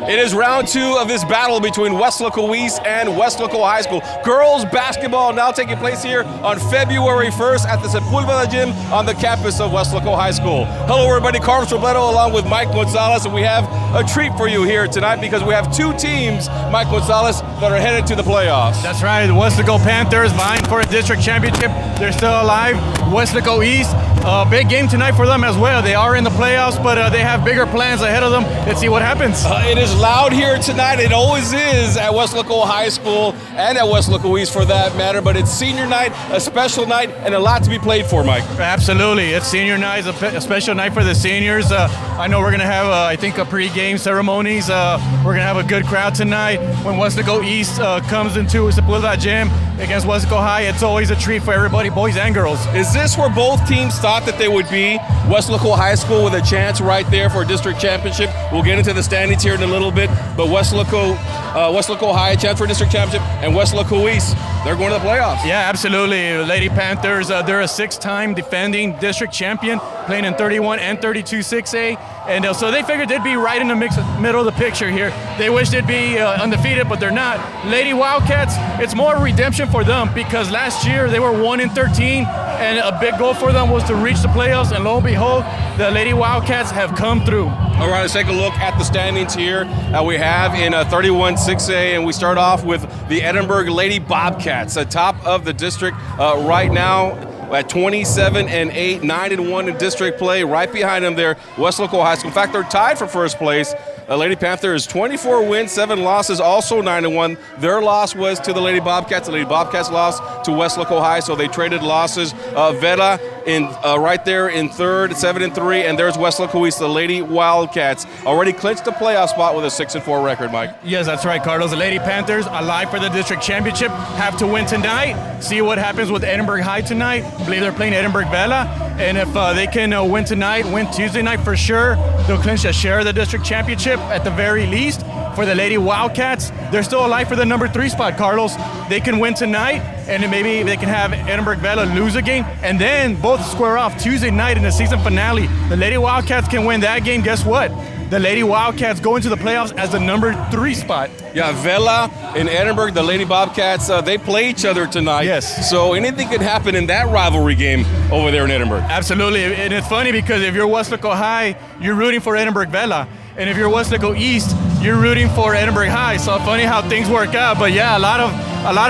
It is round 2 of this battle between KWES and Wildcats High School. Girls basketball now taking place here on February 1st at the Sepulveda Gym on the campus of Wildcats High School. Hello everybody, Carlos Robledo along with Mike Gonzalez, and we have a treat for you here tonight because we have 2 teams, Mike Gonzalez, that are headed to the playoffs. That's right, the Wildcats Panthers vying for a district championship. They're still alive. KWES, a big game tonight for them as well. They are in the playoffs, but they have bigger plans ahead of them. Let's see what happens. It is loud here tonight. It always is at Wildcats High School and at KWES for that matter, but it's senior night, a special night, and a lot to be played for, Mike. Absolutely. It's senior night, a special night for the seniors. I know we're going to have, I think, a pregame ceremonies. We're going to have a good crowd tonight. When KWES comes into Sepulveda Gym against Wildcats High, it's always a treat for everybody, boys and girls. Is this where both teams thought that they would be? Wildcats High School with a chance right there for a district championship. We'll get into the standings here in a little bit, but Wildcats High, a chance for a district championship, and KWES, they're going to the playoffs. Yeah, absolutely. Lady Panthers, they're a 6-time defending district champion, playing in 31 and 32 6A, and so they figured they'd be right in the middle of the picture here. They wish they'd be undefeated, but they're not. Lady Wildcats, it's more redemption for them because last year they were 1-13, and a big goal for them was to reach the playoffs, and lo and behold, the Lady Wildcats have come through. All right, let's take a look at the standings here we have in 31 6A, and we start off with the Edinburgh Lady Bobcats, atop of the district right now at 27-8, 9-1 in district play. Right behind them there, Wildcats High School. In fact, they're tied for first place. Lady Panthers 24 wins, 7 losses, also 9-1. Their loss was to the Lady Bobcats. The Lady Bobcats lost to Wildcats High, so they traded losses. Vela in right there in third, 7-3, and there's Wildcats. The Lady Wildcats already clinched the playoff spot with a 6-4 record, Mike. Yes, that's right, Carlos. The Lady Panthers, alive for the district championship, have to win tonight. See what happens with Edinburgh High tonight. I believe they're playing Edinburgh Vela, and if they can win tonight, win Tuesday night for sure, they'll clinch a share of the district championship at the very least. For the Lady Wildcats, they're still alive for the number 3 spot, Carlos. They can win tonight, and then maybe they can have Edinburgh Vela lose a game, and then both square off Tuesday night in the season finale. The Lady Wildcats can win that game. Guess what? The Lady Wildcats go into the playoffs as the number 3 spot. Yeah, Vela in Edinburgh, the Lady Bobcats, they play each other tonight. Yes. So anything could happen in that rivalry game over there in Edinburgh. Absolutely, and it's funny because if you're Wildcats High, you're rooting for Edinburgh Vela. And if you're KWES, you're rooting for Edinburgh High. So funny how things work out. But yeah, a lot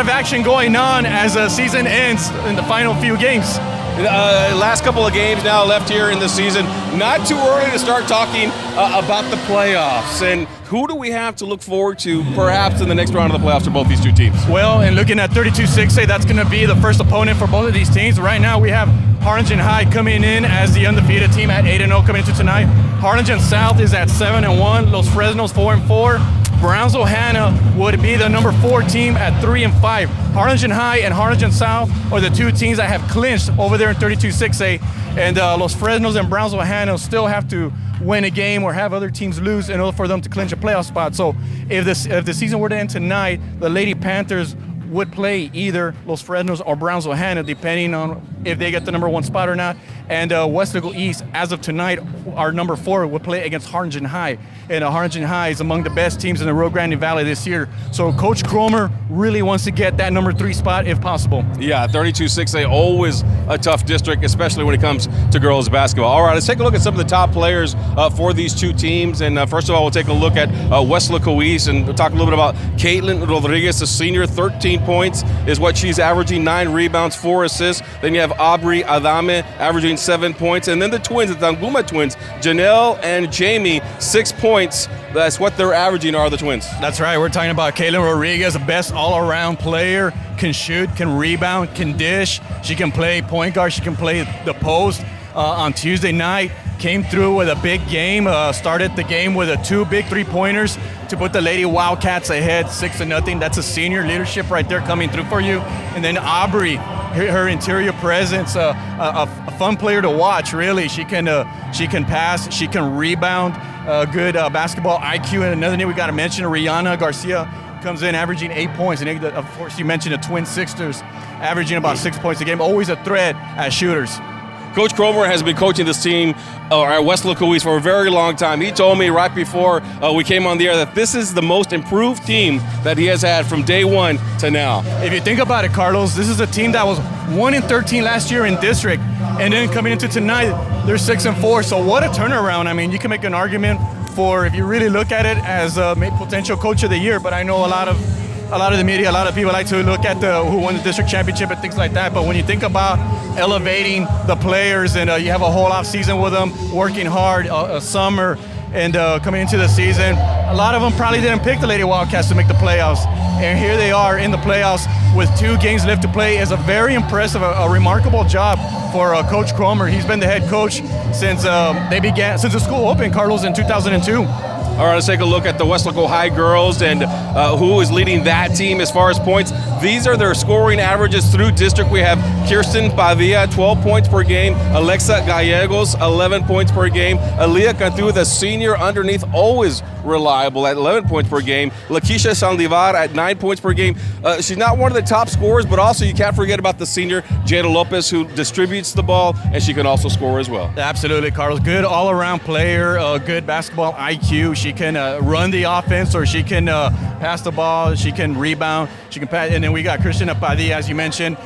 of action going on as the season ends in the final few games. Last couple of games now left here in the season. Not too early to start talking about the playoffs. And who do we have to look forward to perhaps in the next round of the playoffs for both these two teams? Well, and looking at 32 6A, that's going to be the first opponent for both of these teams. Right now we have Harlingen High coming in as the undefeated team at 8-0 coming into tonight. Harlingen South is at 7-1. Los Fresnos 4-4. Brownsville Hanna would be the number 4 team at 3-5. Harlingen High and Harlingen South are the 2 teams that have clinched over there in 32 6A. And Los Fresnos and Brownsville Hanna still have to win a game or have other teams lose in order for them to clinch a playoff spot. So if the season were to end tonight, the Lady Panthers would play either Los Fresnos or Brownsville Hanna, depending on if they get the number 1 spot or not. And KWES, as of tonight, our number 4 would play against Harlingen High. And Harlingen High is among the best teams in the Rio Grande Valley this year. So Coach Cromer really wants to get that number 3 spot if possible. Yeah, 32 6A, always a tough district, especially when it comes to girls basketball. All right, let's take a look at some of the top players for these 2 teams. And first of all, we'll take a look at KWES and we'll talk a little bit about Caitlin Rodriguez, a senior. 13 points is what she's averaging, 9 rebounds, 4 assists. Then you have Aubrey Adame averaging 7 points. And then the twins, the Tanguma twins, Janelle and Jamie, 6 points. That's what they're averaging, are the twins. That's right. We're talking about Caitlin Rodriguez, the best all-around player, can shoot, can rebound, can dish. She can play point guard. She can play the post. On Tuesday night, came through with a big game, started the game with 2 big 3-pointers to put the Lady Wildcats ahead 6-0. That's a senior leadership right there coming through for you. And then Aubrey, her interior presence, a fun player to watch, really. She can pass, she can rebound, good basketball IQ. And another name we got to mention, Rihanna Garcia, comes in averaging 8 points. And of course, you mentioned the twin sisters, averaging about 6 points a game. Always a threat as shooters. Coach Cromer has been coaching this team at West KWES for a very long time. He told me right before we came on the air that this is the most improved team that he has had from day one to now. If you think about it, Carlos, this is a team that was 1-13 last year in district, and then coming into tonight, they're 6-4. So what a turnaround. I mean, you can make an argument for, if you really look at it, as a potential coach of the year, but I know a lot of the media, a lot of people like to look at who won the district championship and things like that. But when you think about elevating the players, and you have a whole off season with them, working hard, a summer, and coming into the season, a lot of them probably didn't pick the Lady Wildcats to make the playoffs. And here they are in the playoffs with 2 games left to play. Is a very impressive, a remarkable job for Coach Cromer. He's been the head coach since since the school opened, Carlos, in 2002. All right, let's take a look at the West Local High girls and who is leading that team as far as points. These are their scoring averages through district. We have Kirsten Padilla, 12 points per game. Alexa Gallegos, 11 points per game. Aaliyah Cantu, the senior underneath, always reliable at 11 points per game. Lakeisha Sandivar at 9 points per game. She's not one of the top scorers, but also you can't forget about the senior, Jada Lopez, who distributes the ball, and she can also score as well. Absolutely, Carlos. Good all-around player, good basketball IQ. She can run the offense, or she can pass the ball. She can rebound. She can pass. And then we got Christian Padilla, as you mentioned.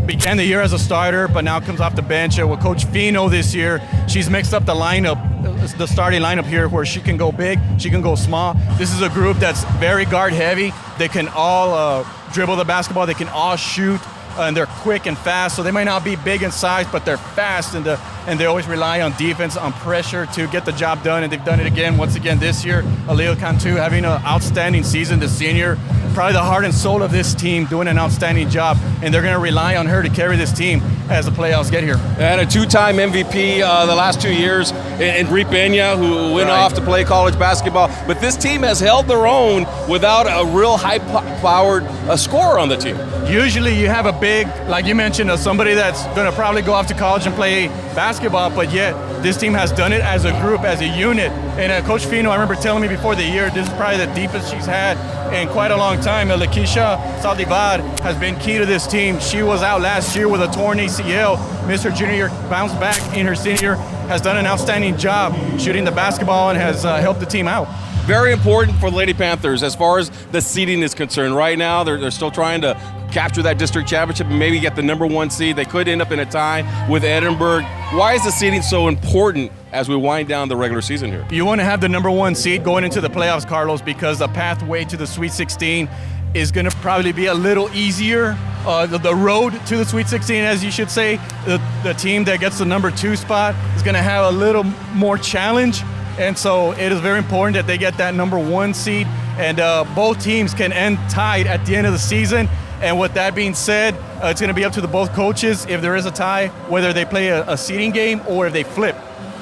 Began the year as a starter, but now comes off the bench with Coach Fino this year. She's mixed up the lineup, the starting lineup here, where she can go big, she can go small. This is a group that's very guard heavy. They can all dribble the basketball. They can all shoot, and they're quick and fast. So they might not be big in size, but they're fast, and they always rely on defense, on pressure to get the job done. And they've done it again, once again this year. Aaliyah Cantu having an outstanding season, the senior. Probably the heart and soul of this team, doing an outstanding job, and they're going to rely on her to carry this team as the playoffs get here. And a 2-time MVP the last 2 years in Bri Peña, who went off to play college basketball. But this team has held their own without a real high-powered scorer on the team. Usually you have a big, like you mentioned, somebody that's going to probably go off to college and play basketball, but yet this team has done it as a group, as a unit. And Coach Fino, I remember telling me before the year, this is probably the deepest she's had in quite a long time. Lakeisha Saldivar has been key to this team. She was out last year with a torn ACL. Missed her junior year, bounced back in her senior, has done an outstanding job shooting the basketball, and has helped the team out. Very important for the Lady Panthers as far as the seeding is concerned. Right now, they're still trying to capture that district championship and maybe get the #1 seed. They could end up in a tie with Edinburgh. Why is the seeding so important as we wind down the regular season here? You want to have the #1 seed going into the playoffs, Carlos, because the pathway to the Sweet 16 is going to probably be a little easier. The road to the Sweet 16, as you should say, the team that gets the #2 spot is going to have a little more challenge. And so it is very important that they get that #1 seed, and both teams can end tied at the end of the season. And with that being said, it's going to be up to both coaches, if there is a tie, whether they play a seeding game or if they flip.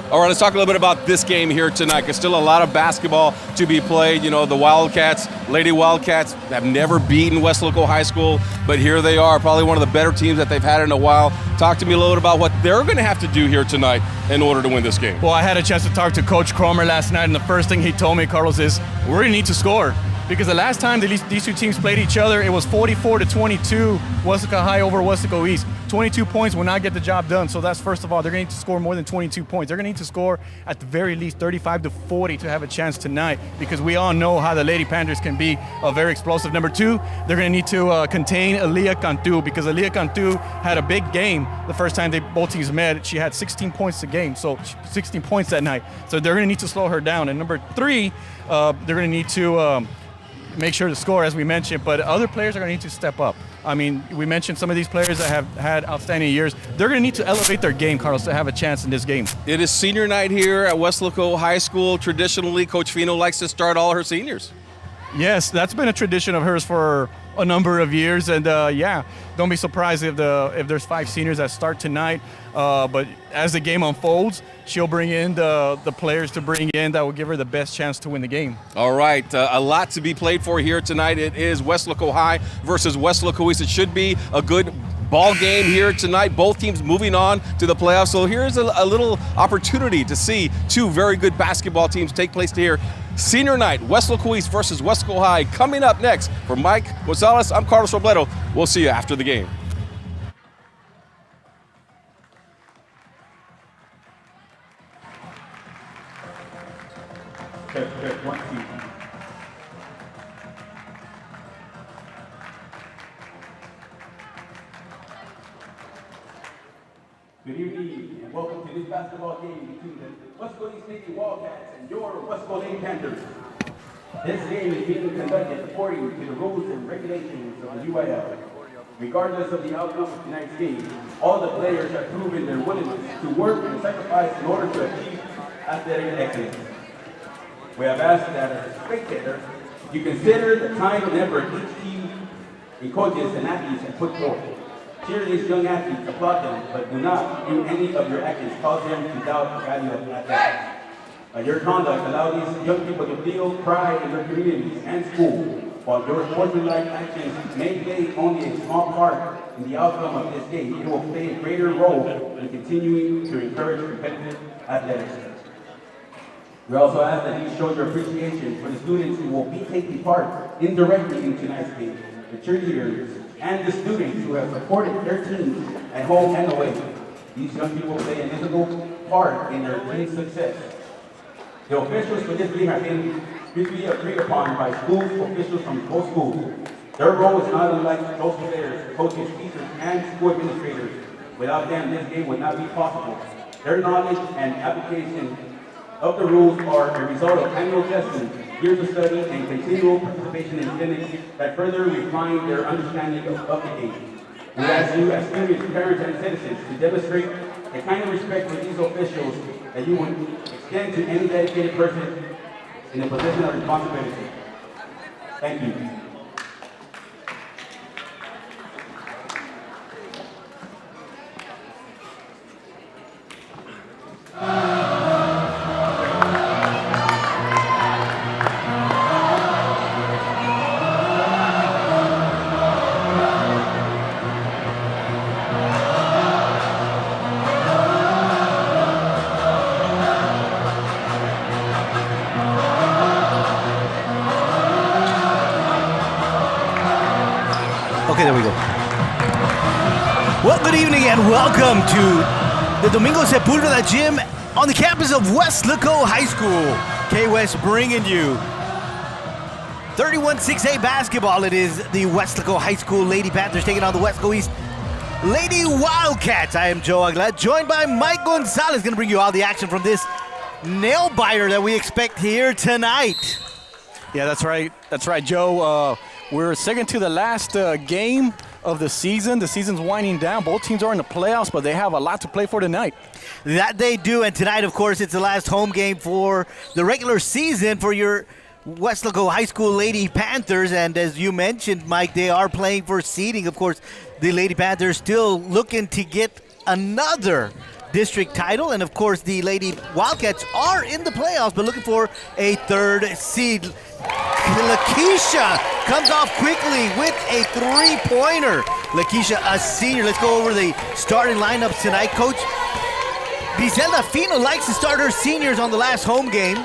All right, let's talk a little bit about this game here tonight. There's still a lot of basketball to be played. You know, the Wildcats, Lady Wildcats, have never beaten West Local High School, but here they are, probably one of the better teams that they've had in a while. Talk to me a little bit about what they're going to have to do here tonight in order to win this game. Well, I had a chance to talk to Coach Cromer last night, and the first thing he told me, Carlos, is we're going to need to score. Because the last time these two teams played each other, it was 44-22, Wesco High over Wesco East. 22 points will not get the job done. So that's, first of all, they're going to need to score more than 22 points. They're going to need to score at the very least 35-40 to have a chance tonight, because we all know how the Lady Panthers can be a very explosive. Number two, they're going to need to contain Aaliyah Cantu, because Aaliyah Cantu had a big game the first time both teams met. She had 16 points a game, so 16 points that night. So they're going to need to slow her down. And number three, they're going to need to make sure to score, as we mentioned, but other players are going to need to step up. I mean, we mentioned some of these players that have had outstanding years. They're going to need to elevate their game, Carlos, to have a chance in this game. It is senior night here at West Local High School. Traditionally, Coach Fino likes to start all her seniors. Yes, that's been a tradition of hers for a number of years, and yeah, don't be surprised if there's 5 seniors that start tonight. But as the game unfolds, she'll bring in the players to bring in that will give her the best chance to win the game. All right, a lot to be played for here tonight. It is West Local High versus West Local East. It should be a good ball game here tonight. Both teams moving on to the playoffs. So here's a little opportunity to see 2 very good basketball teams take place here. Senior night, West Local East versus West Local High. Coming up next, for Mike Gonzalez, I'm Carlos Robledo. We'll see you after the game. Check, 1, 2. Good evening and welcome to this basketball game between the Westfield State Wildcats and your Westfield Lady Panthers. This game is being conducted according to the rules and regulations of the UIL. Regardless of the outcome of tonight's game, all the players have proven their willingness to work and sacrifice in order to achieve athletic excellence. We have asked that as a spectator, you consider the time and effort each team and coaches and athletes have put forth. Cheer these young athletes, applaud them, but do not do any of your actions cause them to doubt the value of athletics. Your conduct allows these young people to feel pride in their communities and school, while your sportsmanlike actions may play only a small part in the outcome of this game. It will play a greater role in continuing to encourage competitive athletics. We also ask that you show your appreciation for the students who will be taking part indirectly in tonight's game, the cheerleaders, and the students who have supported their teams at home and away. These young people play an integral part in their team's success. The officials for this game have been mutually agreed upon by school officials from both schools. Their role is not unlike those players, coaches, teachers, and school administrators. Without them, this game would not be possible. Their knowledge and application of the rules are a result of annual testing, years of study, and continual participation in clinics that further refine their understanding of the game. We ask you as students, parents, and citizens to demonstrate the kind of respect for these officials that you would extend to any dedicated person in a position of responsibility. Thank you. Okay, there we go. Well, good evening and welcome to the Domingo Sepulveda Gym on the campus of Westlaco High School. KWES bringing you 31-6A basketball. It is the Westlaco High School Lady Panthers taking on the Westlaco East Lady Wildcats. I am Joe Aguilar, joined by Mike Gonzalez, going to bring you all the action from this nail biter that we expect here tonight. Yeah, that's right. That's right, Joe. We're second to the last game of the season. The season's winding down. Both teams are in the playoffs, but they have a lot to play for tonight. That they do, and tonight, of course, it's the last home game for the regular season for your Westlaco High School Lady Panthers, and as you mentioned, Mike, they are playing for seeding. Of course, the Lady Panthers still looking to get another district title, and of course, the Lady Wildcats are in the playoffs, but looking for a third seed. Lakeisha comes off quickly with a three-pointer. Lakeisha, a senior. Let's go over the starting lineups tonight. Coach Griselda Fino likes to start her seniors on the last home game.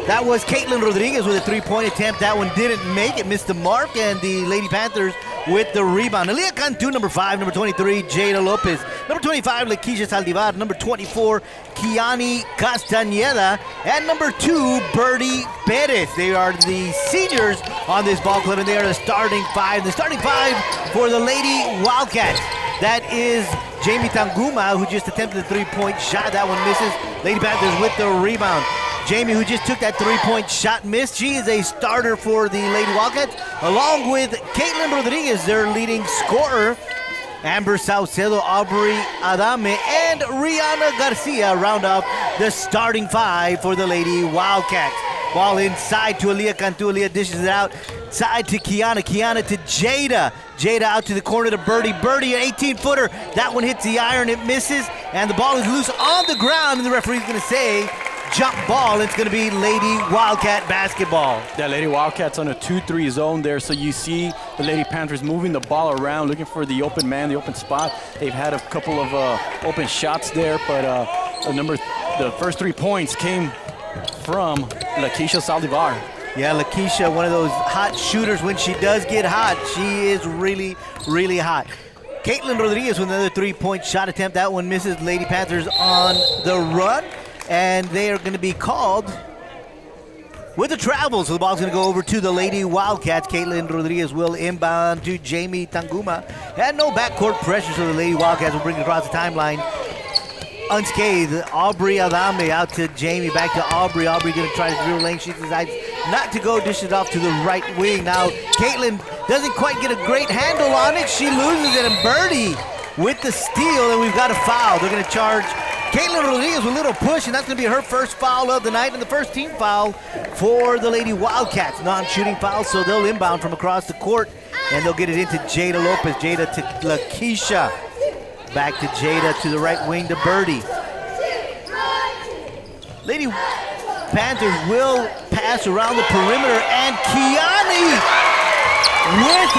That was Caitlin Rodriguez with a three-point attempt. That one didn't make it, missed the mark, and the Lady Panthers with the rebound. Aaliyah Cantu, number 5, number 23, Jada Lopez. Number 25, Lakeisha Saldivar. Number 24, Kiani Castañeda. And number 2, Birdie Perez. They are the seniors on this ball club, and they are the starting 5. The starting 5 for the Lady Wildcats. That is Jamie Tanguma, who just attempted a three-point shot. That one misses. Lady Panthers with the rebound. Jamie, who just took that three-point shot, missed. She is a starter for the Lady Wildcats, along with Caitlin Rodriguez, their leading scorer. Amber Saucedo, Aubrey Adame, and Rihanna Garcia round up the starting 5 for the Lady Wildcats. Ball inside to Aaliyah Cantu. Aaliyah dishes it out. Side to Kiana. Kiana to Jada. Jada out to the corner to Birdie. Birdie, an 18-footer. That one hits the iron. It misses. And the ball is loose on the ground. And the referee's going to say jump ball. It's going to be Lady Wildcat basketball. Yeah, Lady Wildcats on a 2-3 zone there. So you see the Lady Panthers moving the ball around, looking for the open man, the open spot. They've had a couple of open shots there, but the first 3 points came from Lakeisha Saldivar. Yeah, Lakeisha, one of those hot shooters. When she does get hot, she is really, really hot. Caitlin Rodriguez with another three-point shot attempt. That one misses. Lady Panthers on the run. and they are going to be called with the travel. So the ball's going to go over to the Lady Wildcats. Caitlin Rodriguez will inbound to Jamie Tanguma. Had no backcourt pressure, so the Lady Wildcats will bring it across the timeline unscathed. Aubrey Adame out to Jamie, back to Aubrey. Aubrey going to try to drill lane. She decides not to go, dishes off to the right wing. Now Caitlin doesn't quite get a great handle on it. She loses it, and Birdie with the steal, and we've got a foul. They're going to charge Caitlin Rodriguez with a little push, and that's going to be her first foul of the night and the first team foul for the Lady Wildcats. Non-shooting foul, so they'll inbound from across the court, and they'll get it into Jada Lopez. Jada to Lakeisha. Back to Jada to the right wing to Birdie. Lady Panthers will pass around the perimeter, and Kiani with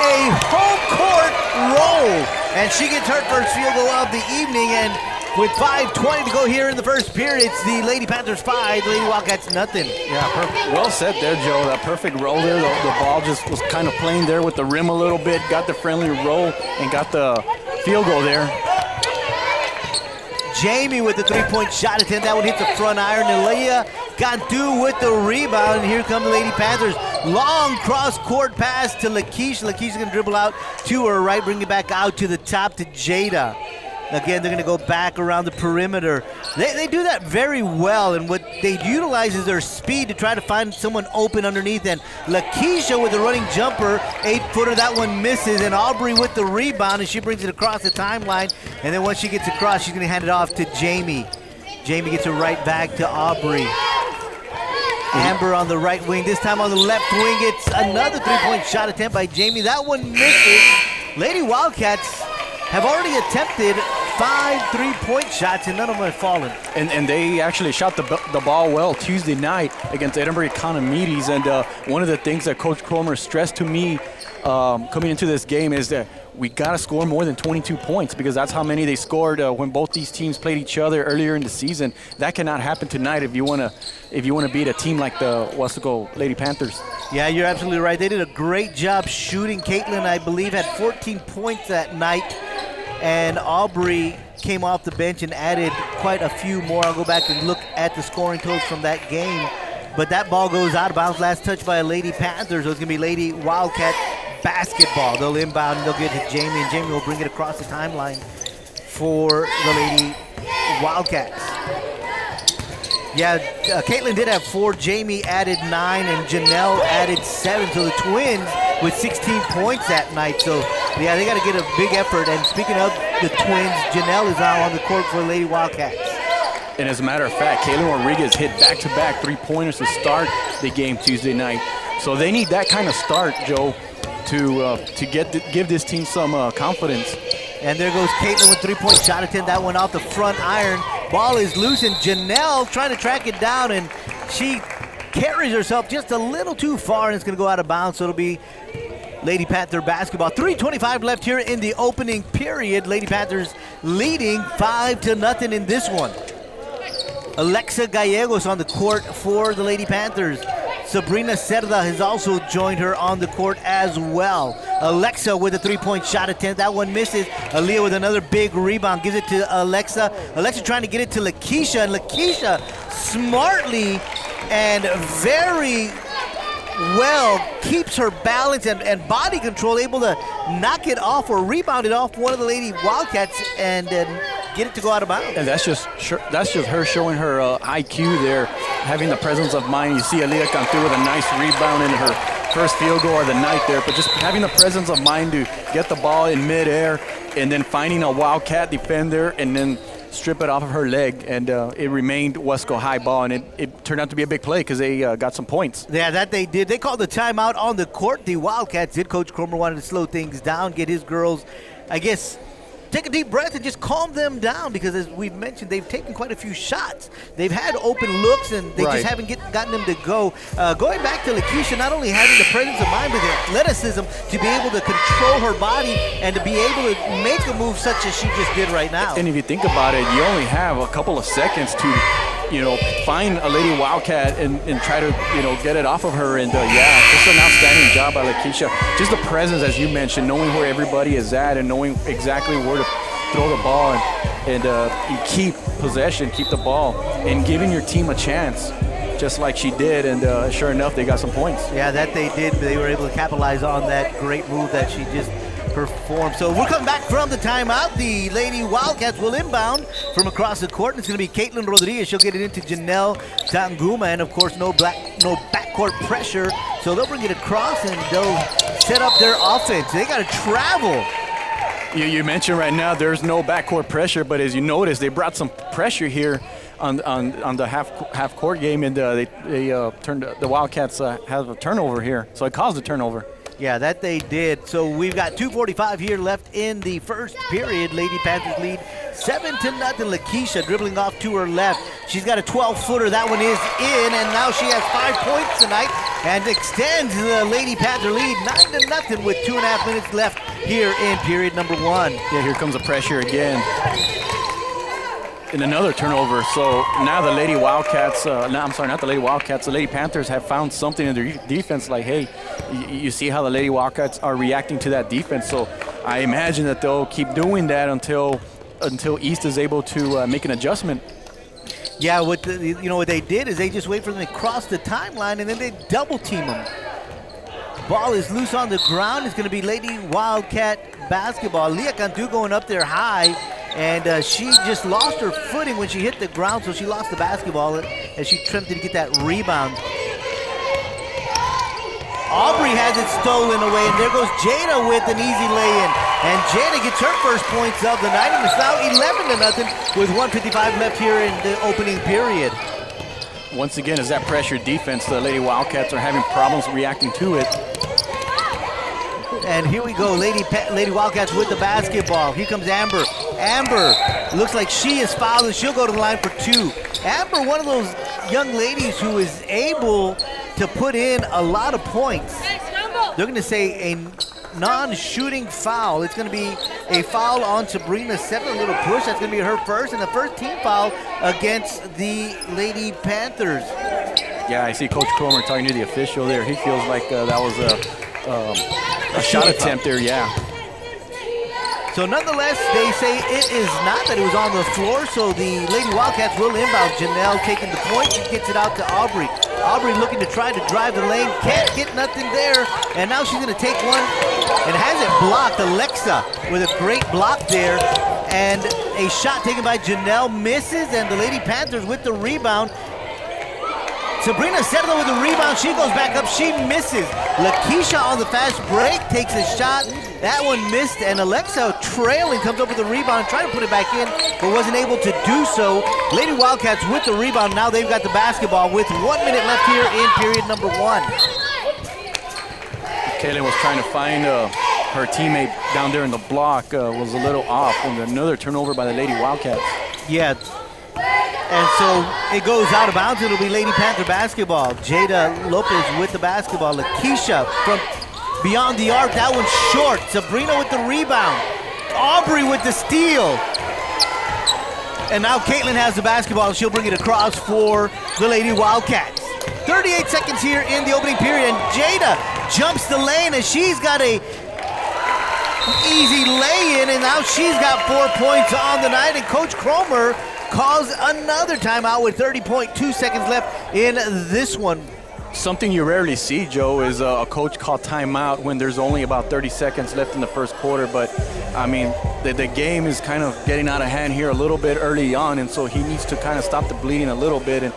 a home court roll. And she gets her first field goal of the evening, and with 5:20 to go here in the first period, it's the Lady Panthers 5, the Lady Wildcats nothing. Yeah, well said there, Joe. That perfect roll there. The ball just was kind of playing there with the rim a little bit, got the friendly roll, and got the field goal there. Jamie with the three-point shot attempt. That one hits the front iron. Elia Cantu with the rebound. And here come the Lady Panthers. Long cross-court pass to Lakeisha. Lakeisha's going to dribble out to her right, bring it back out to the top to Jada. Again, they're going to go back around the perimeter. They do that very well, and what they utilize is their speed to try to find someone open underneath. And Lakeisha with the running jumper, 8-footer, that one misses. And Aubrey with the rebound, and she brings it across the timeline. And then once she gets across, she's going to hand it off to Jamie. Jamie gets it right back to Aubrey. Amber on the right wing. This time on the left wing, it's another three-point shot attempt by Jamie. That one misses. Lady Wildcats have already attempted 5 three-point shots, and none of them have fallen. And they actually shot the ball well Tuesday night against Edinburgh Economides. And one of the things that Coach Cromer stressed to me coming into this game is that we got to score more than 22 points, because that's how many they scored when both these teams played each other earlier in the season. That cannot happen tonight if you want to beat a team like the Westaco Lady Panthers. Yeah, you're absolutely right. They did a great job shooting. Caitlin, I believe, had 14 points that night, and Aubrey came off the bench and added quite a few more. I'll go back and look at the scoring totals from that game. But that ball goes out of bounds. Last touch by a Lady Panthers. So it's going to be Lady Wildcat basketball. They'll inbound and they'll get to Jamie, and Jamie will bring it across the timeline for the Lady Wildcats. Yeah, Caitlin did have 4. Jamie added 9, and Janelle added 7. So the Twins with 16 points that night. So, yeah, they got to get a big effort. And speaking of the Twins, Janelle is now on the court for Lady Wildcats. And as a matter of fact, Caitlin Rodriguez hit back-to-back three-pointers to start the game Tuesday night. So they need that kind of start, Joe, to give this team some confidence. And there goes Caitlin with three-point shot attempt. That one off the front iron. Ball is loose, and Janelle trying to track it down, and she carries herself just a little too far, and it's going to go out of bounds. So it'll be Lady Panther basketball. 3:25 left here in the opening period. Lady Panthers leading 5-0 in this one. Alexa Gallegos on the court for the Lady Panthers. Sabrina Cerda has also joined her on the court as well. Alexa with a three-point shot attempt. That one misses. Aaliyah with another big rebound. Gives it to Alexa. Alexa trying to get it to Lakeisha. And Lakeisha smartly and very well keeps her balance and body control, able to knock it off or rebound it off one of the Lady Wildcats and get it to go out of bounds. And that's just her showing her IQ there, having the presence of mind. You see Aaliyah come through with a nice rebound in her first field goal of the night there, but just having the presence of mind to get the ball in midair and then finding a Wildcat defender and then strip it off of her leg, and it remained Wesco high ball, and it turned out to be a big play because they got some points. Yeah, that they did. They called the timeout on the court. The Wildcats did. Coach Cromer wanted to slow things down, get his girls, I guess, take a deep breath and just calm them down, because as we've mentioned, they've taken quite a few shots. They've had open looks, and they just haven't gotten them to go. Going back to Lakeisha, not only having the presence of mind, but the athleticism to be able to control her body and to be able to make a move such as she just did right now. And if you think about it, you only have a couple of seconds to, find a Lady Wildcat and try to, get it off of her. And just an outstanding job by Lakeisha. Just the presence, as you mentioned, knowing where everybody is at and knowing exactly where to throw the ball. And and keep possession, keep the ball, and giving your team a chance, just like she did. And sure enough, they got some points. Yeah, that they did. They were able to capitalize on that great move that she just performed. So we're coming back from the timeout. The Lady Wildcats will inbound from across the court. It's going to be Caitlin Rodriguez. She'll get it into Janelle Tanguma, and of course, no backcourt pressure. So they'll bring it across and they'll set up their offense. They got to travel. You mentioned right now there's no backcourt pressure, but as you notice, they brought some pressure here on the half court game, and they turned the Wildcats have a turnover here, so it caused a turnover. Yeah, that they did. So we've got 2:45 here left in the first period. Lady Panthers lead 7-0. Lakeisha dribbling off to her left. She's got a 12-footer. That one is in, and now she has 5 points tonight and extends the Lady Panther lead 9-0 with 2.5 minutes left here in period number 1. Yeah, here comes the pressure again. And another turnover. So now the Lady Wildcats, not the Lady Wildcats, the Lady Panthers have found something in their defense. Like, hey, you see how the Lady Wildcats are reacting to that defense. So I imagine that they'll keep doing that until East is able to make an adjustment. Yeah, what they did is they just wait for them to cross the timeline, and then they double team them. Ball is loose on the ground. It's going to be Lady Wildcat basketball. Leah Cantu going up there high. And she just lost her footing when she hit the ground, so she lost the basketball as she attempted to get that rebound. Aubrey has it stolen away, and there goes Jada with an easy lay-in. And Jada gets her first points of the night, and it's now 11-0 with 1:55 left here in the opening period. Once again, as that pressure defense, the Lady Wildcats are having problems reacting to it. And here we go, Lady Wildcats with the basketball. Here comes Amber. Amber looks like she is fouled, and she'll go to the line for 2. Amber, one of those young ladies who is able to put in a lot of points. They're going to say a non-shooting foul. It's going to be a foul on Sabrina Seven, a little push. That's going to be her first, and the first team foul against the Lady Panthers. Yeah, I see Coach Cromer talking to the official there. He feels like that was a shot attempt there, yeah. So nonetheless, they say it is not, that it was on the floor, so the Lady Wildcats will inbound. Janelle taking the point. She gets it out to Aubrey. Aubrey looking to try to drive the lane. Can't get nothing there. And now she's going to take one and has it blocked. Alexa with a great block there. And a shot taken by Janelle misses, and the Lady Panthers with the rebound. Sabrina Sedler with the rebound. She goes back up. She misses. Lakeisha on the fast break takes a shot. That one missed, and Alexa trailing comes up with the rebound, trying to put it back in, but wasn't able to do so. Lady Wildcats with the rebound. Now they've got the basketball with 1 minute left here in period number 1. Kaylin was trying to find her teammate down there in the block, was a little off, and another turnover by the Lady Wildcats. Yeah. And so it goes out of bounds. It'll be Lady Panther basketball. Jada Lopez with the basketball. Lakeisha from beyond the arc. That one's short. Sabrina with the rebound. Aubrey with the steal. And now Caitlin has the basketball. She'll bring it across for the Lady Wildcats. 38 seconds here in the opening period. And Jada jumps the lane, and she's got a easy lay-in. And now she's got 4 points on the night. And Coach Cromer calls another timeout with 30.2 seconds left in this one. Something you rarely see, Joe, is a coach call timeout when there's only about 30 seconds left in the first quarter. But, I mean, the game is kind of getting out of hand here a little bit early on, and so he needs to kind of stop the bleeding a little bit and,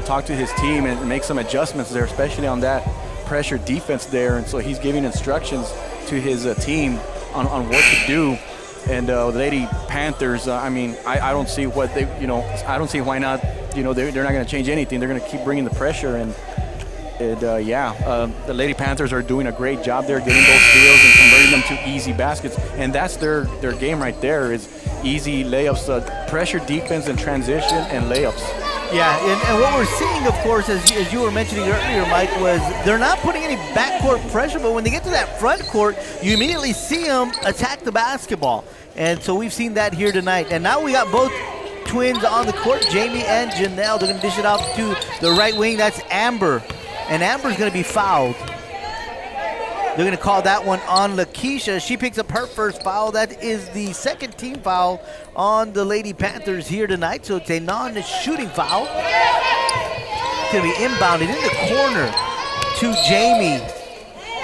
talk to his team and make some adjustments there, especially on that pressure defense there. And so he's giving instructions to his team on what to do. And the Lady Panthers, I don't see what they, I don't see why not. They're not going to change anything. They're going to keep bringing the pressure. And the Lady Panthers are doing a great job there, getting those steals and converting them to easy baskets. And that's their game right there, is easy layups, pressure defense and transition and layups. Yeah, and what we're seeing, of course, as you were mentioning earlier, Mike, was they're not putting any backcourt pressure, but when they get to that front court, you immediately see them attack the basketball. And so we've seen that here tonight. And now we got both twins on the court, Jamie and Janelle. They're going to dish it off to the right wing. That's Amber. And Amber's going to be fouled. They're going to call that one on Lakeisha. She picks up her first foul. That is the second team foul on the Lady Panthers here tonight, so it's a non-shooting foul. It's going to be inbounded in the corner to Jamie.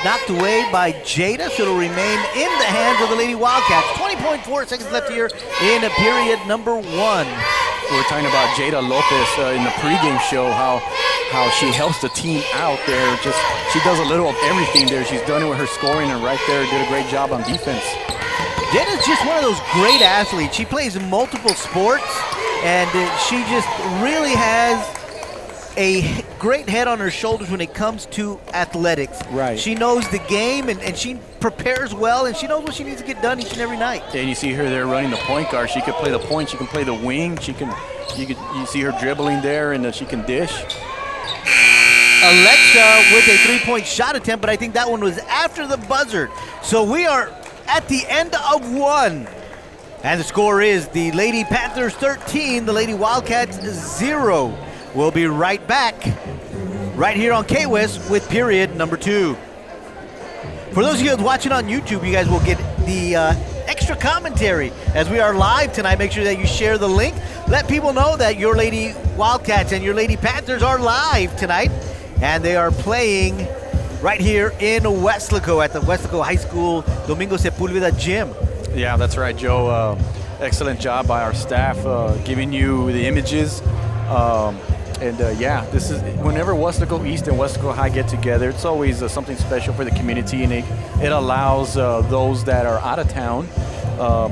Knocked away by Jada, so it'll remain in the hands of the Lady Wildcats. 20.4 seconds left here in period number 1. We were talking about Jada Lopez in the pregame show, how she helps the team out there. She does a little of everything there. She's done it with her scoring, and right there did a great job on defense. Jada's just one of those great athletes. She plays multiple sports, and she just really has a great head on her shoulders when it comes to athletics. Right. She knows the game, and she prepares well, and she knows what she needs to get done each and every night. And you see her there running the point guard. She could play the point. She can play the wing. You see her dribbling there, and she can dish. Alexa with a three-point shot attempt, but I think that one was after the buzzer. So we are at the end of 1. And the score is the Lady Panthers 13, the Lady Wildcats 0. We'll be right back right here on KWES with period number 2. For those of you watching on YouTube, you guys will get the extra commentary as we are live tonight. Make sure that you share the link. Let people know that your Lady Wildcats and your Lady Panthers are live tonight, and they are playing right here in Weslaco at the Weslaco High School Domingo Sepulveda gym. Yeah, that's right, Joe. Excellent job by our staff giving you the images. This is whenever Weslaco East and Weslaco High get together, it's always something special for the community, and it allows those that are out of town,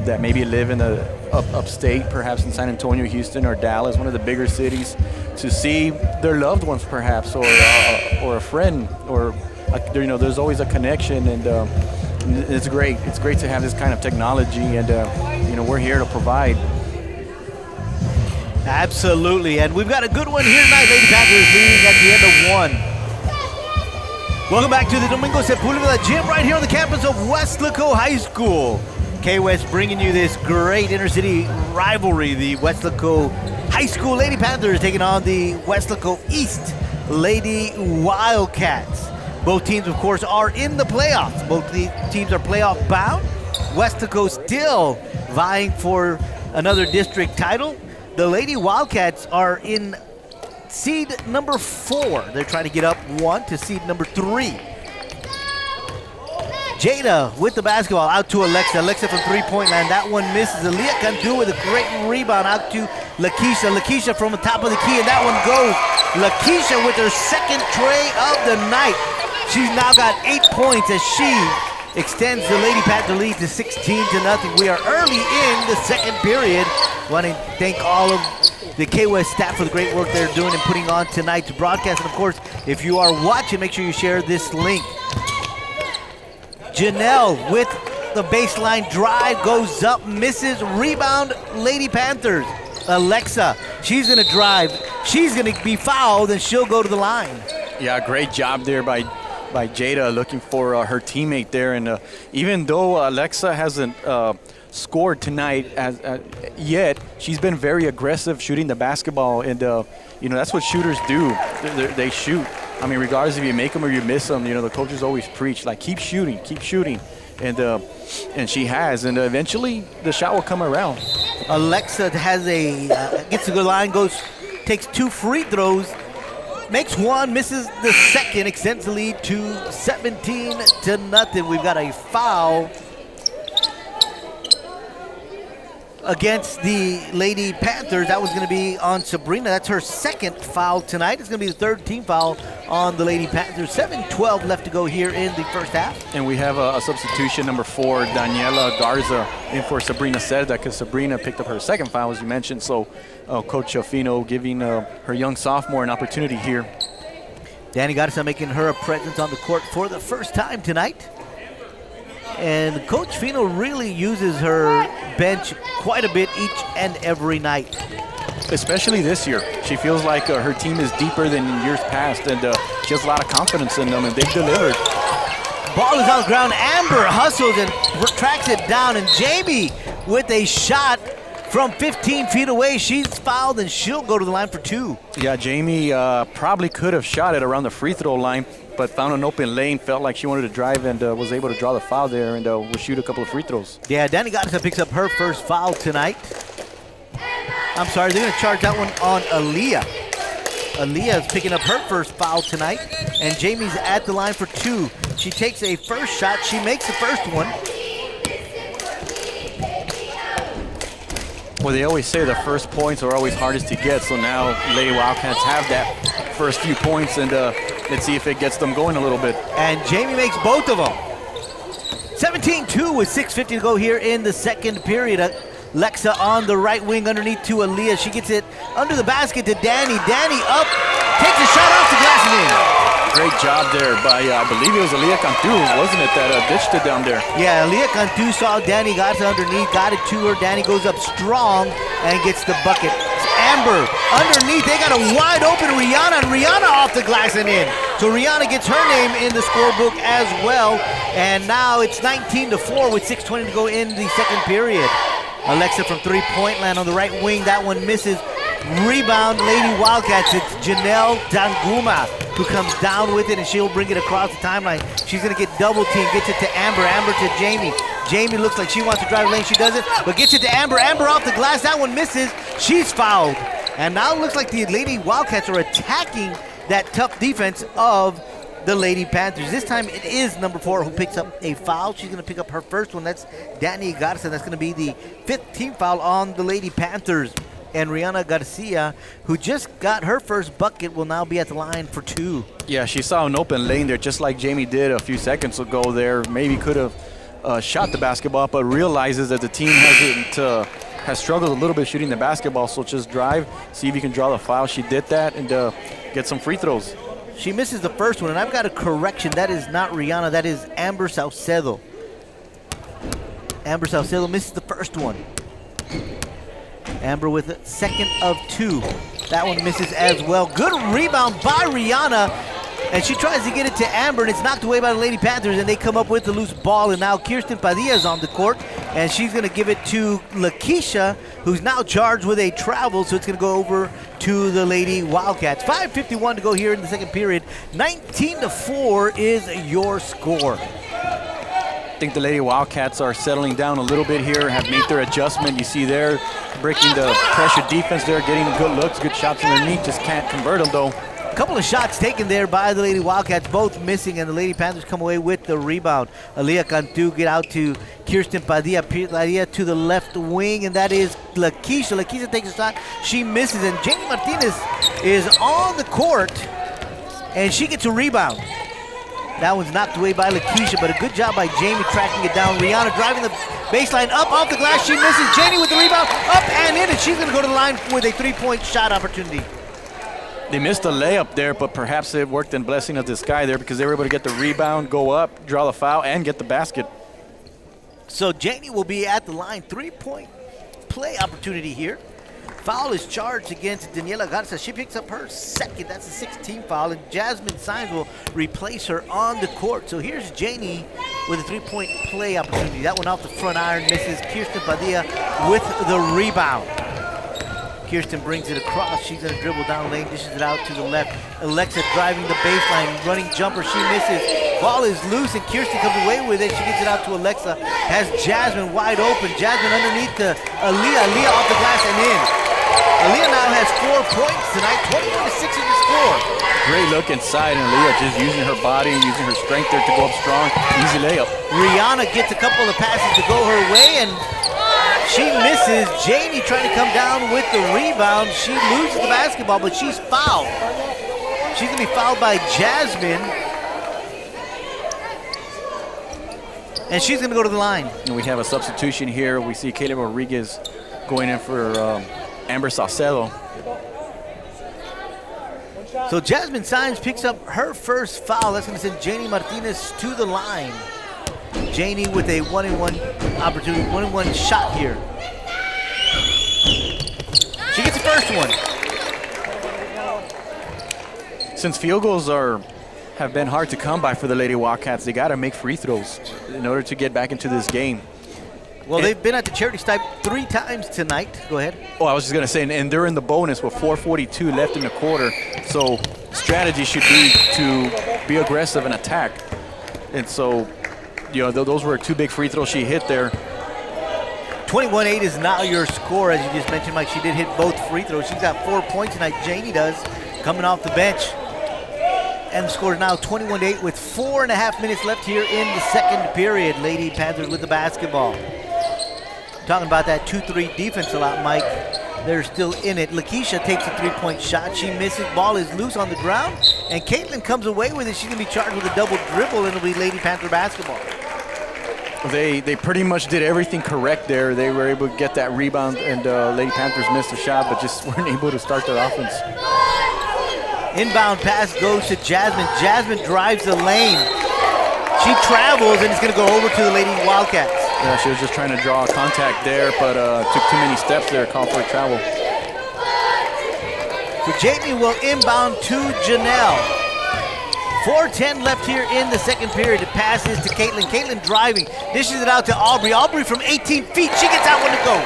that maybe live in the upstate, perhaps in San Antonio, Houston, or Dallas, one of the bigger cities, to see their loved ones, perhaps, or a friend, or there's always a connection, and it's great. It's great to have this kind of technology, and we're here to provide. Absolutely, and we've got a good one here tonight. Lady Panthers leading at the end of 1. Welcome back to the Domingo Sepulveda gym right here on the campus of Weslaco High School. KWES bringing you this great intercity rivalry. The Weslaco High School Lady Panthers taking on the Weslaco East Lady Wildcats. Both teams, of course, are in the playoffs. Both teams are playoff bound. Weslaco still vying for another district title. The Lady Wildcats are in seed number 4. They're trying to get up 1 to seed number 3. Jada with the basketball out to Alexa. Alexa from three-point line. That one misses. Aaliyah Cantu with a great rebound out to Lakeisha. Lakeisha from the top of the key, and that one goes. Lakeisha with her second tray of the night. She's now got 8 points as she extends the Lady Panther lead to 16-0. We are early in the second period. Want to thank all of the KWES staff for the great work they're doing and putting on tonight's broadcast. And of course, if you are watching, make sure you share this link. Janelle with the baseline drive, goes up, misses, rebound, Lady Panthers. Alexa, she's going to drive. She's going to be fouled, and she'll go to the line. Yeah, great job there by Jada, looking for her teammate there. And even though Alexa hasn't scored tonight yet, she's been very aggressive shooting the basketball. And, that's what shooters do. They shoot. I mean, regardless if you make them or you miss them, the coaches always preach, like, keep shooting. And she has. And eventually the shot will come around. Alexa has gets to the line, takes 2 free throws, makes 1, misses the second, extends the lead to 17-0. We've got a foul against the Lady Panthers. That was going to be on Sabrina. That's her second foul tonight. It's going to be the third team foul on the Lady Panthers. 7:12 left to go here in the first half. And we have a substitution, number 4, Daniela Garza, in for Sabrina Cerda, because Sabrina picked up her second foul, as you mentioned. So Coach Fino giving her young sophomore an opportunity here. Danny Garza making her a presence on the court for the first time tonight. And Coach Fino really uses her bench quite a bit each and every night. Especially this year. She feels like her team is deeper than in years past, and she has a lot of confidence in them, and they've delivered. Ball is on the ground. Amber hustles and tracks it down, and Jamie with a shot from 15 feet away. She's fouled, and she'll go to the line for 2. Yeah, Jamie probably could have shot it around the free throw line, but found an open lane, felt like she wanted to drive, and was able to draw the foul there, and will shoot a couple of free throws. Yeah, Danny Gonzalez picks up her first foul tonight. I'm sorry, they're going to charge that one on Aaliyah. Aaliyah is picking up her first foul tonight, and Jamie's at the line for 2. She takes a first shot. She makes the first one. Well, they always say the first points are always hardest to get, so now Lady Wildcats have that first few points, and let's see if it gets them going a little bit. And Jamie makes both of them. 17-2 with 6:50 to go here in the second period. Lexa on the right wing underneath to Aaliyah. She gets it under the basket to Danny. Danny up, takes a shot off the glass and in. Great job there by, I believe it was Aaliyah Cantu, wasn't it, that dished it down there? Yeah, Aaliyah Cantu saw Danny, got it underneath, got it to her. Danny goes up strong and gets the bucket. Amber underneath, they got a wide open Rihanna, and Rihanna off the glass and in. So Rihanna gets her name in the scorebook as well. And now it's 19-4 with 6:20 to go in the second period. Alexa from three-point land on the right wing. That one misses. Rebound, Lady Wildcats. It's Janelle Danguma who comes down with it, and she'll bring it across the timeline. She's going to get double-teamed. Gets it to Amber. Amber to Jamie. Jamie looks like she wants to drive lane. She doesn't, but gets it to Amber. Amber off the glass. That one misses. She's fouled. And now it looks like the Lady Wildcats are attacking that tough defense of the Lady Panthers. This time it is number 4 who picks up a foul. She's going to pick up her first one. That's Danny Garza. That's going to be the 5th team foul on the Lady Panthers. And Rihanna Garcia, who just got her first bucket, will now be at the line for 2. Yeah, she saw an open lane there, just like Jamie did a few seconds ago there. Maybe could have shot the basketball, but realizes that the team has struggled a little bit shooting the basketball, so just drive, see if you can draw the foul. She did that and get some free throws. She misses the first one, and I've got a correction. That is not Rihanna. That is Amber Saucedo. Amber Saucedo misses the first one. Amber with a second of 2. That one misses as well. Good rebound by Rihanna, and she tries to get it to Amber, and it's knocked away by the Lady Panthers, and they come up with the loose ball, and now Kirsten Padilla is on the court, and she's going to give it to Lakeisha, who's now charged with a travel, so it's going to go over to the Lady Wildcats. 5:51 to go here in the second period. 19-4 is your score. I think the Lady Wildcats are settling down a little bit here, have made their adjustment. You see they're breaking the pressure defense there, getting good looks, good shots underneath, just can't convert them though. A couple of shots taken there by the Lady Wildcats, both missing, and the Lady Panthers come away with the rebound. Aaliyah Cantu get out to Kirsten Padilla. Padilla to the left wing, and that is Lakeisha. Lakeisha takes a shot. She misses, and Jamie Martinez is on the court, and she gets a rebound. That one's knocked away by Lakeisha, but a good job by Jamie tracking it down. Rihanna driving the baseline up off the glass. She misses. Jamie with the rebound, up and in, and she's going to go to the line with a 3-point shot opportunity. They missed a layup there, but perhaps it worked in blessing of disguise there because they were able to get the rebound, go up, draw the foul, and get the basket. So Janie will be at the line. 3-point play opportunity here. Foul is charged against Daniela Garza. She picks up her second. That's a 16 foul, and Jasmine Sines will replace her on the court. So here's Janie with a 3-point play opportunity. That one off the front iron misses. Kirsten Padilla with the rebound. Kirsten brings it across. She's going to dribble down lane, dishes it out to the left. Alexa driving the baseline, running jumper. She misses. Ball is loose, and Kirsten comes away with it. She gets it out to Alexa. Has Jasmine wide open. Jasmine underneath to Aaliyah. Aaliyah off the glass and in. Aaliyah now has 4 points tonight, 21-6 in the score. Great look inside, and Aaliyah just using her body and using her strength there to go up strong. Easy layup. Rihanna gets a couple of passes to go her way, and she misses. Janie trying to come down with the rebound. She loses the basketball, but she's fouled. She's going to be fouled by Jasmine. And she's going to go to the line. And we have a substitution here. We see Caleb Rodriguez going in for Amber Saucedo. So Jasmine Sines picks up her first foul. That's going to send Janie Martinez to the line. Janie with a 1-and-1 opportunity, 1-and-1 shot here. She gets the first one. Since field goals have been hard to come by for the Lady Wildcats, they got to make free throws in order to get back into this game. Well, they've been at the charity stripe 3 times tonight. Go ahead. Oh, I was just going to say, and they're in the bonus with 4:42 left in the quarter. So strategy should be to be aggressive and attack. And so, those were 2 big free throws she hit there. 21-8 is now your score, as you just mentioned, Mike. She did hit both free throws. She's got 4 points tonight. Janie does, coming off the bench. And the score is now 21-8 with 4.5 minutes left here in the second period. Lady Panthers with the basketball. Talking about that 2-3 defense a lot, Mike. They're still in it. Lakeisha takes a 3-point shot. She misses. Ball is loose on the ground. And Caitlin comes away with it. She's going to be charged with a double dribble, and it'll be Lady Panther basketball. They pretty much did everything correct there. They were able to get that rebound, and Lady Panthers missed a shot, but just weren't able to start their offense. Inbound pass goes to Jasmine. Jasmine drives the lane. She travels, and it's going to go over to the Lady Wildcats. Yeah, she was just trying to draw contact there, but took too many steps there, called for a travel. So Jamie will inbound to Janelle. 4:10 left here in the second period. The pass is to Caitlin. Caitlin driving, dishes it out to Aubrey. Aubrey from 18 feet. She gets that one to go.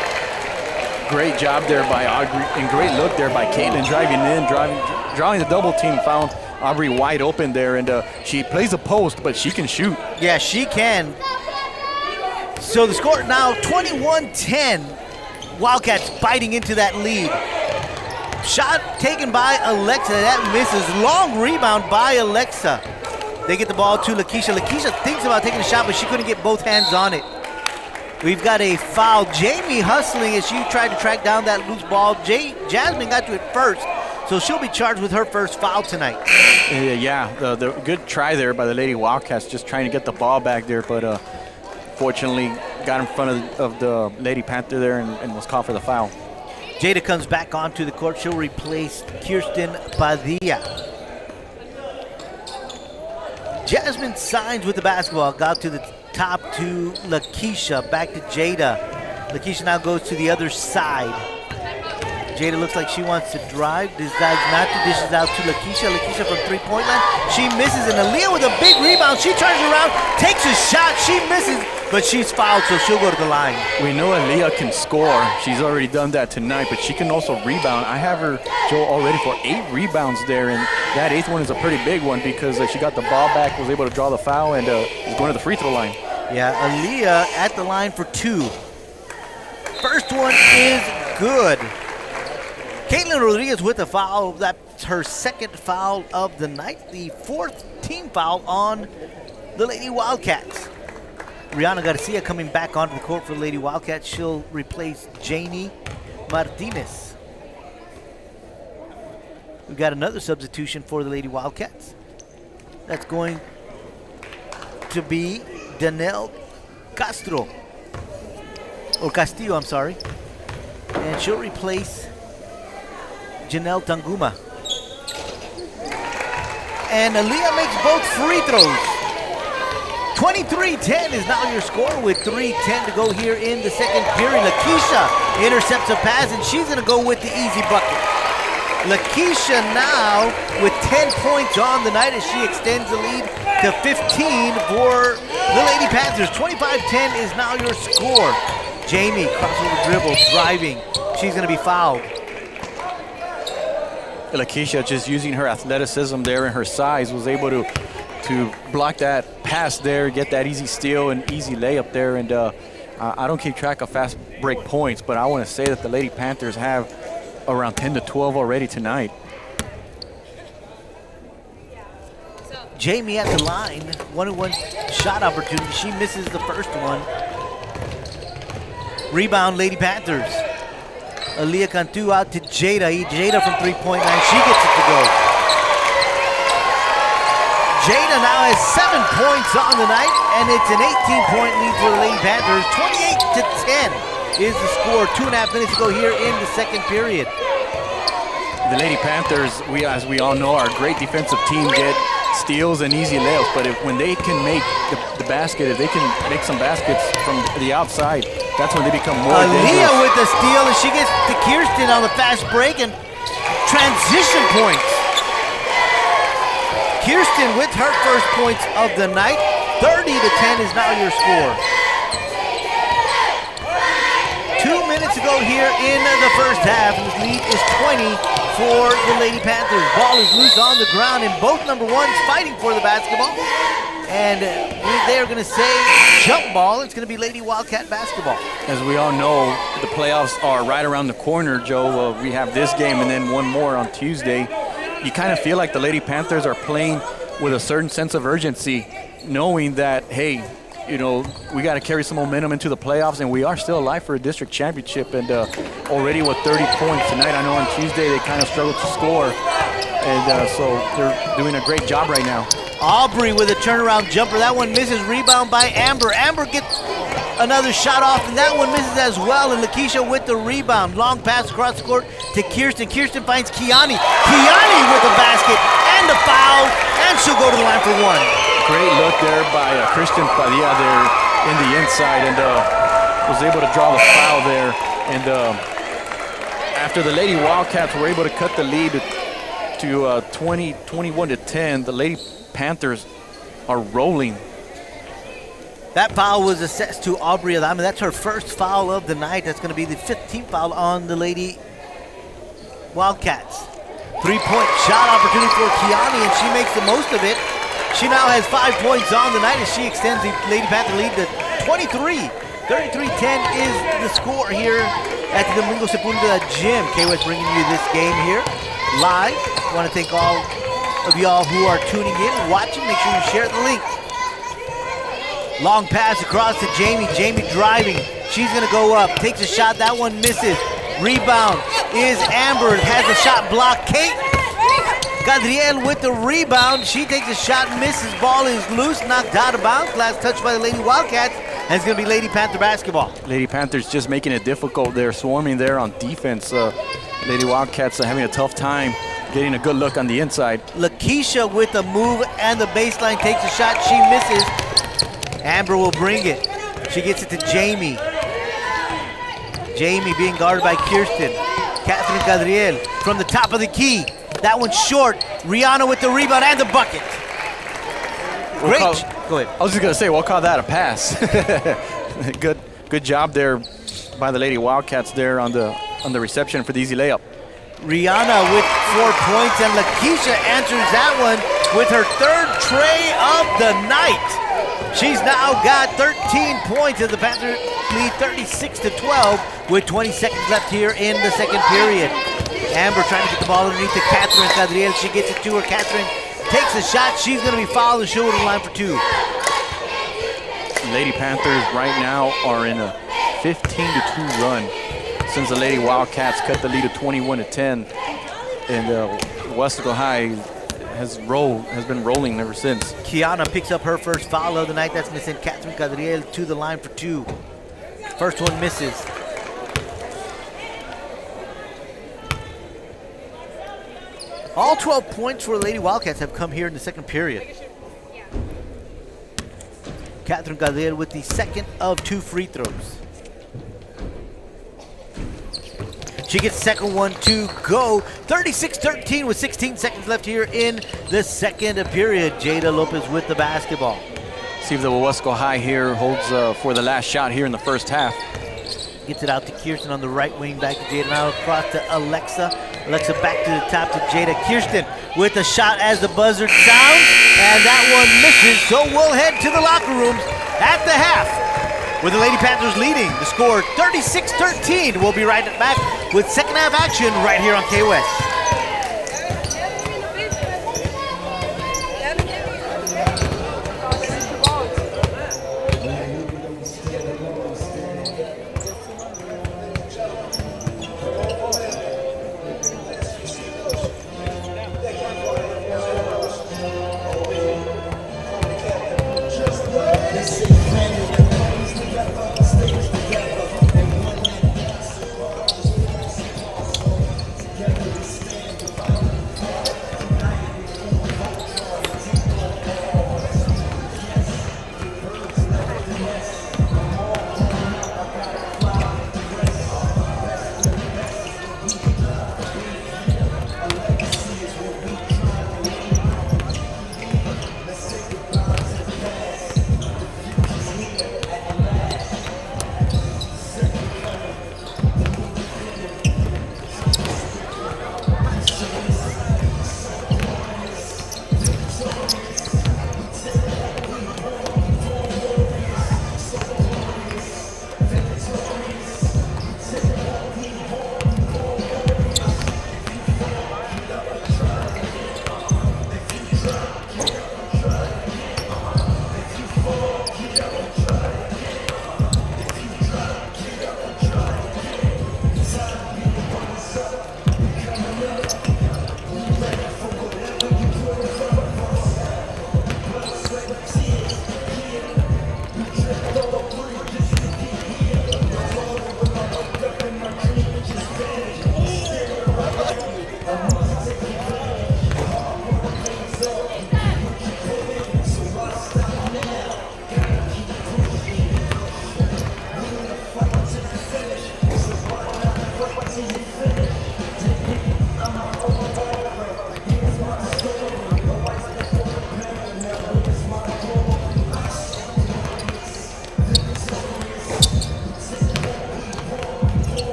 Great job there by Aubrey, and great look there by Caitlin, driving in, drawing the double team, found Aubrey wide open there, and she plays a post, but she can shoot. Yeah, she can. So the score now 21-10. Wildcats biting into that lead. Shot taken by Alexa. That misses. Long rebound by Alexa. They get the ball to Lakeisha. Lakeisha thinks about taking a shot, but she couldn't get both hands on it. We've got a foul. Jamie hustling as she tried to track down that loose ball. Jasmine got to it first, so she'll be charged with her first foul tonight. Yeah, the good try there by the Lady Wildcats, just trying to get the ball back there, but fortunately got in front of the Lady Panther there and was called for the foul. Jada comes back onto the court. She'll replace Kirsten Padilla. Jasmine signs with the basketball. Got to the top to Lakeisha. Back to Jada. Lakeisha now goes to the other side. Jada looks like she wants to drive. Decides not to. Dishes out to Lakeisha. Lakeisha from three-point line. She misses. And Aaliyah with a big rebound. She turns around, takes a shot. She misses, but she's fouled, so she'll go to the line. We know Aaliyah can score. She's already done that tonight, but she can also rebound. I have her, Joe, already for 8 rebounds there, and that 8th one is a pretty big one because she got the ball back, was able to draw the foul, and is going to the free throw line. Yeah, Aaliyah at the line for 2. First one is good. Caitlin Rodriguez with a foul. That's her second foul of the night. The 4th team foul on the Lady Wildcats. Rihanna Garcia coming back onto the court for the Lady Wildcats. She'll replace Janie Martinez. We've got another substitution for the Lady Wildcats. That's going to be Danelle Castillo, I'm sorry. And she'll replace Janelle Tanguma. And Aaliyah makes both free throws. 23-10 is now your score with 3:10 to go here in the second period. Lakeisha intercepts a pass, and she's going to go with the easy bucket. Lakeisha now with 10 points on the night as she extends the lead to 15 for the Lady Panthers. 25-10 is now your score. Jamie, crossover dribble, driving. She's going to be fouled. Lakeisha, just using her athleticism there and her size, was able to block that pass there, get that easy steal and easy layup there. And I don't keep track of fast break points, but I want to say that the Lady Panthers have around 10 to 12 already tonight. Jamie at the line, 1-on-1 shot opportunity. She misses the first one. Rebound, Lady Panthers. Aaliyah Cantu out to Jada. Jada from three-point line. She gets it to go. Jada now has 7 points on the night, and it's an 18-point lead for the Lady Panthers. 28-10 is the score. 2.5 minutes to go here in the second period. The Lady Panthers, as we all know, are a great defensive team, get steals and easy layups, but when they can make the basket, if they can make some baskets from the outside, that's when they become more dangerous. Aaliyah with the steal, and she gets to Kirsten on the fast break and transition points. Kirsten with her first points of the night. 30-10 is now your score. to go here in the first half. The lead is 20 for the Lady Panthers. Ball is loose on the ground, and both number ones fighting for the basketball. And they're going to say jump ball. It's going to be Lady Wildcat basketball. As we all know, the playoffs are right around the corner, Joe. We have this game and then one more on Tuesday. You kind of feel like the Lady Panthers are playing with a certain sense of urgency, knowing that, hey, you know, we got to carry some momentum into the playoffs, and we are still alive for a district championship. And already with 30 points tonight, I know on Tuesday they kind of struggled to score. And so they're doing a great job right now. Aubrey with a turnaround jumper. That one misses. Rebound by Amber. Amber gets another shot off, and that one misses as well. And Lakeisha with the rebound. Long pass across the court to Kirsten. Kirsten finds Kiani. Kiani with the basket and the foul, and she'll go to the line for one. Great look there by Christian Padilla there in the inside, and was able to draw the foul there. And after the Lady Wildcats were able to cut the lead to 21-10, the Lady Panthers are rolling. That foul was assessed to Aubrey Adame. That's her first foul of the night. That's going to be the 15th foul on the Lady Wildcats. Three-point shot opportunity for Kiani, and she makes the most of it. She now has 5 points on the night as she extends the Lady Panther lead to 23. 33-10 is the score here at the Domingo Sepulveda Gym. KWES bringing you this game here live. I want to thank all of y'all who are tuning in and watching. Make sure you share the link. Long pass across to Jamie. Jamie driving. She's going to go up. Takes a shot. That one misses. Rebound is Amber. Has a shot blocked. Kate Gadriel with the rebound. She takes a shot, misses. Ball is loose, knocked out of bounds. Last touch by the Lady Wildcats. And it's going to be Lady Panther basketball. Lady Panthers just making it difficult. They're swarming there on defense. Lady Wildcats are having a tough time getting a good look on the inside. Lakeisha with the move and the baseline takes a shot. She misses. Amber will bring it. She gets it to Jamie. Jamie being guarded by Kirsten. Catherine Gadriel from the top of the key. That one's short. Rihanna with the rebound and the bucket. Great. Go ahead. I was just going to say, we'll call that a pass. Good job there by the Lady Wildcats there on the reception for the easy layup. Rihanna with 4 points, and Lakeisha answers that one with her third tray of the night. She's now got 13 points as the Panthers lead 36-12 with 20 seconds left here in the second period. Amber trying to get the ball underneath to Catherine Cadriel. She gets it to her. Catherine takes a shot. She's going to be fouled and she'll go to the line for two. Lady Panthers right now are in a 15-2 run since the Lady Wildcats cut the lead to 21-10. And Westaco High has been rolling ever since. Kiana picks up her first foul of the night. That's going to send Catherine Cadriel to the line for two. First one misses. All 12 points for the Lady Wildcats have come here in the second period. Catherine Gadriel with the second of two free throws. She gets second one to go. 36-13 with 16 seconds left here in the second period. Jada Lopez with the basketball. See if the Wesco High here holds for the last shot here in the first half. Gets it out to Kirsten on the right wing, back to Jada. Now across to Alexa. Alexa back to the top to Jada. Kirsten with a shot as the buzzer sounds, and that one misses. So we'll head to the locker rooms at the half with the Lady Panthers leading the score 36-13. We'll be right back with second half action right here on KWES.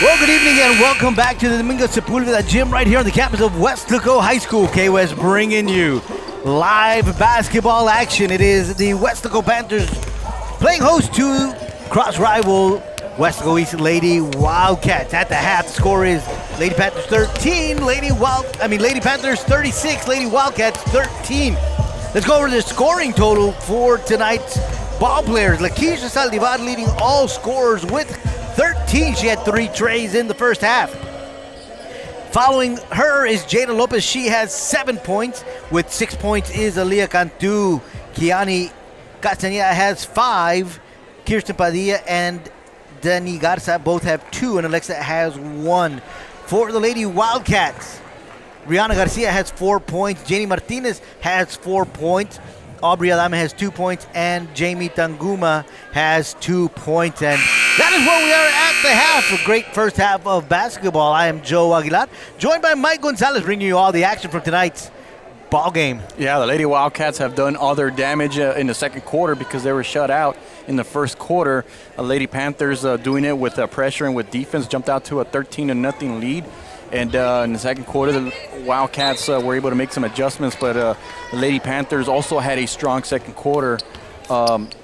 Well, good evening and welcome back to the Domingo Sepulveda gym right here on the campus of Westlaco High School. KWES bringing you live basketball action. It is the Westlaco Panthers playing host to cross-rival Westlaco East Lady Wildcats. At the half, the score is Lady Panthers 13, Lady Panthers 36, Lady Wildcats 13. Let's go over the scoring total for tonight's ball players. Lakeisha Saldivar leading all scorers with 13. She had 3 trays in the first half. Following her is Jada Lopez. She has 7 points. With 6 points is Aaliyah Cantu. Kiani Castañeda has 5. Kirsten Padilla and Dani Garza both have 2, and Alexa has 1. For the Lady Wildcats, Rihanna Garcia has 4 points. Jenny Martinez has 4 points. Aubrey Adame has 2 points, and Jamie Tanguma has 2 points. And that is where we are at the half. A great first half of basketball. I am Joe Aguilar, joined by Mike Gonzalez, bringing you all the action from tonight's ball game. Yeah, the Lady Wildcats have done all their damage in the second quarter because they were shut out in the first quarter. Lady Panthers doing it with pressure and with defense, jumped out to a 13-0 lead. And in the second quarter, the Wildcats were able to make some adjustments, but the Lady Panthers also had a strong second quarter,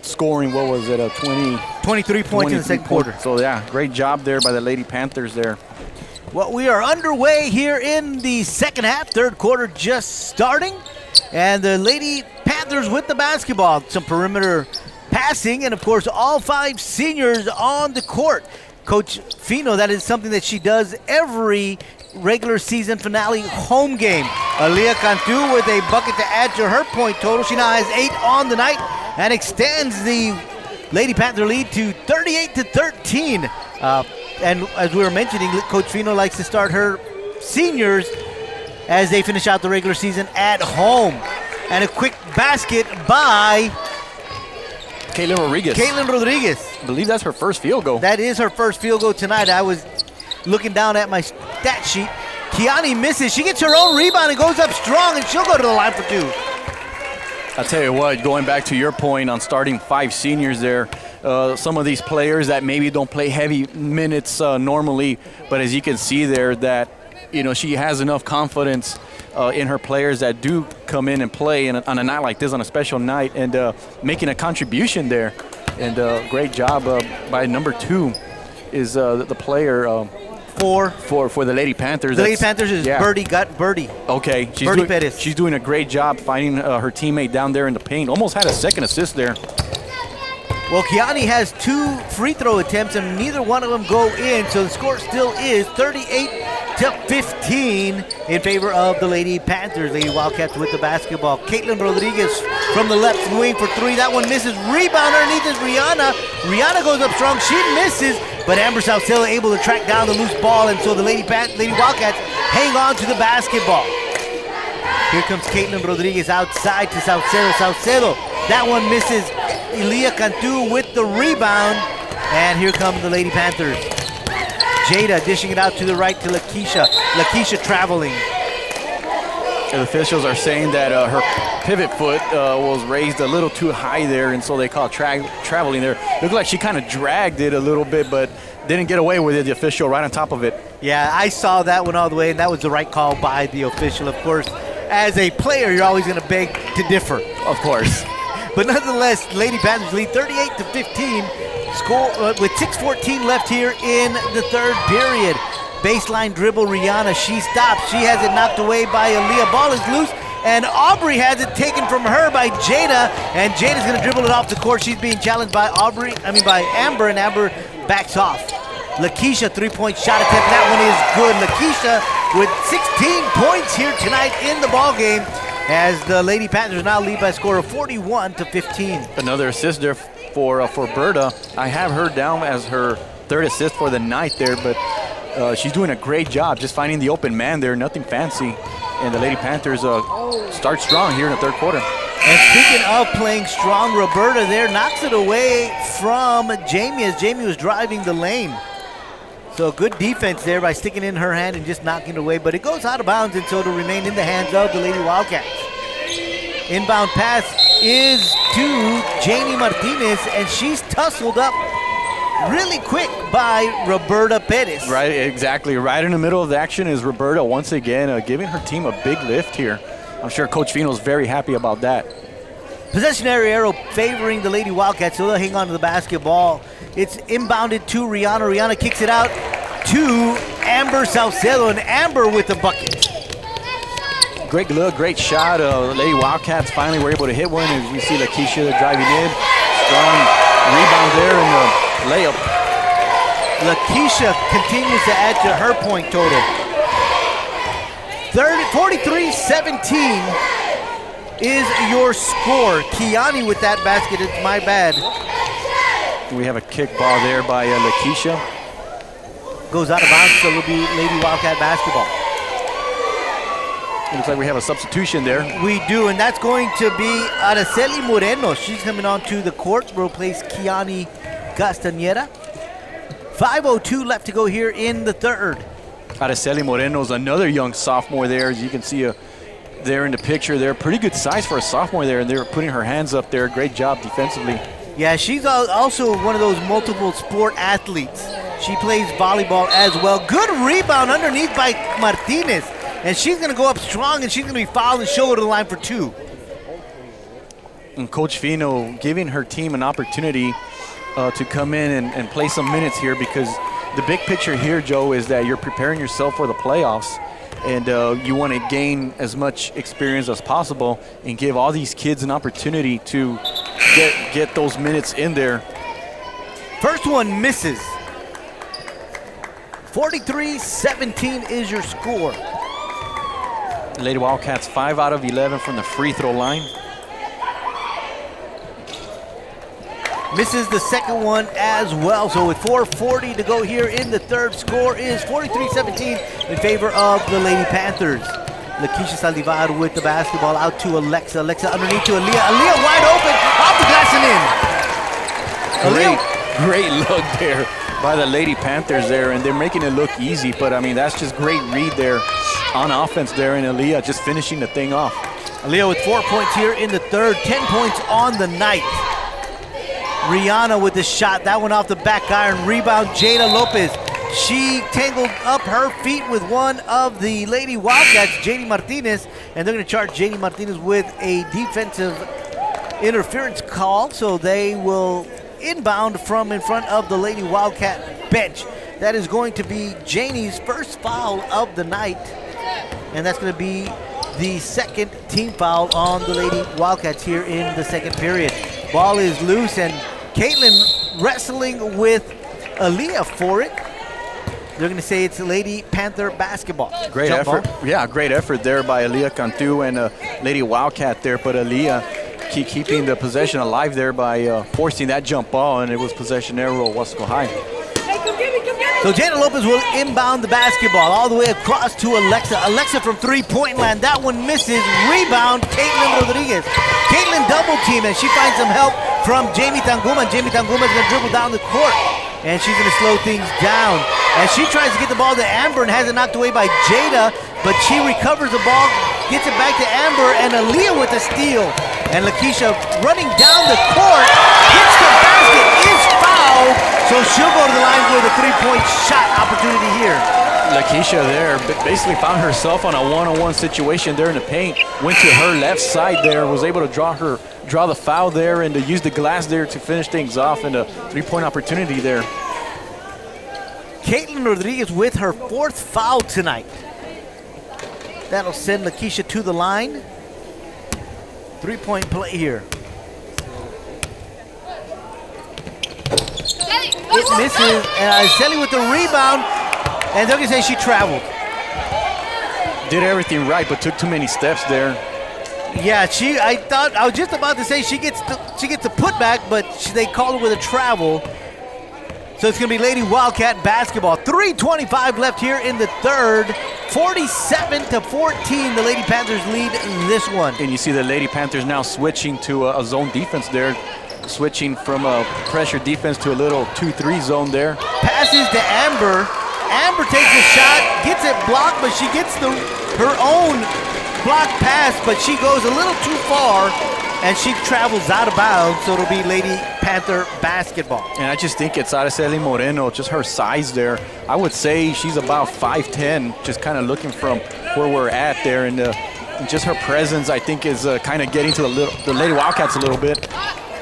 scoring, 23 points in the second quarter. So, yeah, great job there by the Lady Panthers there. Well, we are underway here in the second half, third quarter just starting. And the Lady Panthers with the basketball, some perimeter passing, and, of course, all 5 seniors on the court. Coach Fino, that is something that she does every regular season finale home game. Aaliyah Cantu with a bucket to add to her point total. She now has 8 on the night and extends the Lady Panther lead to 38-13. And as we were mentioning, Coach Fino likes to start her seniors as they finish out the regular season at home. And a quick basket by Caitlin Rodriguez. I believe that's her first field goal. That is her first field goal tonight. I was looking down at my stat sheet. Kiani misses. She gets her own rebound and goes up strong, and she'll go to the line for 2. I'll tell you what, going back to your point on starting 5 seniors there, some of these players that maybe don't play heavy minutes normally, but as you can see there that, she has enough confidence in her players that do come in and play on a night like this, on a special night, and making a contribution there. And great job by number 2 is the player for the Lady Panthers. The Lady Panthers is Birdie. Okay, she's doing a great job finding her teammate down there in the paint. Almost had a second assist there. Well, Kiani has 2 free throw attempts, and neither one of them go in, so the score still is 38-15 in favor of the Lady Panthers. Lady Wildcats with the basketball. Caitlin Rodriguez from the left wing for 3. That one misses. Rebound underneath is Rihanna. Rihanna goes up strong. She misses, but Amber Salcedo able to track down the loose ball, and so the Lady Wildcats hang on to the basketball. Here comes Caitlin Rodriguez outside to Salcedo. Salcedo, that one misses. Aaliyah Cantu with the rebound, and here come the Lady Panthers. Jada dishing it out to the right to Lakeisha. Lakeisha traveling. The officials are saying that her pivot foot was raised a little too high there, and so they call it traveling there. Looked like she kind of dragged it a little bit, but didn't get away with it, the official right on top of it. Yeah, I saw that one all the way, and that was the right call by the official. Of course, as a player, you're always going to beg to differ. Of course. But nonetheless, Lady Panthers lead 38-15. Score with 6:14 left here in the third period. Baseline dribble, Rihanna. She stops. She has it knocked away by Aaliyah. Ball is loose, and Aubrey has it taken from her by Jada. And Jada's going to dribble it off the court. She's being challenged by by Amber, and Amber backs off. Lakeisha, 3-point shot attempt. That one is good. Lakeisha with 16 points here tonight in the ball game, as the Lady Panthers now lead by a score of 41-15. Another assist there for Berta. I have her down as her 3rd assist for the night there, but she's doing a great job just finding the open man there, nothing fancy. And the Lady Panthers start strong here in the third quarter. And speaking of playing strong, Roberta there knocks it away from Jamie as Jamie was driving the lane. So good defense there by sticking in her hand and just knocking it away, but it goes out of bounds, and so it'll remain in the hands of the Lady Wildcats. Inbound pass is to Janie Martinez, and she's tussled up really quick by Roberta Perez. Right, exactly. Right in the middle of the action is Roberta once again giving her team a big lift here. I'm sure Coach Fino's very happy about that. Possession area arrow favoring the Lady Wildcats, so they'll hang on to the basketball. It's inbounded to Rihanna. Rihanna kicks it out to Amber Salcedo, and Amber with the bucket. Great look, great shot. Lady Wildcats finally were able to hit one. As you see Lakeisha driving in. Strong rebound there in the layup. Lakeisha continues to add to her point total. 43-17 is your score. Kiani with that basket, it's my bad. We have a kick ball there by Lakeisha. Goes out of bounds, so it'll be Lady Wildcat basketball. Looks like we have a substitution there. We do, and that's going to be Araceli Moreno. She's coming onto the court. We'll replace Kiani Castañeda. 5:02 left to go here in the third. Araceli Moreno's another young sophomore there. As you can see there in the picture there. Pretty good size for a sophomore there, and they're putting her hands up there. Great job defensively. Yeah, she's also one of those multiple sport athletes. She plays volleyball as well. Good rebound underneath by Martinez. And she's going to go up strong, and she's going to be fouled, and she'll go to the line for two. And Coach Fino giving her team an opportunity to come in and play some minutes here, because the big picture here, Joe, is that you're preparing yourself for the playoffs, and you want to gain as much experience as possible and give all these kids an opportunity to get those minutes in there. First one misses. 43-17 is your score. Lady Wildcats 5 out of 11 from the free throw line. Misses the second one as well. So with 4:40 to go here in the third, score is 43-17 in favor of the Lady Panthers. Lakeisha Saldivar with the basketball out to Alexa. Alexa underneath to Aaliyah. Aaliyah wide open, off the glass and in. Great look there by the Lady Panthers there, and they're making it look easy, but I mean, that's just great read there on offense there, and Aaliyah just finishing the thing off. Aaliyah with 4 points here in the third, 10 points on the night. Rihanna with the shot, that one off the back iron. Rebound, Jada Lopez. She tangled up her feet with one of the Lady Wildcats, JD Martinez, and they're going to charge JD Martinez with a defensive interference call, so they will inbound from in front of the Lady Wildcat bench. That is going to be Janie's first foul of the night, and that's going to be the second team foul on the Lady Wildcats here in the second period. Ball is loose, and Caitlin wrestling with Aaliyah for it. They're going to say it's Lady Panther basketball. Great Jump effort. ball. Yeah, great effort there by Aaliyah Cantu and Lady Wildcat there, but Aaliyah keeping the possession alive there by forcing that jump ball, and it was possession arrow Wasco High. So Jada Lopez will inbound the basketball all the way across to Alexa. Alexa from three-point land. That one misses. Rebound, Caitlin Rodriguez. Caitlin double team, and she finds some help from Jamie Tanguma. Jamie Tanguma is going to dribble down the court, and she's going to slow things down. As she tries to get the ball to Amber and has it knocked away by Jada, but she recovers the ball, gets it back to Amber, and Aaliyah with the steal. And Lakeisha running down the court, hits the basket, is fouled, so she'll go to the line with a three-point shot opportunity here. Lakeisha there basically found herself on a one-on-one situation there in the paint, went to her left side there, was able to draw the foul there and to use the glass there to finish things off, and a three-point opportunity there. Caitlin Rodriguez with her fourth foul tonight. That'll send Lakeisha to the line. Three-point play here. It misses, and Selly with the rebound, and they're going to say she traveled. Did everything right, but took too many steps there. Yeah, I was just about to say she gets the putback, but they called her with a travel. So it's going to be Lady Wildcat basketball. 3:25 left here in the third. 47-14, the Lady Panthers lead this one. And you see the Lady Panthers now switching to a zone defense there, switching from a pressure defense to a little 2-3 zone there. Passes to Amber. Amber takes a shot, gets it blocked, but she gets her own block pass, but she goes a little too far. and she travels out of bounds, so it'll be Lady Panther basketball. And I just think it's Araceli Moreno, just her size there. I would say she's about 5'10", just kind of looking from where we're at there. And just her presence, I think, is kind of getting to the Lady Wildcats a little bit.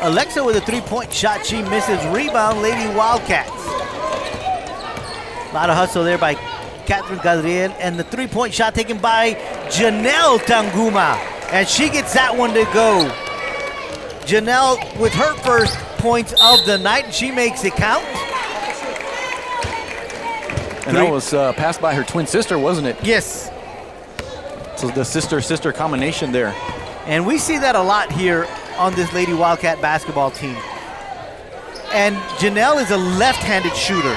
Alexa with a three-point shot. She misses. Rebound, Lady Wildcats. A lot of hustle there by Catherine Gadriel. And the three-point shot taken by Janelle Tanguma. And she gets that one to go. Janelle with her first points of the night, and she makes it count. And that was passed by her twin sister, wasn't it? Yes. So the sister-sister combination there. And we see that a lot here on this Lady Wildcat basketball team. And Janelle is a left-handed shooter.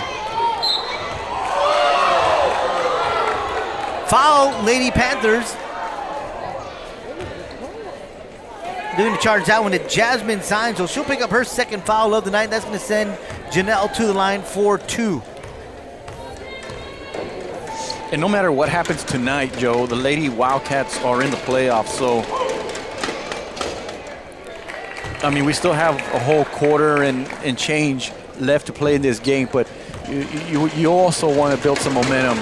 Foul, Lady Panthers. They're going to charge that one to Jasmine Signs, so she'll pick up her second foul of the night. That's going to send Janelle to the line for 2. And no matter what happens tonight, Joe, the Lady Wildcats are in the playoffs. So, I mean, we still have a whole quarter and change left to play in this game, but you also want to build some momentum.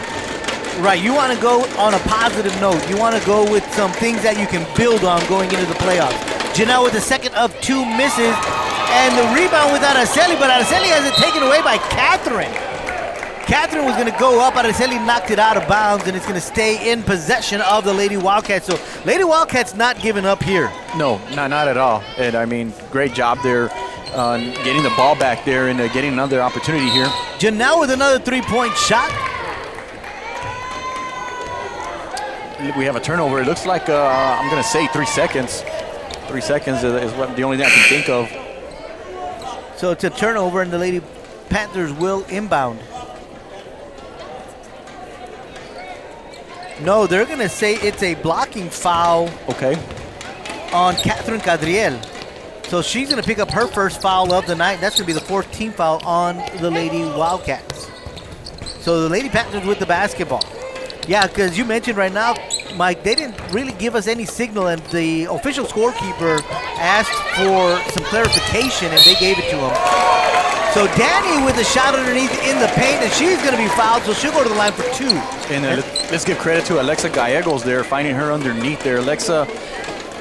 Right, you want to go on a positive note. You want to go with some things that you can build on going into the playoffs. Janelle with the second of 2 misses, and the rebound with Araceli, but Araceli has it taken away by Catherine. Catherine was going to go up, Araceli knocked it out of bounds, and it's going to stay in possession of the Lady Wildcats. So Lady Wildcats not giving up here. No, not at all. And I mean, great job there getting the ball back there and getting another opportunity here. Janelle with another 3-point shot. We have a turnover. It looks like, I'm going to say 3 seconds. 3 seconds is what the only thing I can think of. So it's a turnover, and the Lady Panthers will inbound. No, they're going to say it's a blocking foul. Okay. On Catherine Cadriel. So she's going to pick up her first foul of the night. That's going to be the 4th team foul on the Lady Wildcats. So the Lady Panthers with the basketball. Yeah, because you mentioned right now, Mike, they didn't really give us any signal, and the official scorekeeper asked for some clarification, and they gave it to him. So Danny with a shot underneath in the paint, and she's going to be fouled, so she'll go to the line for 2. And let's give credit to Alexa Gallegos there, finding her underneath there. Alexa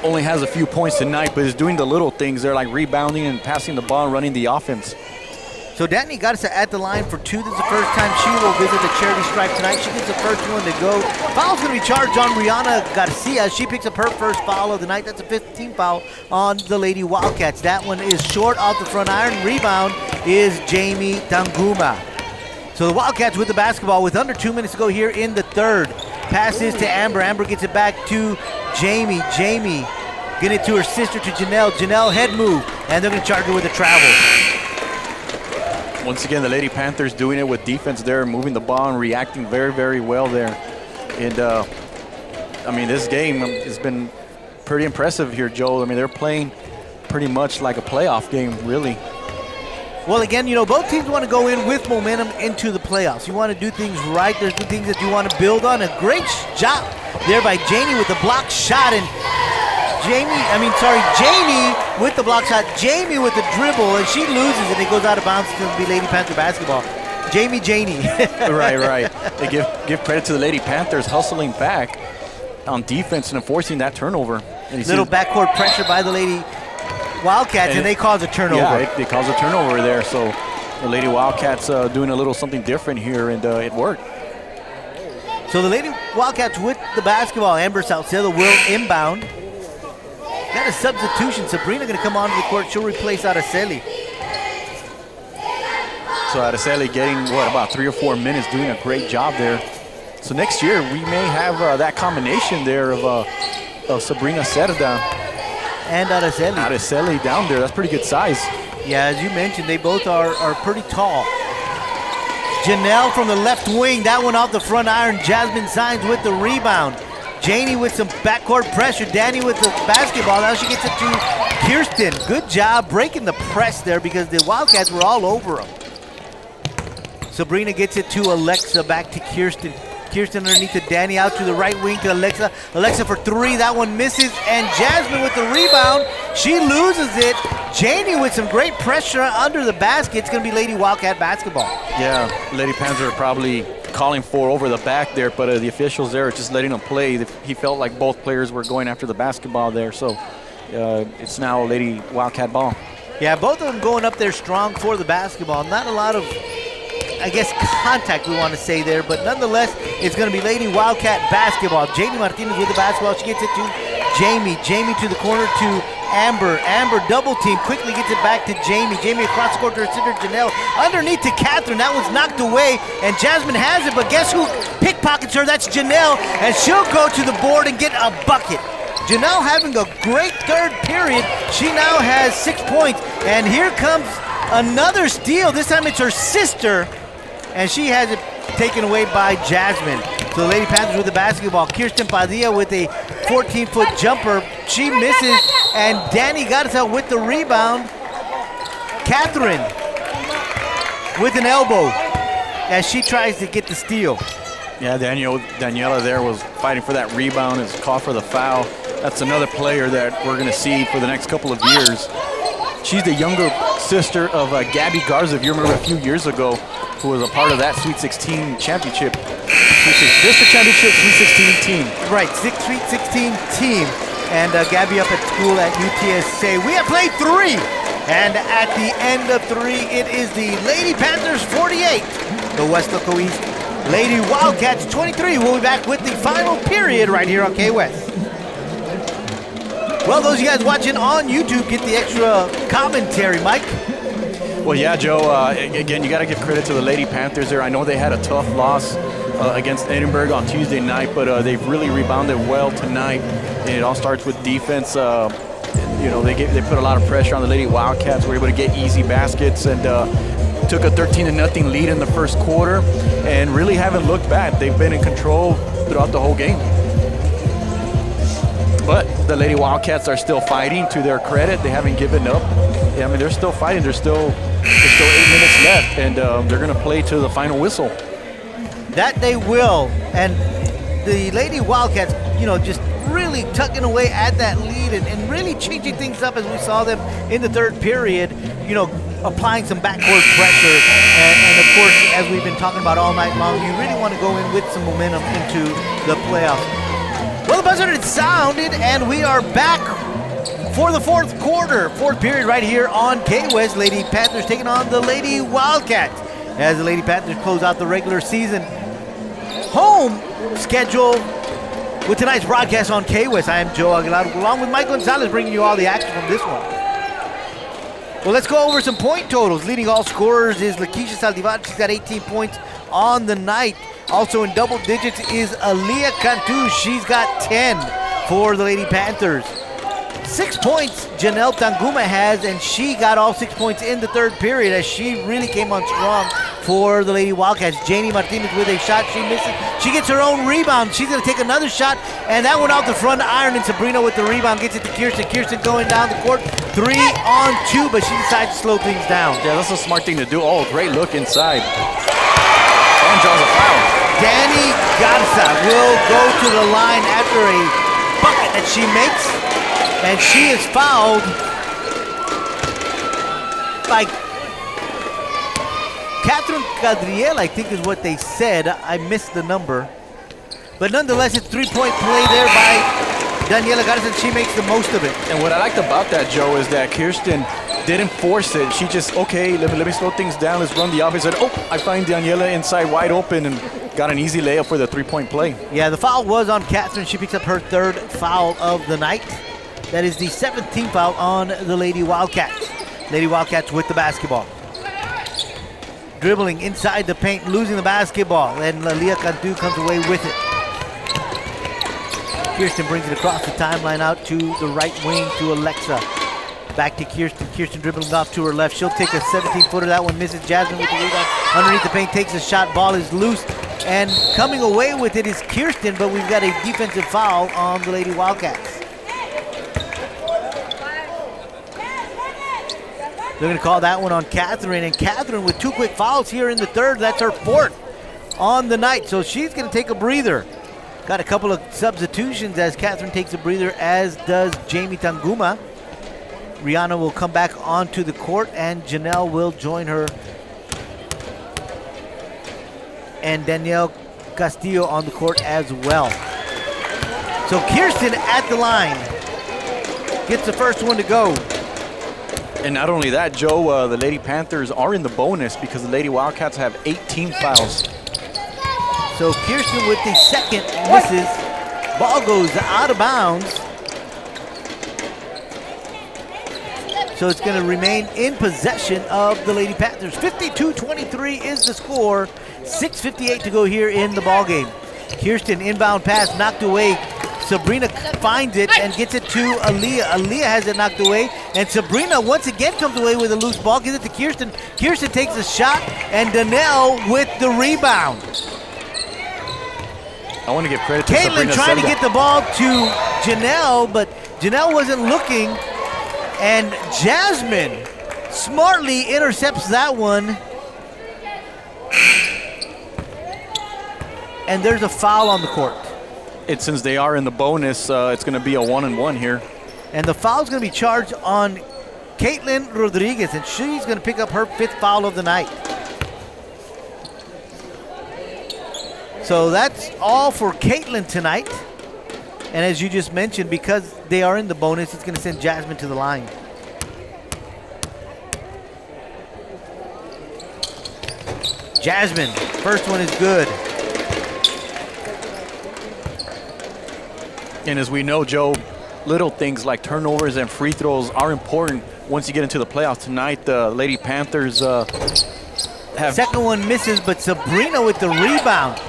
only has a few points tonight, but is doing the little things there, like rebounding and passing the ball and running the offense. So Danny got us at the line for 2. This is the first time she will visit the charity stripe tonight. She gets the first one to go. Foul's going to be charged on Rihanna Garcia. She picks up her first foul of the night. That's a 5th team foul on the Lady Wildcats. That one is short off the front iron. Rebound is Jamie Tanguma. So the Wildcats with the basketball with under 2 minutes to go here in the third. Passes to Amber. Amber gets it back to Jamie. Jamie getting it to her sister, to Janelle. Janelle head move, and they're going to charge her with a travel. Once again, the Lady Panthers doing it with defense there, moving the ball and reacting very, very well there. And, I mean, this game has been pretty impressive here, Joel. I mean, they're playing pretty much like a playoff game, really. Well, again, you know, both teams want to go in with momentum into the playoffs. You want to do things right. There's the things that you want to build on. A great job there by Janie with the block shot, and Janie with the block shot, Jamie with the dribble, and she loses it. It goes out of bounds to be Lady Panther basketball. Janie. Right. They give credit to the Lady Panthers hustling back on defense and enforcing that turnover. And little backcourt pressure by the Lady Wildcats, and they cause a turnover. Yeah, they cause a turnover there. So the Lady Wildcats doing a little something different here, and it worked. So the Lady Wildcats with the basketball. Amber Salcedo will inbound. Got a substitution. Sabrina going to come onto the court. She'll replace Araceli. So Araceli getting, about 3 or 4 minutes, doing a great job there. So next year we may have that combination there of Sabrina Cerda and Araceli. Araceli down there. That's pretty good size. Yeah, as you mentioned, they both are pretty tall. Janelle from the left wing. That one off the front iron. Jasmine Signs with the rebound. Janie with some backcourt pressure. Danny with the basketball. Now she gets it to Kirsten. Good job breaking the press there because the Wildcats were all over them. Sabrina gets it to Alexa. Back to Kirsten. Kirsten underneath to Danny, out to the right wing to Alexa. Alexa for three, that one misses. And Jasmine with the rebound, she loses it. Janie with some great pressure under the basket. It's going to be Lady Wildcat basketball. Yeah, Lady Panthers are probably calling for over the back there, but the officials there are just letting them play. He felt like both players were going after the basketball there, so it's now Lady Wildcat ball. Yeah, both of them going up there strong for the basketball. Not a lot of, I guess, contact we want to say there, but nonetheless, it's going to be Lady Wildcat basketball. Jamie Martinez with the basketball. She gets it to Jamie. Jamie to the corner to Amber. Amber double team, quickly gets it back to Jamie. Jamie across the court to her sister Janelle. Underneath to Catherine, that was knocked away, and Jasmine has it, but guess who pickpockets her? That's Janelle, and she'll go to the board and get a bucket. Janelle having a great third period. She now has 6 points, and here comes another steal. This time it's her sister, and she has it taken away by Jasmine. So the Lady Panthers with the basketball. Kirsten Padilla with a 14-foot jumper. She misses, and Danny got us out with the rebound. Catherine with an elbow as she tries to get the steal. Yeah, Daniela there was fighting for that rebound, is called for the foul. That's another player that we're going to see for the next couple of years. She's the younger sister of Gabby Garza, if you remember a few years ago, who was a part of that Sweet 16 championship. District championship, Sweet 16 team. Right, Sweet 16 team. And Gabby up at school at UTSA. We have played three. And at the end of three, it is the Lady Panthers 48. The West Local East Lady Wildcats 23. We'll be back with the final period right here on KWES. Well, those of you guys watching on YouTube get the extra commentary, Mike. Well, yeah, Joe, again, you got to give credit to the Lady Panthers there. I know they had a tough loss against Edinburgh on Tuesday night, but they've really rebounded well tonight. And it all starts with defense. They put a lot of pressure on the Lady Wildcats. Were able to get easy baskets and took a 13-0 lead in the first quarter and really haven't looked bad. They've been in control throughout the whole game. But the Lady Wildcats are still fighting. To their credit, they haven't given up. I mean, they're still fighting. There's still 8 minutes left, and they're going to play to the final whistle. That they will. And the Lady Wildcats, just really tugging away at that lead and really changing things up as we saw them in the third period, applying some backcourt pressure. And of course, as we've been talking about all night long, you really want to go in with some momentum into the playoffs. Well, the buzzer had sounded, and we are back for the fourth period right here on KWES. Lady Panthers taking on the Lady Wildcats as the Lady Panthers close out the regular season home schedule with tonight's broadcast on KWES. I am Joe Aguilar, along with Mike Gonzalez, bringing you all the action from this one. Well, let's go over some point totals. Leading all scorers is Lakeisha Saldivar. She's got 18 points on the night. Also in double digits is Aaliyah Cantu. She's got 10 for the Lady Panthers. 6 points Janelle Tanguma has, and she got all 6 points in the third period as she really came on strong for the Lady Wildcats. Janie Martinez with a shot. She misses. She gets her own rebound. She's going to take another shot, and that went off the front iron, and Sabrina with the rebound gets it to Kirsten. Kirsten going down the court. 3 on 2, but she decides to slow things down. Yeah, that's a smart thing to do. Oh, great look inside. And draws a foul. Danny Garza will go to the line after a bucket that she makes, and she is fouled by Catherine Cadriel, I think is what they said. I missed the number. But nonetheless, it's 3-point play there by Daniela Garza, and she makes the most of it. And what I liked about that, Joe, is that Kirsten didn't force it. She just, okay, let me slow things down. Let's run the offense. And, I find Daniela inside wide open and got an easy layup for the 3-point play. Yeah, the foul was on Catherine. She picks up her third foul of the night. That is the 7th team foul on the Lady Wildcats. Lady Wildcats with the basketball. Dribbling inside the paint, losing the basketball, and Aaliyah Cantu comes away with it. Kirsten brings it across the timeline out to the right wing to Alexa. Back to Kirsten. Kirsten dribbling off to her left. She'll take a 17-footer. That one misses. Jasmine with the rebound. Underneath the paint, takes a shot. Ball is loose. And coming away with it is Kirsten, but we've got a defensive foul on the Lady Wildcats. They're going to call that one on Catherine. And Catherine with 2 quick fouls here in the third. That's her 4th on the night. So she's going to take a breather. Got a couple of substitutions as Catherine takes a breather, as does Jamie Tanguma. Rihanna will come back onto the court, and Janelle will join her. And Danielle Castillo on the court as well. So Kirsten at the line gets the first one to go. And not only that, Joe, the Lady Panthers are in the bonus because the Lady Wildcats have 18 fouls. So Kirsten with the second misses. Ball goes out of bounds. So it's going to remain in possession of the Lady Panthers. 52-23 is the score. 6:58 to go here in the ball game. Kirsten inbound pass knocked away. Sabrina finds it and gets it to Aaliyah. Aaliyah has it knocked away, and Sabrina once again comes away with a loose ball. Gives it to Kirsten. Kirsten takes a shot, and Danelle with the rebound. I want to give credit to Caitlin Sabrina trying to Selva. get the ball to Janelle, but Janelle wasn't looking, and Jasmine smartly intercepts that one. And there's a foul on the court. Since they are in the bonus, it's going to be a 1-and-1 here. And the foul's going to be charged on Caitlin Rodriguez, and she's going to pick up her 5th foul of the night. So that's all for Caitlin tonight. And as you just mentioned, because they are in the bonus, it's going to send Jasmine to the line. Jasmine, first one is good. And as we know, Joe, little things like turnovers and free throws are important once you get into the playoffs. Tonight, the Lady Panthers have... Second one misses, but Sabrina with the rebound.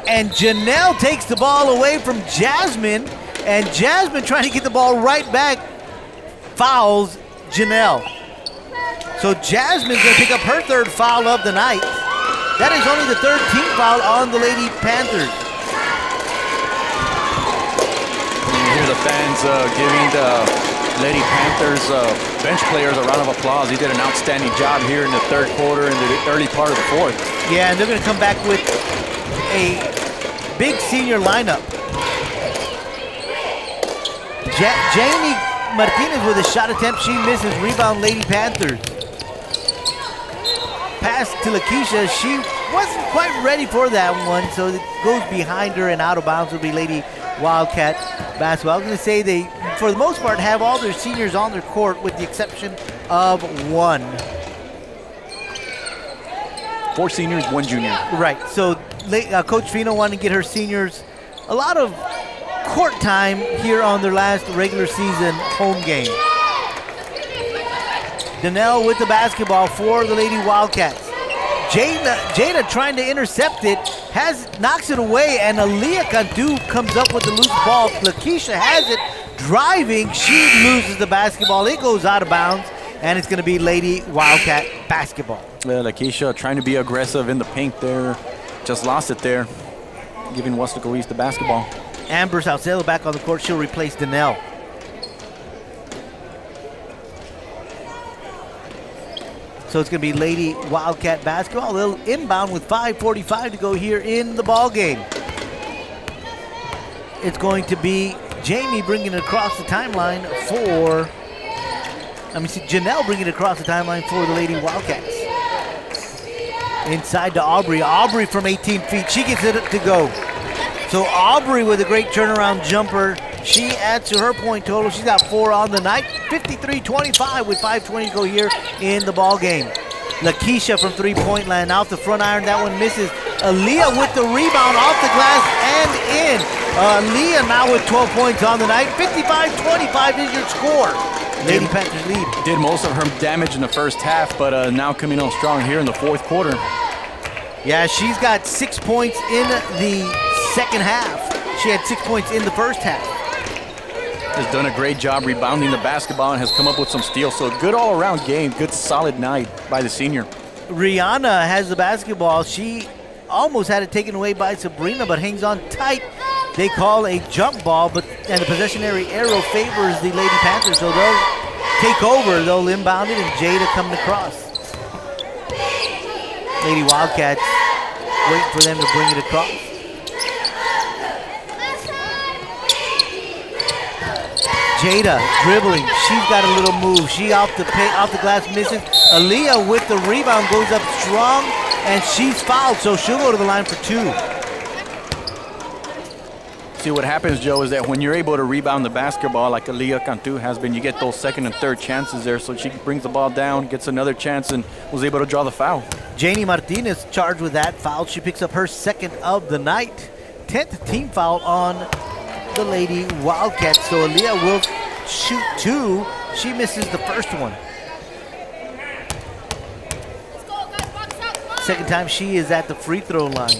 And Janelle takes the ball away from Jasmine, and Jasmine trying to get the ball right back fouls Janelle. So Jasmine's going to pick up her 3rd foul of the night. That is only the 13th foul on the Lady Panthers. Here the fans giving the Lady Panthers bench players a round of applause. He did an outstanding job here in the 3rd quarter and the early part of the 4th. Yeah, and they're going to come back with a big senior lineup. Jamie Martinez with a shot attempt. She misses. Rebound, Lady Panthers. Pass to Lakeisha. She wasn't quite ready for that one, so it goes behind her, and out of bounds will be Lady Wildcat basketball. I was going to say they, for the most part, have all their seniors on their court with the exception of one. 4 seniors, 1 junior. Right. So Coach Fino wanted to get her seniors a lot of court time here on their last regular season home game. Danelle with the basketball for the Lady Wildcats. Jada trying to intercept it, knocks it away, and Aaliyah Cantu comes up with the loose ball. Lakeisha has it, driving, she loses the basketball. It goes out of bounds, and it's going to be Lady Wildcat basketball. Well, Lakeisha trying to be aggressive in the paint there, just lost it there, giving West East the basketball. Amber Salcedo back on the court. She'll replace Danelle. So it's going to be Lady Wildcat basketball. They'll inbound with 5:45 to go here in the ball game. It's going to be Jamie bringing it across the timeline for, Janelle bringing it across the timeline for the Lady Wildcats. Inside to Aubrey. Aubrey from 18 feet. She gets it to go. So Aubrey with a great turnaround jumper. She adds to her point total. She's got 4 on the night. 53-25 with 5:20 to go here in the ball game. Lakeisha from 3-point land off the front iron. That one misses. Aaliyah with the rebound off the glass and in. Aaliyah now with 12 points on the night. 55-25 is your score. Lady Panthers lead. Did most of her damage in the first half, but now coming on strong here in the 4th quarter. Yeah, she's got 6 points in the second half. She had 6 points in the first half. Has done a great job rebounding the basketball and has come up with some steals. So good all-around game, good solid night by the senior. Rihanna has the basketball. She almost had it taken away by Sabrina, but hangs on tight. They call a jump ball, and the possession area arrow favors the Lady Panthers, so they'll take over. They'll inbound it, and Jada coming across. Lady Wildcats waiting for them to bring it across. Jada dribbling. She's got a little move. She off the glass misses. Aaliyah with the rebound goes up strong, and she's fouled, so she'll go to the line for 2. See, what happens, Joe, is that when you're able to rebound the basketball like Aaliyah Cantu has been, you get those second and third chances there. So she brings the ball down, gets another chance, and was able to draw the foul. Janie Martinez charged with that foul. She picks up her second of the night. 10th team foul on the Lady Wildcats. So Aaliyah will shoot 2. She misses the first one. Second time she is at the free throw line.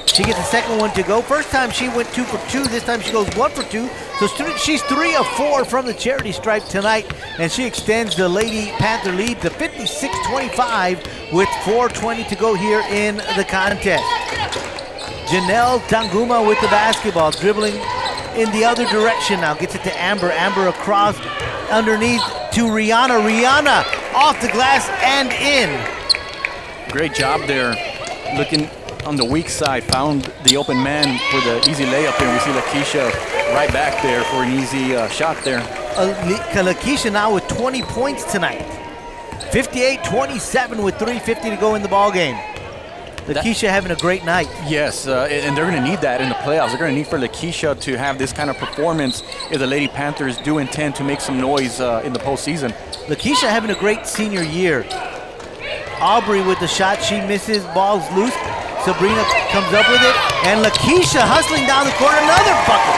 She gets the second one to go. First time she went 2 for 2. This time she goes 1 for 2. So she's 3 of 4 from the charity stripe tonight, and she extends the Lady Panther lead to 56-25 with 4:20 to go here in the contest. Janelle Tanguma with the basketball, dribbling in the other direction now. Gets it to Amber. Amber across underneath to Rihanna. Rihanna off the glass and in. Great job there. Looking on the weak side, found the open man for the easy layup there. We see Lakeisha right back there for an easy shot there. Lakeisha now with 20 points tonight. 58-27 with 3:50 to go in the ball game. Lakeisha having a great night. Yes, and they're going to need that in the playoffs. They're going to need for Lakeisha to have this kind of performance if the Lady Panthers do intend to make some noise in the postseason. Lakeisha having a great senior year. Aubrey with the shot. She misses. Ball's loose. Sabrina comes up with it. And Lakeisha hustling down the court. Another bucket.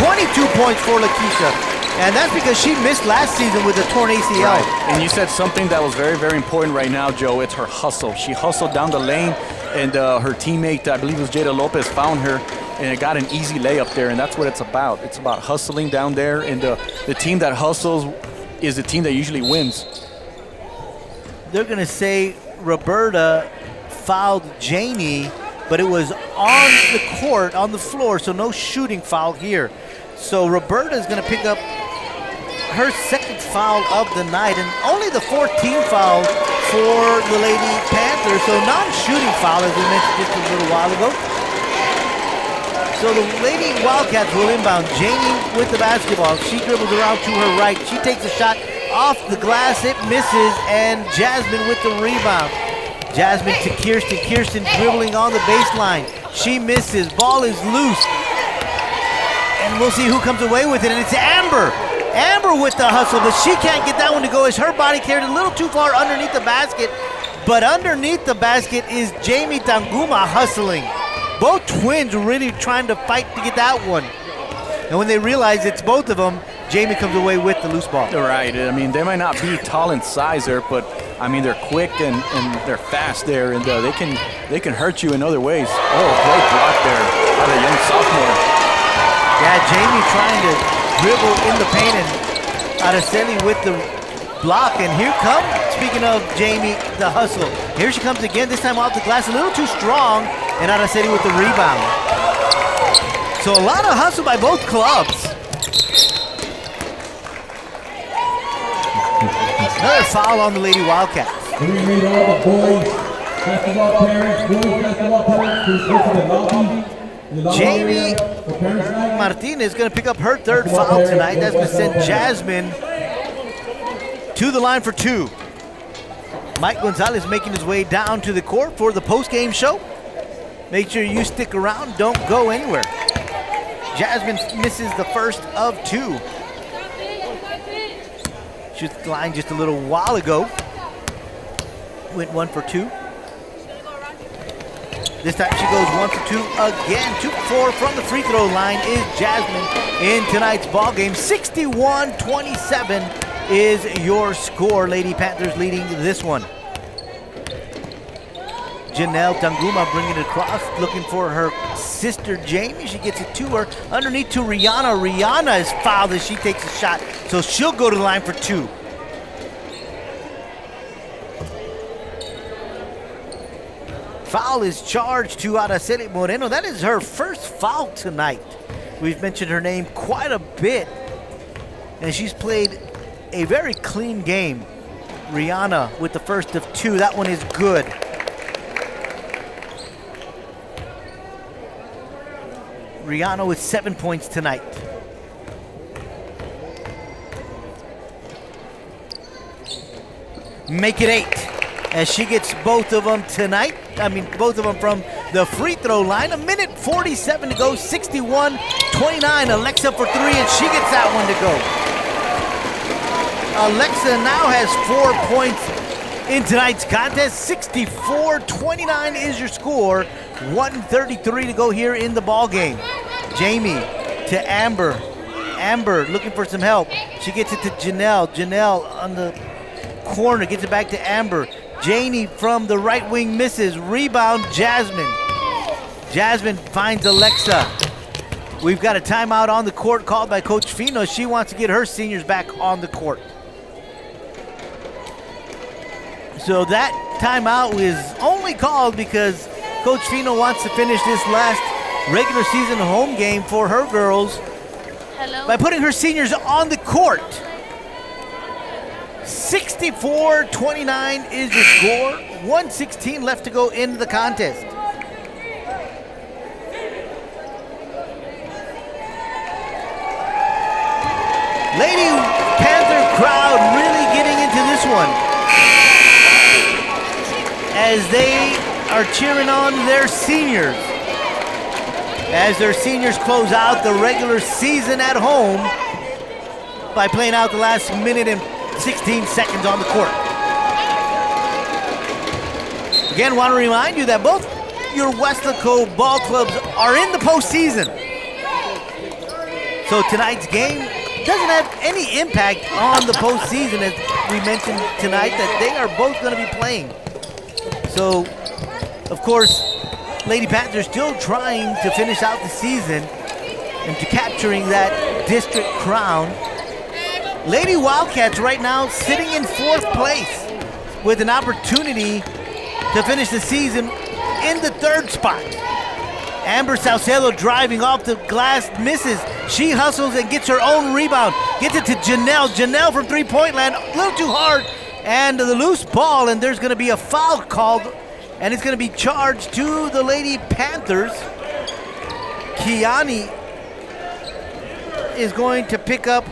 22 points for Lakeisha. And that's because she missed last season with a torn ACL. Right. And you said something that was very, very important right now, Joe. It's her hustle. She hustled down the lane, and her teammate, I believe it was Jada Lopez, found her, and it got an easy layup there, and that's what it's about. It's about hustling down there, and the team that hustles is the team that usually wins. They're going to say Roberta fouled Janie, but it was on the court, on the floor, so no shooting foul here. So Roberta is going to pick up her second foul of the night, and only the 14th foul for the Lady Panthers, so non-shooting foul, as we mentioned just a little while ago. So the Lady Wildcats will inbound. Janie with the basketball. She dribbles around to her right. She takes a shot off the glass. It misses, and Jasmine with the rebound. Jasmine to Kirsten. Kirsten dribbling on the baseline. She misses. Ball is loose. And we'll see who comes away with it, and it's Amber. Amber with the hustle, but she can't get that one to go as her body carried a little too far underneath the basket. But underneath the basket is Jamie Tanguma hustling. Both twins really trying to fight to get that one. And when they realize it's both of them, Jamie comes away with the loose ball. Right. I mean, they might not be tall in size there, but I mean, they're quick and they're fast there, and they can hurt you in other ways. Oh, great block there by the young sophomore. Yeah, Jamie trying to dribble in the paint, and Araceli with the block. And here comes, speaking of Jamie, the hustle. Here she comes again, this time off the glass, a little too strong, and Araceli with the rebound. So a lot of hustle by both clubs. Another foul on the Lady Wildcats. We need all the boys basketball parents, please go to the lobby. Jamie Martinez is going to pick up her third foul tonight. That's going to send Jasmine to the line for 2. Mike Gonzalez making his way down to the court for the post-game show. Make sure you stick around. Don't go anywhere. Jasmine misses the first of 2. She was the line just a little while ago. Went 1 for 2. This time she goes 1 for 2 again. 2 for 4 from the free throw line is Jasmine in tonight's ball game. 61-27 is your score. Lady Panthers leading this one. Janelle Tanguma bringing it across, looking for her sister Jamie. She gets it to her. Underneath to Rihanna. Rihanna is fouled as she takes a shot, so she'll go to the line for 2. Foul is charged to Araceli Moreno. That is her first foul tonight. We've mentioned her name quite a bit, and she's played a very clean game. Rihanna with the first of 2. That one is good. Rihanna with 7 points tonight. Make it 8 as she gets both of them tonight. Both of them from the free throw line. 1:47 to go, 61-29. Alexa for 3, and she gets that one to go. Alexa now has 4 points in tonight's contest. 64-29 is your score. 1:33 to go here in the ball game. Jamie to Amber. Amber looking for some help. She gets it to Janelle. Janelle on the corner gets it back to Amber. Janie from the right wing misses. Rebound, Jasmine. Jasmine finds Alexa. We've got a timeout on the court called by Coach Fino. She wants to get her seniors back on the court. So that timeout is only called because Coach Fino wants to finish this last regular season home game for her girls by putting her seniors on the court. 64-29 is your score. 1:16 left to go in the contest. Lady Panther crowd really getting into this one as they are cheering on their seniors. As their seniors close out the regular season at home by playing out the last minute and 16 seconds on the court. Again, want to remind you that both your Weslaco ball clubs are in the postseason. So tonight's game doesn't have any impact on the postseason, as we mentioned tonight, that they are both going to be playing. So, of course, Lady Panthers still trying to finish out the season and to capturing that district crown. Lady Wildcats right now sitting in 4th place with an opportunity to finish the season in the 3rd spot. Amber Salcedo driving off the glass, misses. She hustles and gets her own rebound. Gets it to Janelle. Janelle from three-point land, a little too hard. And the loose ball, and there's going to be a foul called, and it's going to be charged to the Lady Panthers. Kiani is going to pick up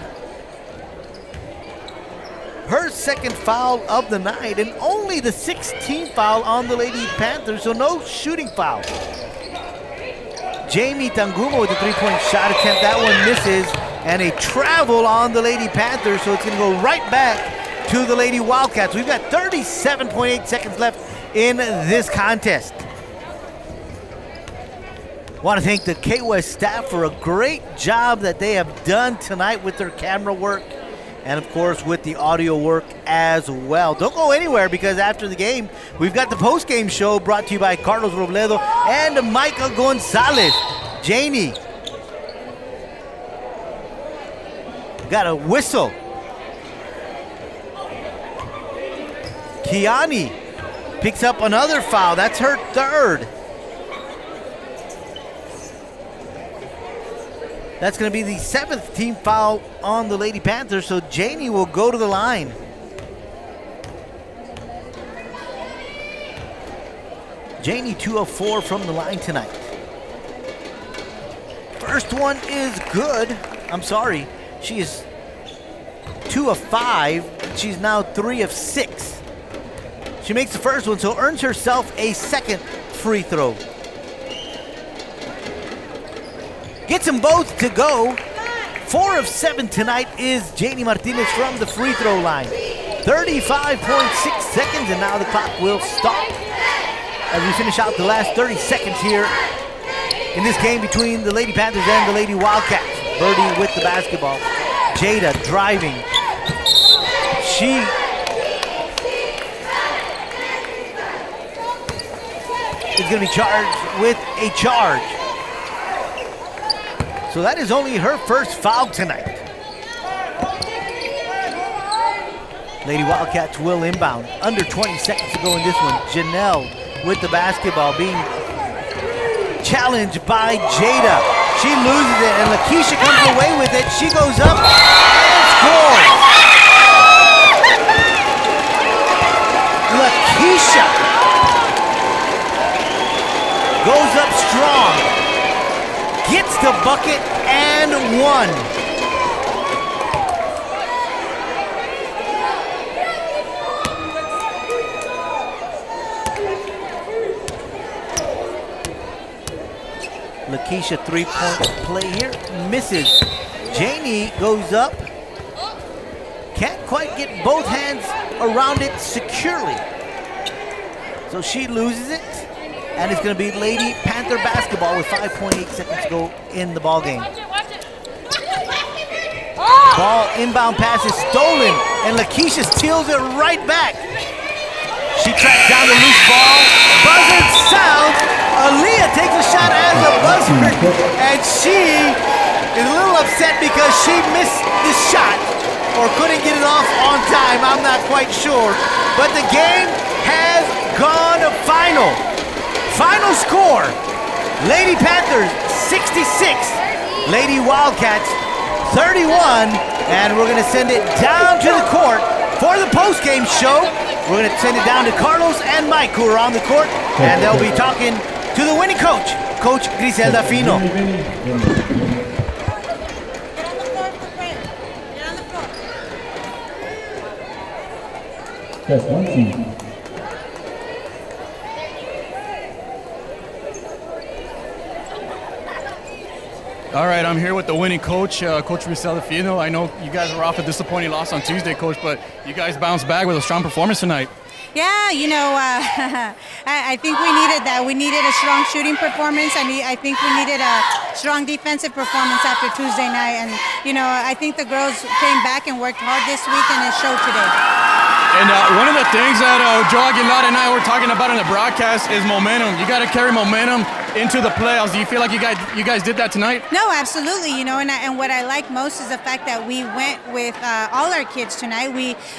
her 2nd foul of the night, and only the 16th foul on the Lady Panthers, so no shooting foul. Jamie Tangumo with a 3-point shot attempt. That one misses, and a travel on the Lady Panthers, so it's going to go right back to the Lady Wildcats. We've got 37.8 seconds left in this contest. Want to thank the KWES staff for a great job that they have done tonight with their camera work and, of course, with the audio work as well. Don't go anywhere, because after the game, we've got the post-game show brought to you by Carlos Robledo and Michael Gonzalez. Janie got a whistle. Kiani picks up another foul. That's her 3rd. That's going to be the 7th team foul on the Lady Panthers, so Janie will go to the line. Janie 2 of 4 from the line tonight. First one is good. I'm sorry. She is 2 of 5. She's now 3 of 6. She makes the first one, so earns herself a 2nd free throw. Gets them both to go. 4 of 7 tonight is Janie Martinez from the free throw line. 35.6 seconds, and now the clock will stop as we finish out the last 30 seconds here in this game between the Lady Panthers and the Lady Wildcats. Birdie with the basketball. Jada driving. She is going to be charged with a charge. So that is only her first foul tonight. Lady Wildcats will inbound. Under 20 seconds to go in this one. Janelle with the basketball being challenged by Jada. She loses it, and Lakeisha comes away with it. She goes up and scores. Lakeisha goes up strong. Gets the a bucket and one. Lakeisha three-point play here, misses. Janie goes up, can't quite get both hands around it securely. So she loses it, and it's gonna be Lady Panther basketball with 5.8 seconds to go in the ball game. Ball inbound pass is stolen, and Lakeisha steals it right back. She tracks down the loose ball, buzzer sounds. Aaliyah takes a shot as a buzzer, and she is a little upset because she missed the shot or couldn't get it off on time. I'm not quite sure, but the game has gone final. Final score, Lady Panthers 66, Lady Wildcats 31, and we're gonna send it down to the court for the post-game show. We're gonna send it down to Carlos and Mike, who are on the court, and they'll be talking to the winning coach, Coach Griselda Fino. Just one team. All right, I'm here with the winning coach, Coach Griselda Fino. I know you guys were off a disappointing loss on Tuesday, Coach, but you guys bounced back with a strong performance tonight. Yeah, I think we needed that. We needed a strong shooting performance. I think we needed a strong defensive performance after Tuesday night. And, I think the girls came back and worked hard this week, and it showed today. And one of the things that Joe Aguilar and I were talking about in the broadcast is momentum. You got to carry momentum into the playoffs. Do you feel like you guys did that tonight? No, absolutely. And what I like most is the fact that we went with all our kids tonight.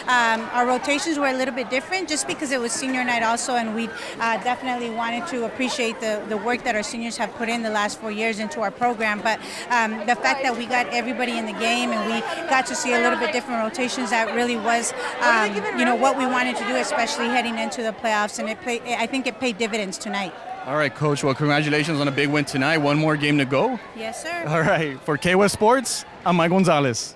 Our rotations were a little bit different just because it was senior night also, and we definitely wanted to appreciate the work that our seniors have put in the last 4 years into our program. But the fact that we got everybody in the game and we got to see a little bit different rotations, that really was what we wanted to do, especially heading into the playoffs, and I think it paid dividends tonight. All right, Coach. Well, congratulations on a big win tonight. One more game to go. Yes, sir. All right. For KWES Sports, I'm Mike Gonzalez.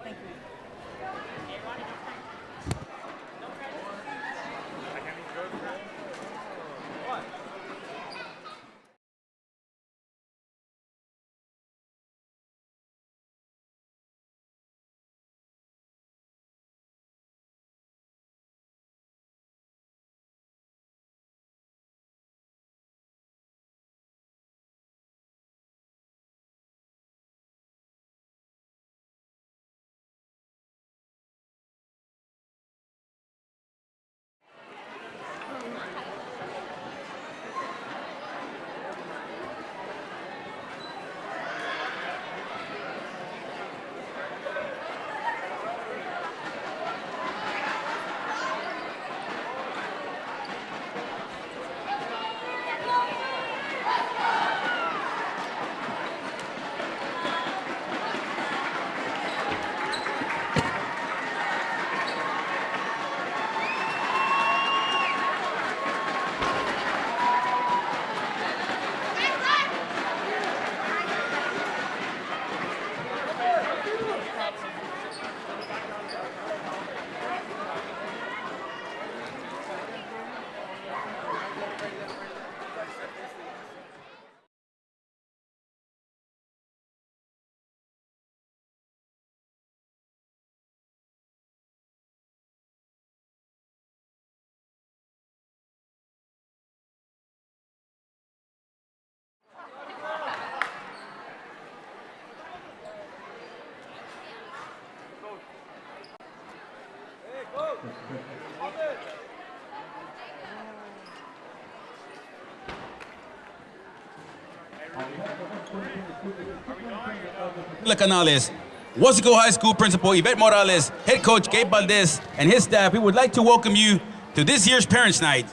Canales, Wasaco High School Principal Yvette Morales, Head Coach Gabe Valdez, and his staff, we would like to welcome you to this year's Parents' Night.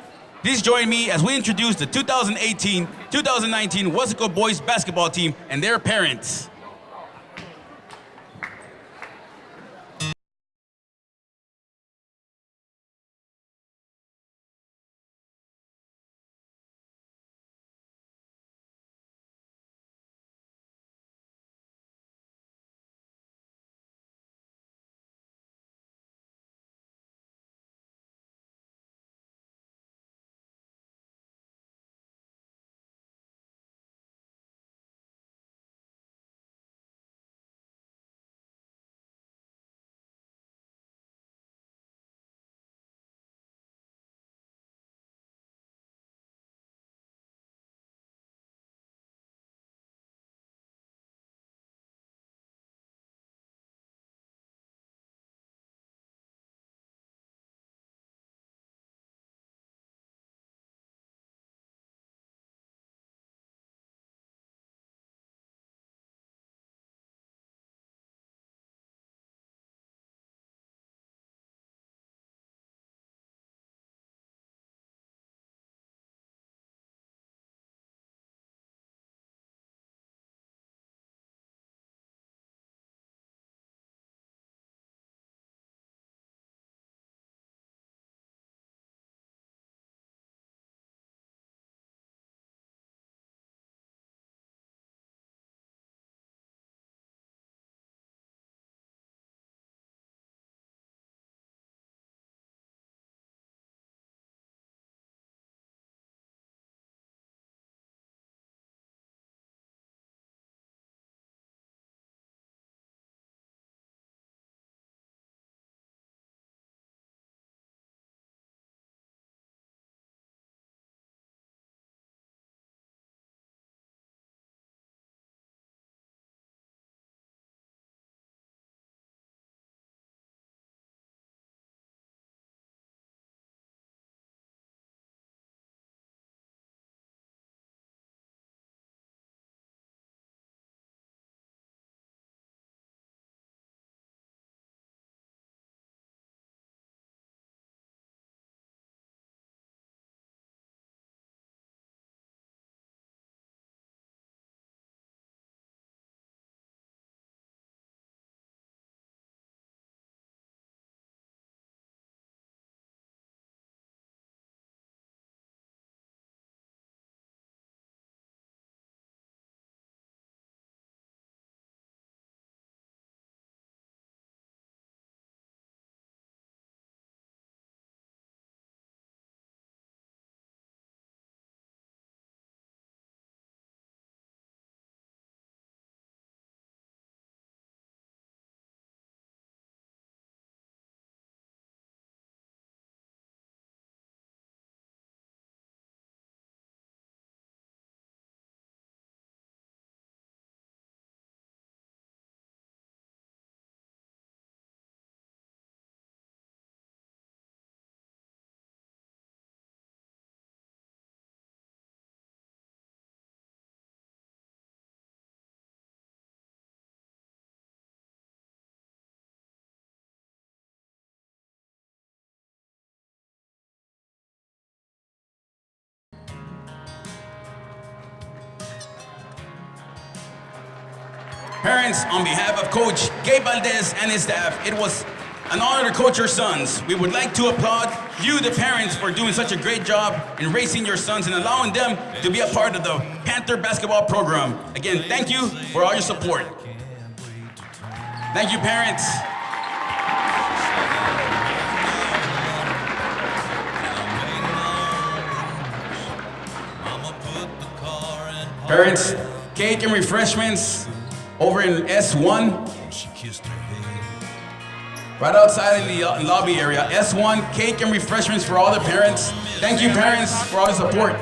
Please join me as we introduce the 2018-2019 Wasaco Boys Basketball Team and their parents. Parents, on behalf of Coach Gabe Valdez and his staff, it was an honor to coach your sons. We would like to applaud you, the parents, for doing such a great job in raising your sons and allowing them to be a part of the Panther basketball program. Again, thank you for all your support. Thank you, parents. Parents, cake and refreshments over in S1. Right outside in the lobby area. S1, cake and refreshments for all the parents. Thank you, parents, for all the support.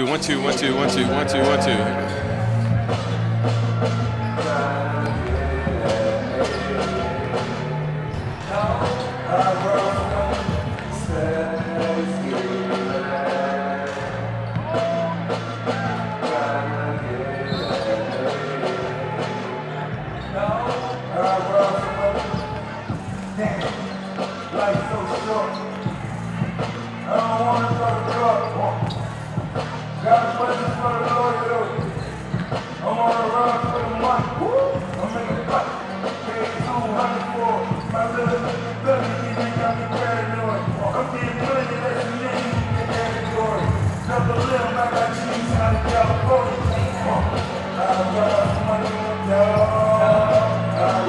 1 2 1 2 1 2 1 2 1 2.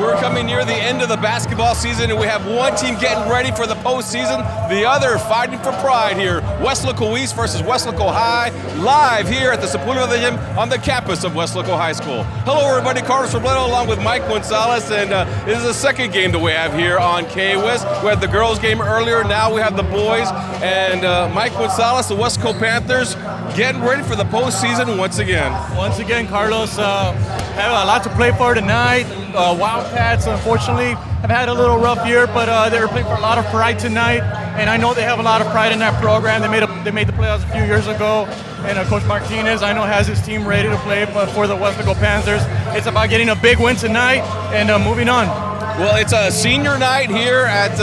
We're coming near the end of the basketball season, and we have one team getting ready for the postseason, the other fighting for pride here. Weslaco East versus Weslaco High, live here at the Sepulveda Gym on the campus of Weslaco High School. Hello, everybody. Carlos Robledo along with Mike Gonzalez, and this is the second game that we have here on KWES. We had the girls' game earlier. Now we have the boys, and Mike Gonzalez, the Weslaco Panthers, getting ready for the postseason once again. Once again, Carlos, have a lot to play for tonight. Wildcats, unfortunately, have had a little rough year, but they were playing for a lot of pride tonight, and I know they have a lot of pride in that program. They made the playoffs a few years ago, and Coach Martinez, I know, has his team ready to play for the Weslaco Panthers. It's about getting a big win tonight and moving on. Well, it's a senior night here at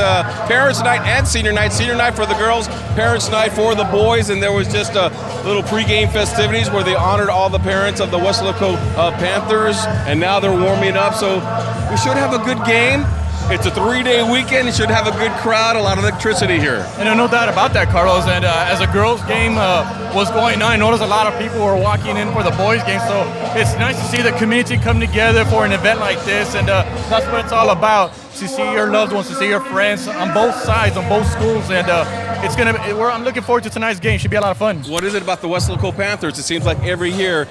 Parents' Night and Senior Night. Senior night for the girls, Parents' Night for the boys, and there was just a little pregame festivities where they honored all the parents of the Weslaco Panthers, and now they're warming up, so we should have a good game. It's a 3-day weekend. It should have a good crowd, a lot of electricity here. And no doubt about that, Carlos. And as a girls' game was going on, I noticed a lot of people were walking in for the boys' game. So it's nice to see the community come together for an event like this. And that's what it's all about, to see your loved ones, to see your friends on both sides, on both schools. And I'm looking forward to tonight's game. Should be a lot of fun. What is it about the Weslaco Panthers? It seems like every year,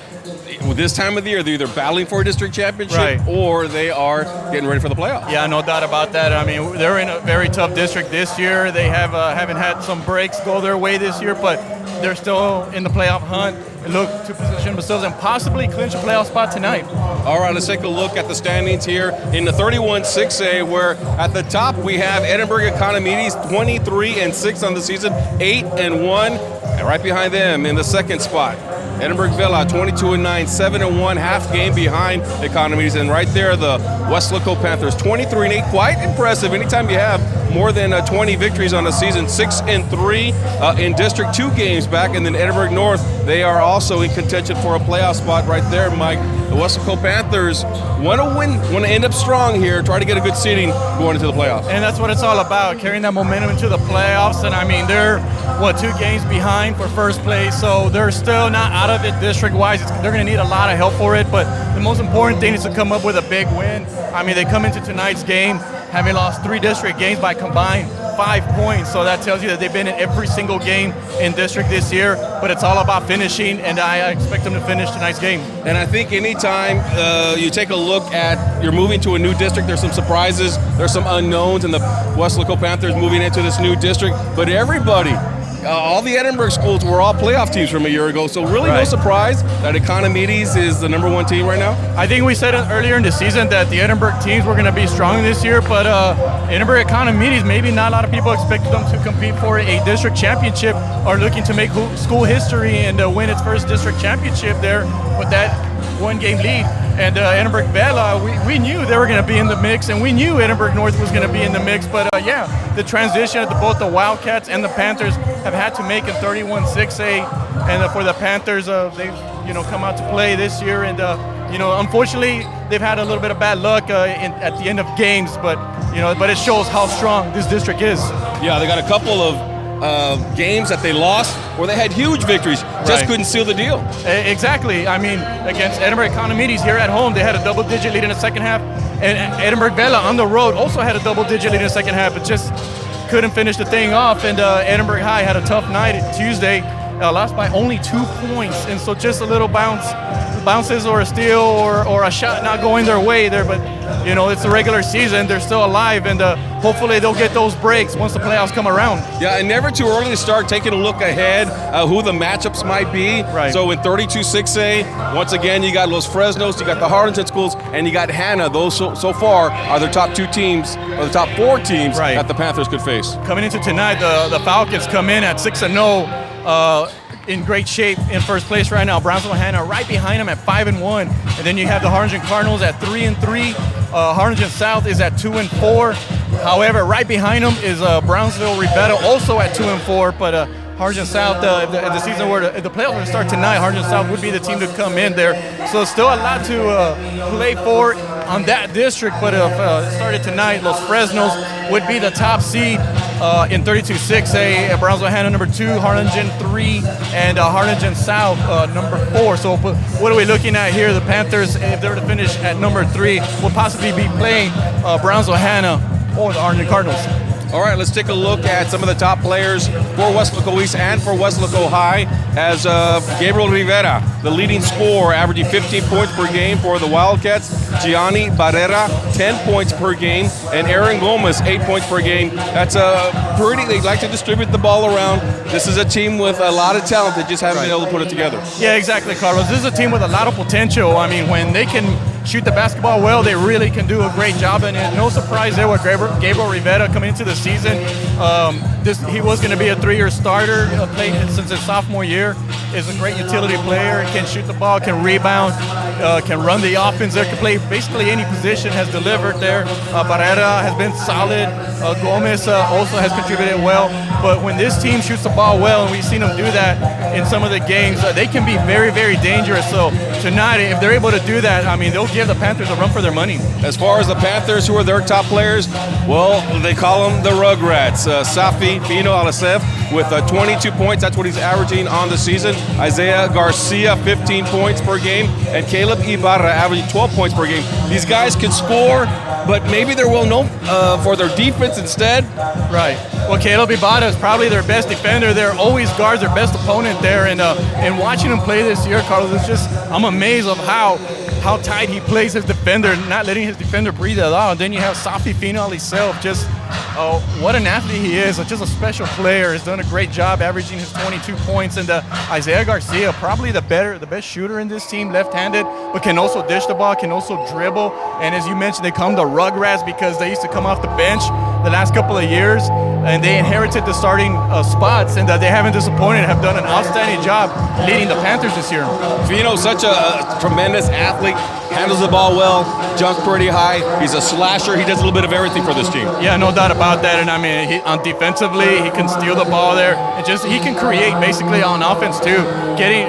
this time of the year, they're either battling for a district championship, right, or they are getting ready for the playoffs. Yeah, no doubt about that. I mean, they're in a very tough district this year. They haven't had some breaks go their way this year, but they're still in the playoff hunt and look to position themselves and possibly clinch a playoff spot tonight. All right, let's take a look at the standings here in the 31-6A, where at the top we have Edinburgh Economides 23-6 on the season, 8-1, and right behind them in the second spot, Edinburgh Villa 22-9, 7-1, half game behind Economides, and right there the Weslaco Panthers 23-8, quite impressive. Anytime you have more than 20 victories on the season, 6-3 in district, 2 games back, and then Edinburgh North, they are also in contention for a playoff spot right there, Mike. The Weslaco Panthers want to win, want to end up strong here, try to get a good seeding going into the playoffs. And that's what it's all about, carrying that momentum into the playoffs. And I mean, they're 2 games behind for first place, so they're still not out of it district-wise. They're going to need a lot of help for it, but the most important thing is to come up with a big win. I mean, they come into tonight's game having lost 3 district games by combined 5 points, so that tells you that they've been in every single game in district this year, but it's all about finishing, and I expect them to finish tonight's game. And I think anytime you take a look at, you're moving to a new district, there's some surprises, there's some unknowns in the Weslaco Panthers moving into this new district, but everybody, all the Edinburgh schools were all playoff teams from a year ago, so really no surprise that Economides is the number 1 team right now. I think we said it earlier in the season that the Edinburgh teams were going to be strong this year, but Edinburgh Economides, maybe not a lot of people expected them to compete for a district championship or looking to make school history and win its first district championship there with that 1-game lead. And Edinburgh Vela, we knew they were going to be in the mix, and we knew Edinburgh North was going to be in the mix. But the transition of both the Wildcats and the Panthers have had to make in 31-6A. And for the Panthers, they've come out to play this year, and unfortunately they've had a little bit of bad luck at the end of games. But but it shows how strong this district is. Yeah, they got a couple of games that they lost where they had huge victories, just couldn't seal the deal. Exactly. I mean, against Edinburgh Economides here at home, they had a double-digit lead in the second half, and Edinburgh Vela on the road also had a double-digit lead in the second half, but just couldn't finish the thing off. And Edinburgh High had a tough night Tuesday, lost by only 2 points, and so just a little bounce bounces or a steal or a shot not going their way there, but it's the regular season. They're still alive, and hopefully they'll get those breaks once the playoffs come around. Yeah, and never too early to start taking a look ahead who the matchups might be. Right. So in 32-6A, once again, you got Los Fresnos, you got the Harlingen schools, and you got Hanna. Those so far are the top 2 teams, or the top 4 teams that the Panthers could face. Coming into tonight, the Falcons come in at 6-0. In great shape in first place right now. Brownsville Hanna right behind them at 5-1, and then you have the Harlingen Cardinals at 3-3. Harlingen South is at 2-4. However, right behind them is Brownsville Robledo also at 2-4. But Harlingen South, if the season were if the playoffs were to start tonight, Harlingen South would be the team to come in there. So still a lot to play for on that district. But if it started tonight, Los Fresnos would be the top seed in 32-6A. Brownsville Hanna number 2, Harlingen 3, and Harlingen South number 4. So what are we looking at here? The Panthers, if they were to finish at number 3, will possibly be playing Brownsville Hanna or the Harlingen Cardinals. All right, let's take a look at some of the top players for Weslaco East and for Weslaco High, as Gabriel Rivera, the leading scorer, averaging 15 points per game for the Wildcats. Gianni Barrera, 10 points per game, and Aaron Gomez, 8 points per game. That's they like to distribute the ball around. This is a team with a lot of talent that just haven't been able to put it together. Yeah, exactly, Carlos. This is a team with a lot of potential. I mean, when they can shoot the basketball well, they really can do a great job. And no surprise there with Gabriel Rivera coming into the season. He was going to be a 3-year starter, played since his sophomore year. Is a great utility player, can shoot the ball, can rebound, can run the offense there, can play basically any position, has delivered there. Barrera has been solid. Gomez also has contributed well. But when this team shoots the ball well, and we've seen them do that in some of the games, they can be very, very dangerous. So tonight, if they're able to do that, I mean, they'll give the Panthers a run for their money. As far as the Panthers, who are their top players, well, they call them the Rugrats. Safi Fino Alasef with 22 points. That's what he's averaging on the season. Isaiah Garcia, 15 points per game. And Caleb Ibarra averaging 12 points per game. These guys can score, but maybe they're well known for their defense instead. Right. Well, Caleb Ibarra is probably their best defender. They're always guards their best opponent there. And watching him play this year, Carlos, it's just, I'm amazed of how tight he plays his defender, not letting his defender breathe at all. And then you have Safi Fino himself, just what an athlete he is, just a special player. Has done a great job averaging his 22 points. And Isaiah Garcia, probably the best shooter in this team, left-handed, but can also dish the ball, can also dribble. And as you mentioned, they come the Rugrats because they used to come off the bench the last couple of years, and they inherited the starting spots, and they haven't disappointed, have done an outstanding job leading the Panthers this year. Fino's such a tremendous athlete, handles the ball well, jumps pretty high. He's a slasher. He does a little bit of everything for this team. Yeah, no doubt about that. And I mean, on defensively, he can steal the ball there, and he can create basically on offense too.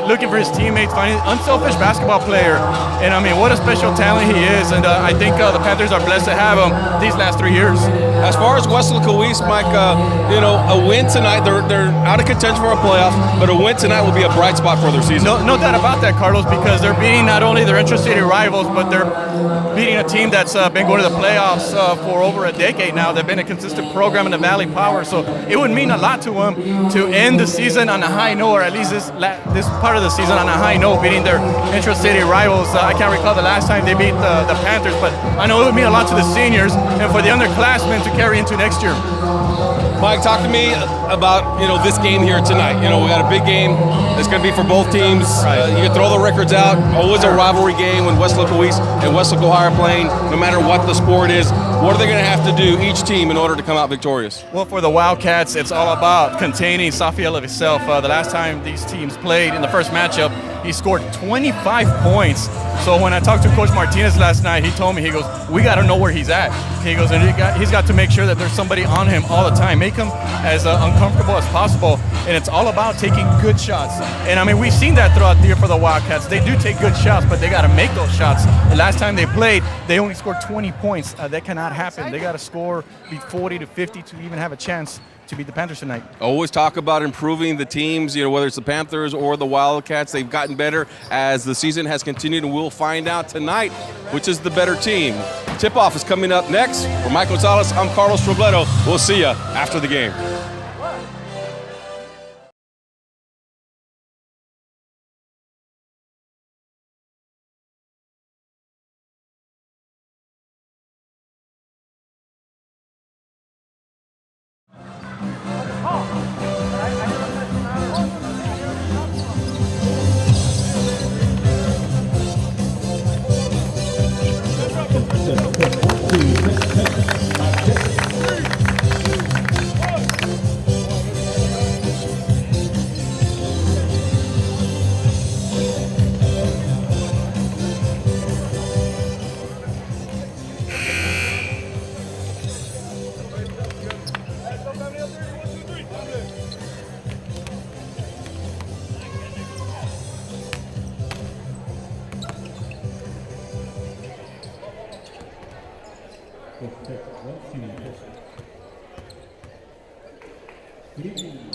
Looking for his teammates, finding an unselfish basketball player. And I mean, what a special talent he is. And I think the Panthers are blessed to have him these last 3 years. As far as Weslaco East, Mike, a win tonight, they're out of contention for a playoff, but a win tonight will be a bright spot for their season. No doubt about that, Carlos, because they're beating not only their intra-city rivals, but they're beating a team that's been going to the playoffs for over a decade now. They've been a consistent program in the Valley Power, so it would mean a lot to them to end the season on a high note, or at least this part of the season on a high note, beating their intra-city rivals. I can't recall the last time they beat the Panthers, but I know it would mean a lot to the seniors and for the underclassmen to carry into next year. Mike, talk to me about this game here tonight. We got a big game. It's going to be for both teams. You can throw the records out. Always a rivalry game when Weslaco East and Weslaco High are playing. No matter what the sport is, what are they going to have to do, each team, in order to come out victorious? Well, for the Wildcats, it's all about containing Safiel himself. The last time these teams played in the first matchup, he scored 25 points. So when I talked to Coach Martinez last night, he told me, he goes, we got to know where he's at. He goes, and he's got to make sure that there's somebody on him all the time, make him as uncomfortable as possible. And it's all about taking good shots. And I mean, we've seen that throughout the year for the Wildcats. They do take good shots, but they got to make those shots. The last time they played, they only scored 20 points. That cannot happen. They got to score, beat 40 to 50 to even have a chance to beat the Panthers tonight. Always talk about improving the teams, whether it's the Panthers or the Wildcats. They've gotten better as the season has continued, and we'll find out tonight which is the better team. Tip-off is coming up next. For Mike Gonzalez, I'm Carlos Robledo. We'll see you after the game.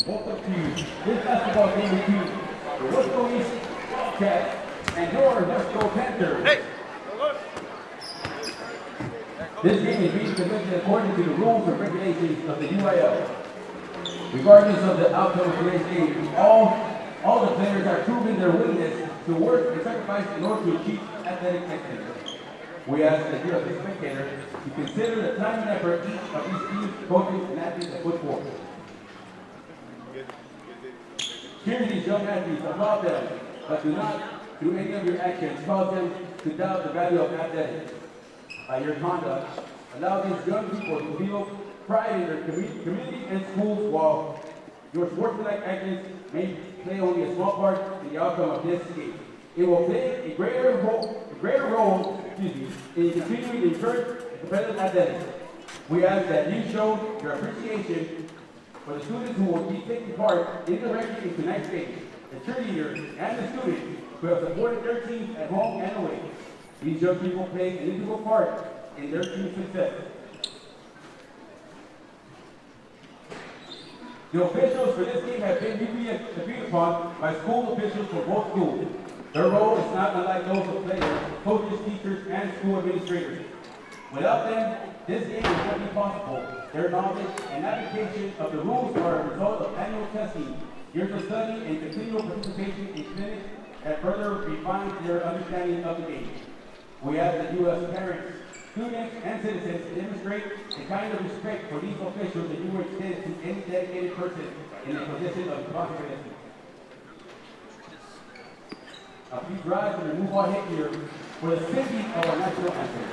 Welcome to this basketball game between the Wildcats and your Panthers. Hey. This game is being conducted according to the rules and regulations of the UIL. Regardless of the outcome of today's game, all the players are proving their willingness to work and sacrifice in order to achieve athletic excellence. We ask that you, as a spectator, to consider the time and effort of these teams, coaches, and athletes have put forth. Cheer these young athletes, applaud them, but do not, through any of your actions, cause them to doubt the value of athletics. By your conduct, allow these young people to feel pride in their community and schools, while your sportsmanlike actions may play only a small part in the outcome of this game. It will play a greater role in continuing to encourage competitive athletics. We ask that you show your appreciation for the students who will be taking part indirectly in tonight's game, the cheerleaders and the students who have supported their teams at home and away. These young people play an integral part in their team's success. The officials for this game have been agreed upon by school officials for both schools. Their role is not unlike those of players, coaches, teachers, and school administrators. Without them, this game would not be possible. Their knowledge and application of the rules are a result of annual testing, years of study, and continual participation in clinics that further refines their understanding of the game. We ask that you, as parents, students, and citizens, demonstrate the kind of respect for these officials that you would extend to any dedicated person in a position of responsibility. Now please rise and remove our headgear for the singing of our national anthem.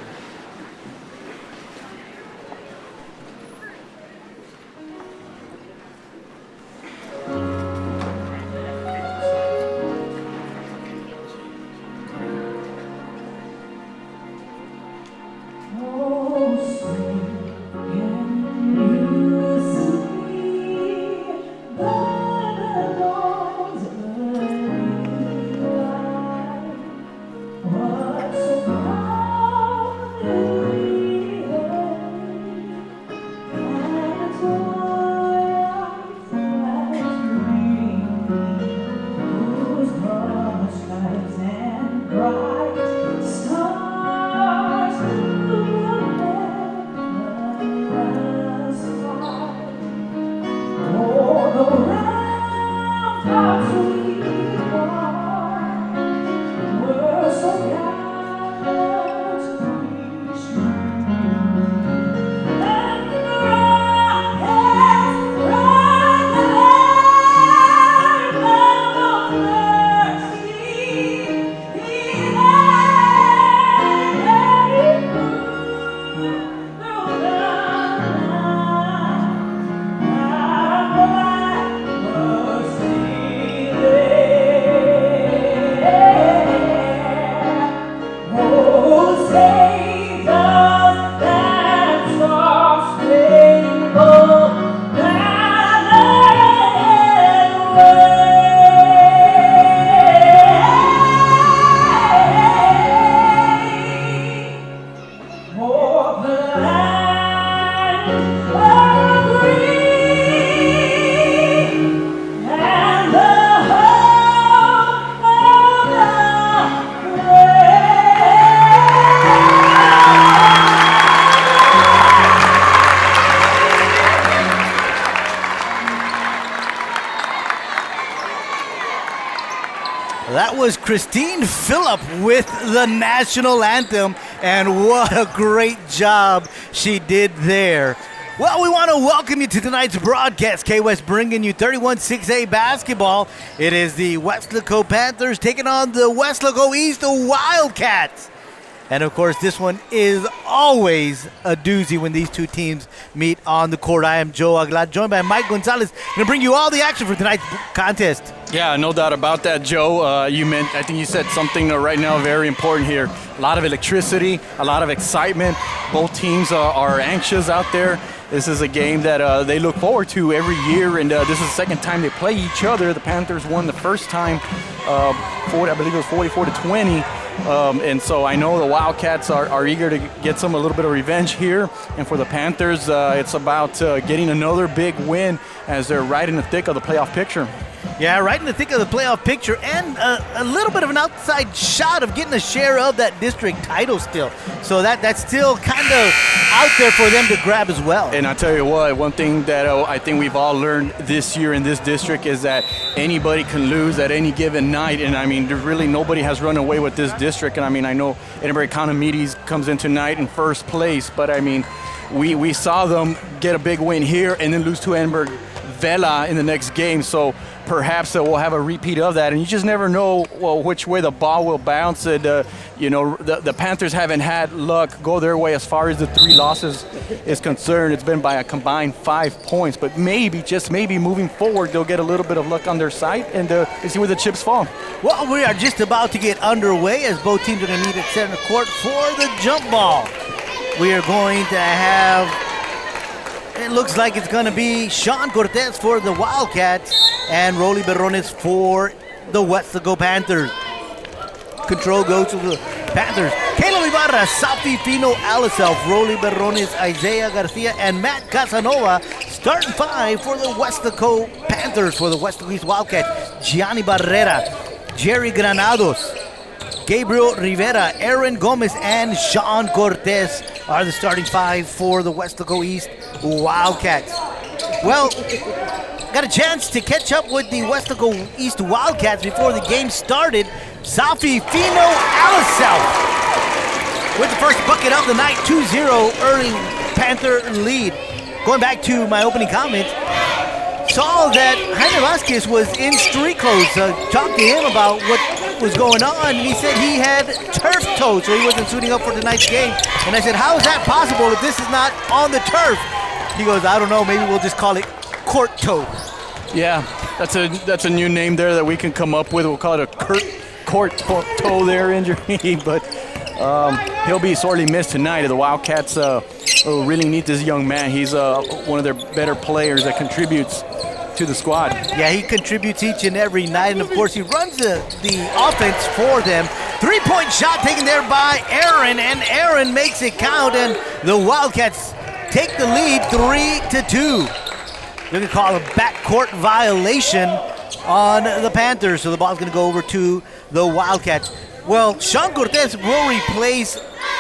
That was Christine Phillip with the national anthem, and what a great job she did there. Well, we want to welcome you to tonight's broadcast. KWES bringing you 31-6A basketball. It is the Weslaco Panthers taking on the Weslaco East Wildcats. And, of course, this one is always a doozy when these two teams meet on the court. I am Joe Aguilar, joined by Mike Gonzalez. Going to bring you all the action for tonight's contest. Yeah, no doubt about that, Joe. I think you said something right now very important here. A lot of electricity, a lot of excitement. Both teams are anxious out there. This is a game that they look forward to every year, and this is the second time they play each other. The Panthers won the first time, I believe it was 44-20. And so I know the Wildcats are eager to get a little bit of revenge here. And for the Panthers, it's about getting another big win as they're right in the thick of the playoff picture. Yeah, right in the thick of the playoff picture, and a little bit of an outside shot of getting a share of that district title still. So that's still kind of out there for them to grab as well. And I tell you what, one thing that I think we've all learned this year in this district is that anybody can lose at any given night. And I mean, really nobody has run away with this district. And I mean, I know Edinburgh Economides comes in tonight in first place, but I mean, we saw them get a big win here and then lose to Edinburgh Vela in the next game. So perhaps we'll have a repeat of that, and you just never know which way the ball will bounce. And the Panthers haven't had luck go their way as far as the 3 losses is concerned. It's been by a combined 5 points, but maybe, just maybe, moving forward, they'll get a little bit of luck on their side and see where the chips fall. Well, we are just about to get underway as both teams are going to meet at center court for the jump ball. We are going to have, it looks like it's going to be Sean Cortez for the Wildcats and Rolly Berrones for the Weslaco Panthers. Control goes to the Panthers. Caleb Ibarra, Safi Fino Alisel, Rolly Berrones, Isaiah Garcia, and Matt Casanova starting 5 for the Weslaco Panthers. For the Weslaco East Wildcats, Gianni Barrera, Jerry Granados, Gabriel Rivera, Aaron Gomez, and Sean Cortez are the starting 5 for the Weslaco East Wildcats. Well, got a chance to catch up with the Weslaco East Wildcats before the game started. Safi Fino Alisel with the first bucket of the night, 2-0 early Panther lead. Going back to my opening comments, saw that Jaime Vasquez was in street clothes. Talked to him about what was going on, and he said he had turf toe, so he wasn't suiting up for tonight's game. And I said, how is that possible if this is not on the turf? He goes, I don't know, maybe we'll just call it court toe. Yeah, that's a new name there that we can come up with. We'll call it a court toe there injury, but he'll be sorely missed tonight. The Wildcats really need this young man. He's one of their better players that contributes to the squad. Yeah, he contributes each and every night, and of course he runs the offense for them. 3-point shot taken there by Aaron, and Aaron makes it count, and the Wildcats take the lead 3-2. They're going to call a backcourt violation on the Panthers, so the ball's going to go over to the Wildcats. Well, Sean Cortez will replace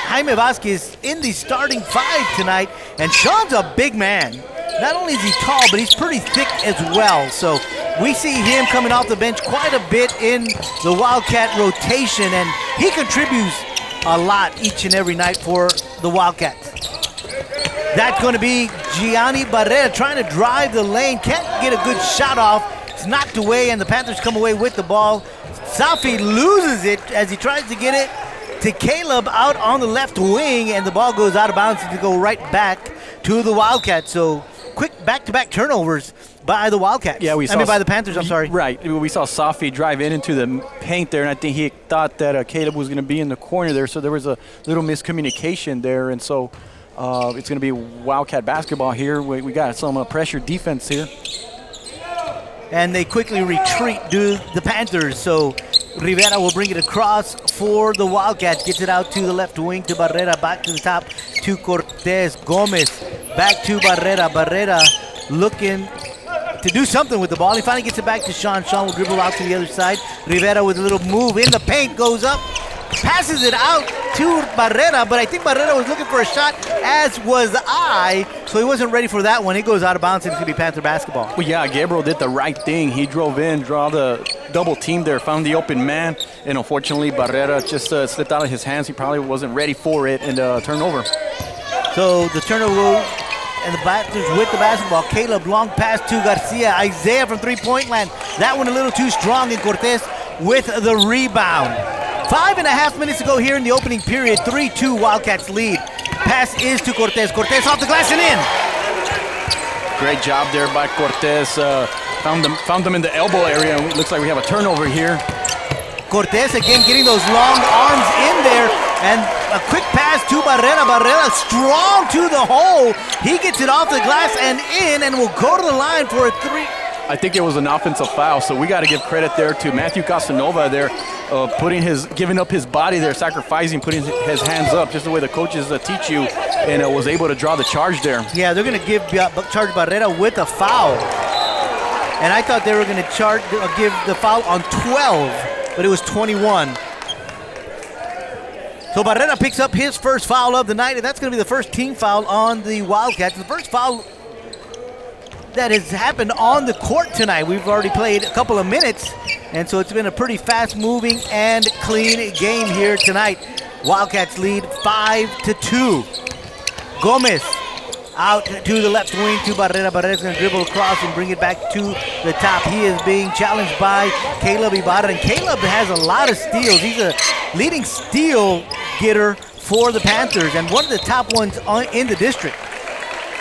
Jaime Vasquez in the starting 5 tonight, and Sean's a big man. Not only is he tall, but he's pretty thick as well. So we see him coming off the bench quite a bit in the Wildcat rotation, and he contributes a lot each and every night for the Wildcats. That's going to be Gianni Barrera trying to drive the lane. Can't get a good shot off. It's knocked away, and the Panthers come away with the ball. Safi loses it as he tries to get it to Caleb out on the left wing, and the ball goes out of bounds to go right back to the Wildcats. So quick back-to-back turnovers by the Wildcats. Yeah, by the Panthers, I'm sorry. Right. We saw Safi drive into the paint there, and I think he thought that Caleb was going to be in the corner there, so there was a little miscommunication there, and so it's going to be Wildcat basketball here. We got some pressure defense here. And they quickly retreat, the Panthers, so Rivera will bring it across for the Wildcats. Gets it out to the left wing to Barrera. Back to the top to Cortez. Gomez back to Barrera. Barrera looking to do something with the ball. He finally gets it back to Sean. Sean will dribble out to the other side. Rivera with a little move in the paint. Goes up. Passes it out to Barrera, but I think Barrera was looking for a shot, as was I, so he wasn't ready for that one. He goes out of bounds, and it's going to be Panther basketball. Well, yeah, Gabriel did the right thing. He drove in, draw the double team there, found the open man, and unfortunately Barrera just slipped out of his hands. He probably wasn't ready for it, and turnover. So the turnover and the Panthers with the basketball. Caleb, long pass to Garcia. Isaiah from three-point land. That one a little too strong, and Cortez with the rebound. 5.5 minutes to go here in the opening period. 3-2 Wildcats lead. Pass is to Cortez. Cortez off the glass and in. Great job there by Cortez. Found them in the elbow area. It looks like we have a turnover here. Cortez again getting those long arms in there, and a quick pass to Barrera. Barrera strong to the hole. He gets it off the glass and in, and will go to the line for a three. I think it was an offensive foul, so we got to give credit there to Matthew Casanova there, giving up his body there, sacrificing, putting his hands up, just the way the coaches teach you, and was able to draw the charge there. Yeah, they're going to charge Barrera with a foul, and I thought they were going to give the foul on 12, but it was 21. So Barrera picks up his first foul of the night, and that's going to be the first team foul on the Wildcats. The first foul that has happened on the court tonight. We've already played a couple of minutes, and so it's been a pretty fast-moving and clean game here tonight. Wildcats lead 5-2. Gomez out to the left wing to Barrera. Barrera's going to dribble across and bring it back to the top. He is being challenged by Caleb Ibarra, and Caleb has a lot of steals. He's a leading steal getter for the Panthers and one of the top ones in the district.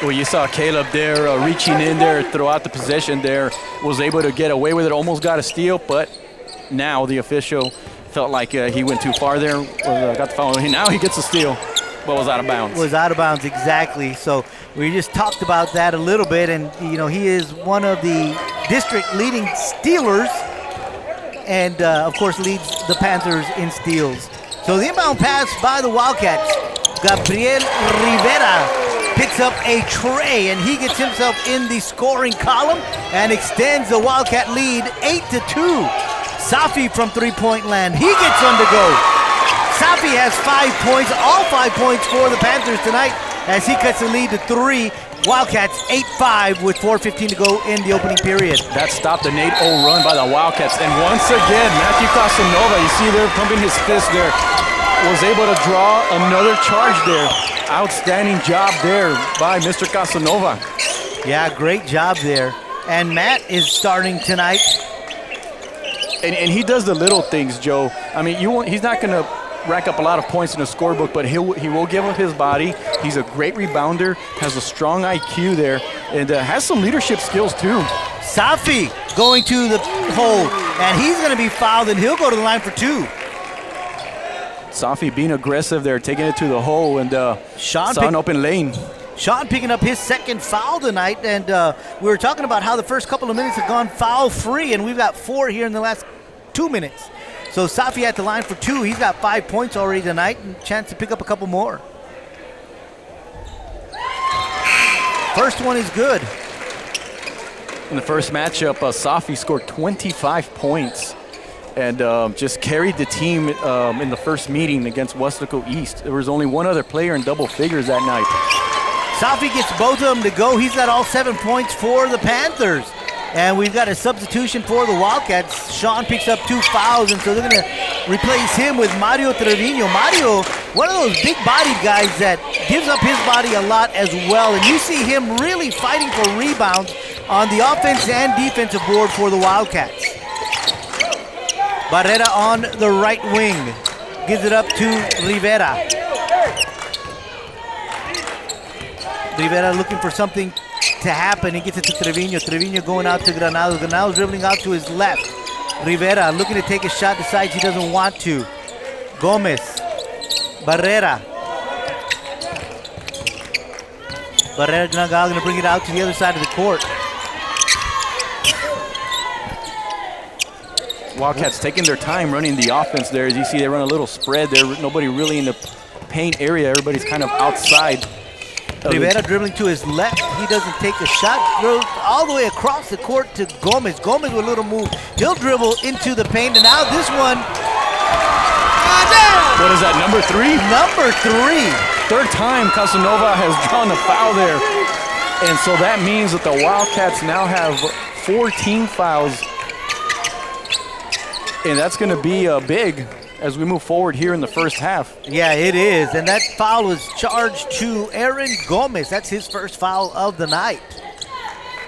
Well, you saw Caleb there reaching in there throughout the possession there, was able to get away with it, almost got a steal, but now the official felt like he went too far there, got the foul. Now he gets a steal, but was out of bounds. Was out of bounds, exactly. So we just talked about that a little bit, and he is one of the district leading stealers, and of course leads the Panthers in steals. So the inbound pass by the Wildcats, Gabriel Rivera picks up a tray, and he gets himself in the scoring column and extends the Wildcat lead 8-2. Safi from three-point land, he gets on the go. Safi has 5 points, all 5 points for the Panthers tonight as he cuts the lead to 3. Wildcats 8-5 with 4:15 to go in the opening period. That stopped an 8-0 run by the Wildcats, and once again, Matthew Casanova, you see there pumping his fist there, was able to draw another charge there. Outstanding job there by Mr. Casanova. Yeah, great job there. And Matt is starting tonight. And he does the little things, Joe. I mean, he's not going to rack up a lot of points in the scorebook, but he will give up his body. He's a great rebounder, has a strong IQ there, and has some leadership skills too. Safi going to the hole, and he's going to be fouled, and he'll go to the line for 2. Safi being aggressive there, taking it to the hole, and saw an open lane. Sean picking up his second foul tonight, and we were talking about how the first couple of minutes have gone foul-free, and we've got 4 here in the last 2 minutes. So Safi at the line for 2. He's got 5 points already tonight, and a chance to pick up a couple more. First one is good. In the first matchup, Safi scored 25 points. And just carried the team in the first meeting against Westlaco East. There was only one other player in double figures that night. Safi gets both of them to go. He's got all 7 points for the Panthers. And we've got a substitution for the Wildcats. Sean picks up 2 fouls, and so they're going to replace him with Mario Trevino. Mario, one of those big-bodied guys that gives up his body a lot as well. And you see him really fighting for rebounds on the offense and defensive board for the Wildcats. Barrera on the right wing. Gives it up to Rivera. Rivera looking for something to happen. He gets it to Trevino. Trevino going out to Granados. Granados dribbling out to his left. Rivera looking to take a shot. Decides he doesn't want to. Gomez. Barrera. Barrera going to bring it out to the other side of the court. Wildcats taking their time running the offense there. As you see, they run a little spread there. Nobody really in the paint area. Everybody's kind of outside. Rivera dribbling to his left. He doesn't take a shot. Throws all the way across the court to Gomez. Gomez with a little move. He'll dribble into the paint. And now this one. What is that, number 3? Number 3. Third time Casanova has drawn a foul there. And so that means that the Wildcats now have 14 fouls. And that's going to be big as we move forward here in the first half. Yeah, it is. And that foul was charged to Aaron Gomez. That's his first foul of the night.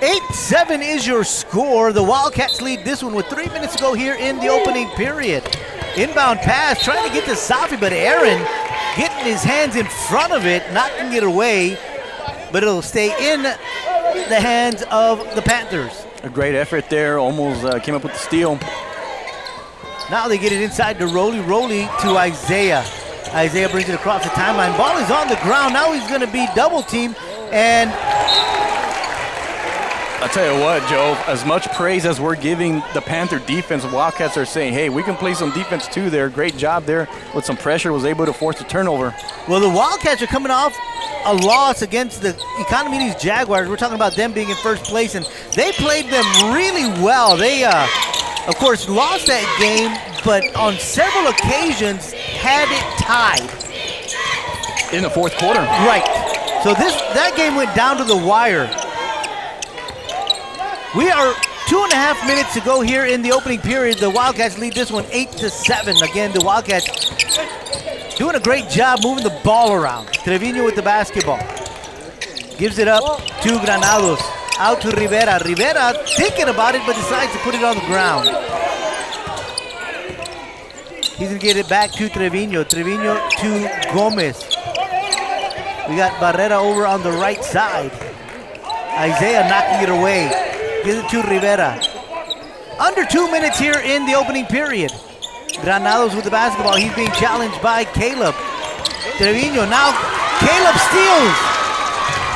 8-7 is your score. The Wildcats lead this one with 3 minutes to go here in the opening period. Inbound pass, trying to get to Safi, but Aaron getting his hands in front of it, knocking it away, but it'll stay in the hands of the Panthers. A great effort there, almost came up with the steal. Now they get it inside to Rolly to Isaiah. Isaiah brings it across the timeline. Ball is on the ground. Now he's going to be double teamed, and I'll tell you what, Joe, as much praise as we're giving the Panther defense, Wildcats are saying, hey, we can play some defense too there. Great job there with some pressure, was able to force a turnover. Well, the Wildcats are coming off a loss against the Economides Jaguars. We're talking about them being in first place, and they played them really well. They, of course, lost that game, but on several occasions had it tied. In the fourth quarter. Right. So that game went down to the wire. We are 2.5 minutes to go here in the opening period. The Wildcats lead this one 8-7. Again, the Wildcats doing a great job moving the ball around. Trevino with the basketball. Gives it up to Granados. Out to Rivera. Rivera thinking about it, but decides to put it on the ground. He's going to get it back to Trevino. Trevino to Gomez. We got Barrera over on the right side. Isaiah knocking it away. Gives it to Rivera. Under 2 minutes here in the opening period. Granados with the basketball. He's being challenged by Caleb. Trevino now. Caleb steals.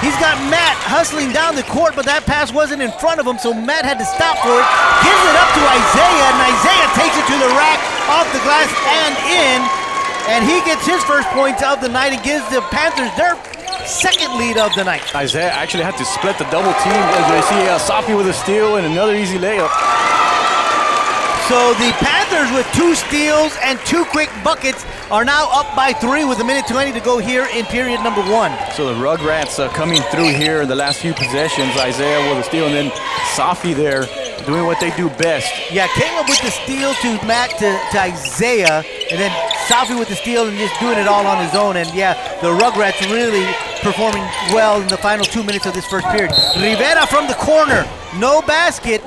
He's got Matt hustling down the court, but that pass wasn't in front of him, so Matt had to stop for it. Gives it up to Isaiah, and Isaiah takes it to the rack, off the glass, and in. And he gets his first points of the night and gives the Panthers their second lead of the night. Isaiah actually had to split the double team. As you see, Safi with a steal and another easy layup. So the Panthers with 2 steals and 2 quick buckets are now up by 3 with 1:20 to go here in period number 1. So the Rugrats coming through here in the last few possessions. Isaiah with a steal, and then Safi there doing what they do best. Yeah, Caleb with the steal to Matt to Isaiah, and then Safi with the steal and just doing it all on his own. And yeah, the Rugrats really performing well in the final 2 minutes of this first period. Rivera from the corner, no basket.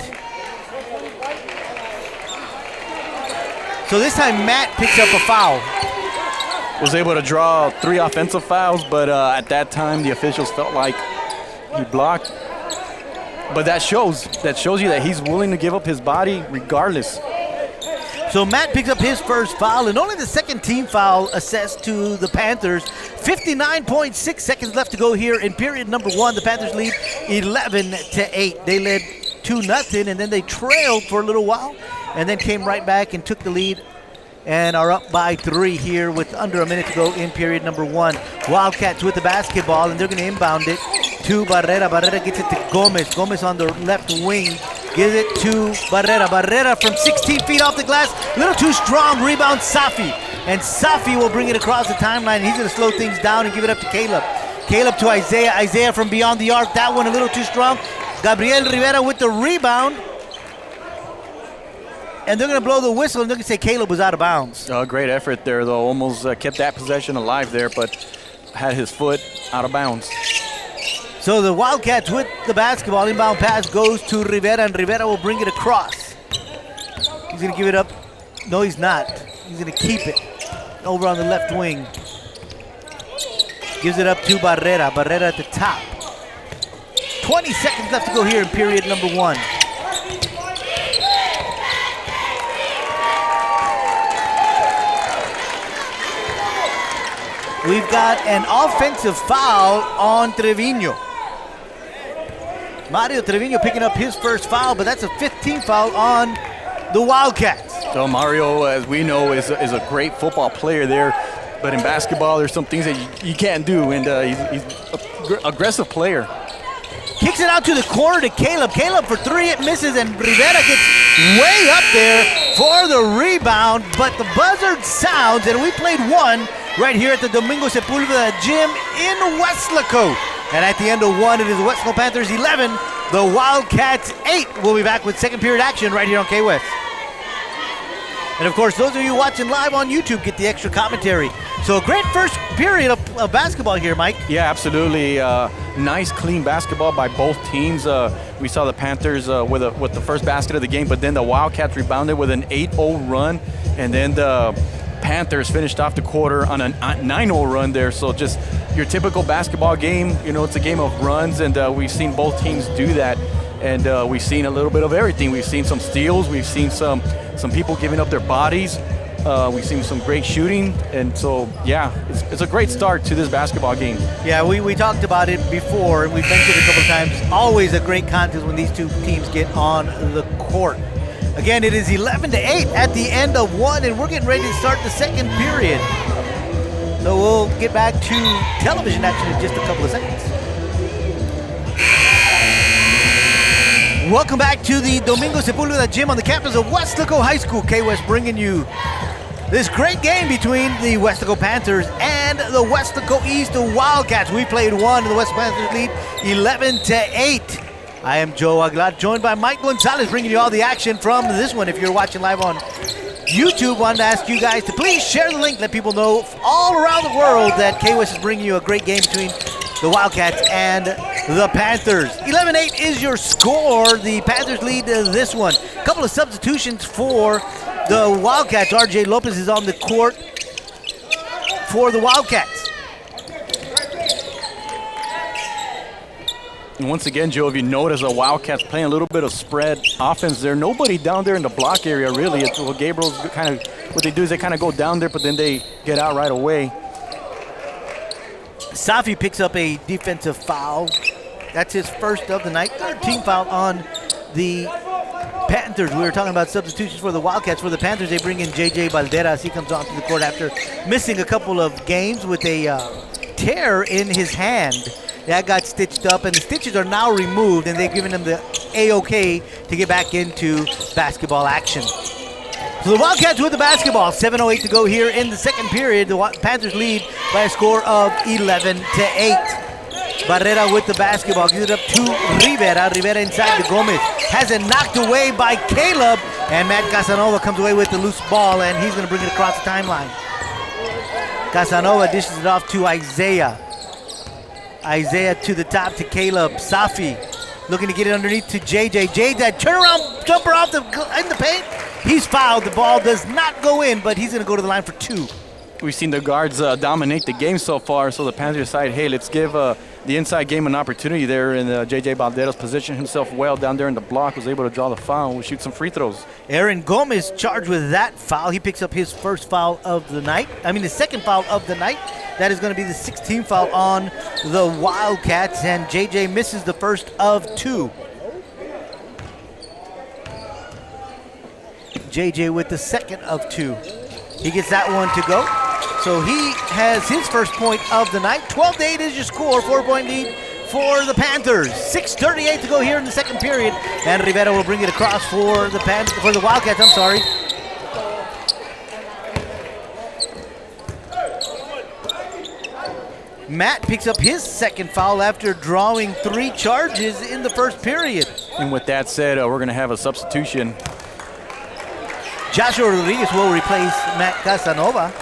So this time Matt picks up a foul. Was able to draw 3 offensive fouls, but at that time the officials felt like he blocked. But that shows you that he's willing to give up his body regardless. So Matt picks up his first foul, and only the second team foul assessed to the Panthers. 59.6 seconds left to go here in period number 1. The Panthers lead 11-8. They led 2-0, and then they trailed for a little while, and then came right back and took the lead and are up by 3 here with under a minute to go in period number 1. Wildcats with the basketball, and they're going to inbound it to Barrera. Barrera gets it to Gomez. Gomez on the left wing. Gives it to Barrera. Barrera from 16 feet off the glass. A little too strong. Rebound Safi. And Safi will bring it across the timeline. He's going to slow things down and give it up to Caleb. Caleb to Isaiah. Isaiah from beyond the arc. That one a little too strong. Gabriel Rivera with the rebound. And they're going to blow the whistle, and they're going to say Caleb was out of bounds. Great effort there, though. Almost kept that possession alive there, but had his foot out of bounds. So the Wildcats with the basketball. Inbound pass goes to Rivera, and Rivera will bring it across. He's going to give it up. No, he's not. He's going to keep it over on the left wing. Gives it up to Barrera. Barrera at the top. 20 seconds left to go here in period number 1. We've got an offensive foul on Trevino. Mario Trevino picking up his first foul, but that's a 15th foul on the Wildcats. So Mario, as we know, is a great football player there, but in basketball, there's some things that you can't do, and he's an aggressive player. Kicks it out to the corner to Caleb. Caleb for 3, it misses, and Rivera gets way up there for the rebound, but the buzzer sounds, and we played 1 right here at the Domingo Sepulveda Gym in Weslaco. And at the end of 1, it is the Weslaco Panthers 11, the Wildcats 8. We'll be back with second period action right here on KWES. And of course, those of you watching live on YouTube get the extra commentary. So a great first period of basketball here, Mike. Yeah, absolutely. Nice, clean basketball by both teams. We saw the Panthers with the first basket of the game, but then the Wildcats rebounded with an 8-0 run, and then the Panthers finished off the quarter on a 9-0 run there. So just your typical basketball game. It's a game of runs, and we've seen both teams do that. And we've seen a little bit of everything. We've seen some steals. We've seen some people giving up their bodies. We've seen some great shooting. And so, yeah, it's a great start to this basketball game. Yeah, we talked about it before, and we've mentioned it a couple of times. Always a great contest when these two teams get on the court. Again, it is 11-8 at the end of one, and we're getting ready to start the second period. So we'll get back to television action in just a couple of seconds. Welcome back to the Domingo Sepulveda Gym on the campus of Westlaco High School. KWES bringing you this great game between the Westlaco Panthers and the Westlaco East Wildcats. We played one, and the West Panthers lead 11-8. I am Joe Aguilar, joined by Mike Gonzalez, bringing you all the action from this one. If you're watching live on YouTube, wanted to ask you guys to please share the link, let people know all around the world that KWES is bringing you a great game between the Wildcats and the Panthers. 11-8 is your score. The Panthers lead this one. A couple of substitutions for the Wildcats. RJ Lopez is on the court for the Wildcats. And once again, Joe, if you notice, the Wildcats playing a little bit of spread offense there. Nobody down there in the block area, really. It's what Gabriel's kind of, what they do is they kind of go down there, but then they get out right away. Safi picks up a defensive foul. That's his first of the night. Third team foul on the Panthers. We were talking about substitutions for the Wildcats. For the Panthers, they bring in J.J. Valderas. He comes onto the court after missing a couple of games with a tear in his hand. That got stitched up, and the stitches are now removed, and they've given him the A-OK to get back into basketball action. So the Wildcats with the basketball. 7:08 to go here in the second period. The Panthers lead by a score of 11-8. Barrera with the basketball. Gives it up to Rivera. Rivera inside to Gomez. Has it knocked away by Caleb. And Matt Casanova comes away with the loose ball, and he's going to bring it across the timeline. Casanova dishes it off to Isaiah. Isaiah to the top to Caleb. Safi looking to get it underneath to JJ. JJ, turnaround jumper off in the paint. He's fouled. The ball does not go in, but he's going to go to the line for two. We've seen the guards dominate the game so far, so the Panthers decide, hey, let's give the inside game an opportunity there, and J.J. Valderas positioned himself well down there in the block, was able to draw the foul and shoot some free throws. Aaron Gomez charged with that foul. He picks up his first foul of the night. The second foul of the night. That is going to be the 16th foul on the Wildcats, and J.J. misses the first of two. JJ with the second of two. He gets that one to go. So he has his first point of the night. 12-8 is your score. 4-point lead for the Panthers. 6:38 to go here in the second period. And Rivera will bring it across for the Wildcats. I'm sorry. Matt picks up his second foul after drawing 3 charges in the first period. And with that said, we're going to have a substitution. Joshua Rodriguez will replace Matt Casanova.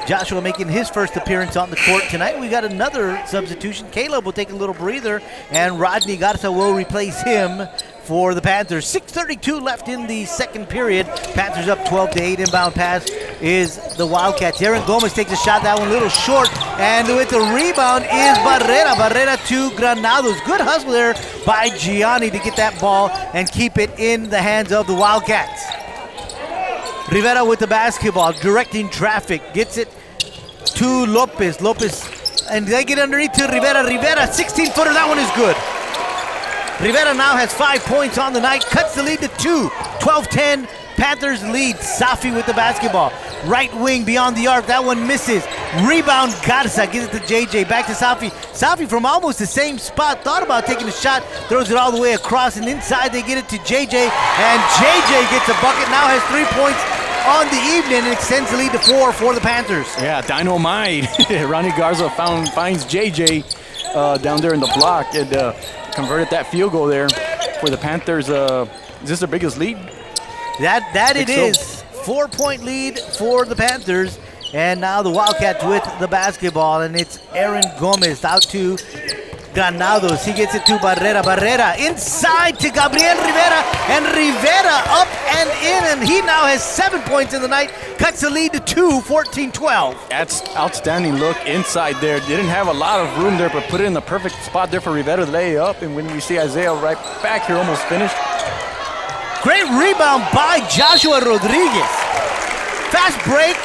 Joshua making his first appearance on the court tonight. We got another substitution. Caleb will take a little breather, and Rodney Garza will replace him for the Panthers. 6:32 left in the second period. Panthers up 12-8. Inbound pass is the Wildcats. Aaron Gomez takes a shot, that one a little short, and with the rebound is Barrera. Barrera to Granados. Good hustle there by Gianni to get that ball and keep it in the hands of the Wildcats. Rivera with the basketball, directing traffic, gets it to Lopez. Lopez, and they get underneath to Rivera. Rivera, 16-footer, that one is good. Rivera now has 5 points on the night, cuts the lead to 2. 12-10, Panthers lead. Safi with the basketball. Right wing beyond the arc, that one misses. Rebound, Garza gives it to JJ, back to Safi. Safi from almost the same spot, thought about taking a shot, throws it all the way across, and inside they get it to JJ, and JJ gets a bucket, now has 3 points on the evening and extends the lead to 4 for the Panthers. Yeah, dynamite. Ronnie Garza finds JJ down there in the block and converted that field goal there for the Panthers. Is this their biggest lead? That it is. 4-point lead for the Panthers. And now the Wildcats with the basketball, and it's Aaron Gomez out to Granados. He gets it to Barrera. Barrera inside to Gabriel Rivera, and Rivera up and in, and he now has 7 points in the night. Cuts the lead to 2, 14-12. That's outstanding look inside there. Didn't have a lot of room there, but put it in the perfect spot there for Rivera to lay up. And when we see Isaiah right back here, almost finished. Great rebound by Joshua Rodriguez. Fast break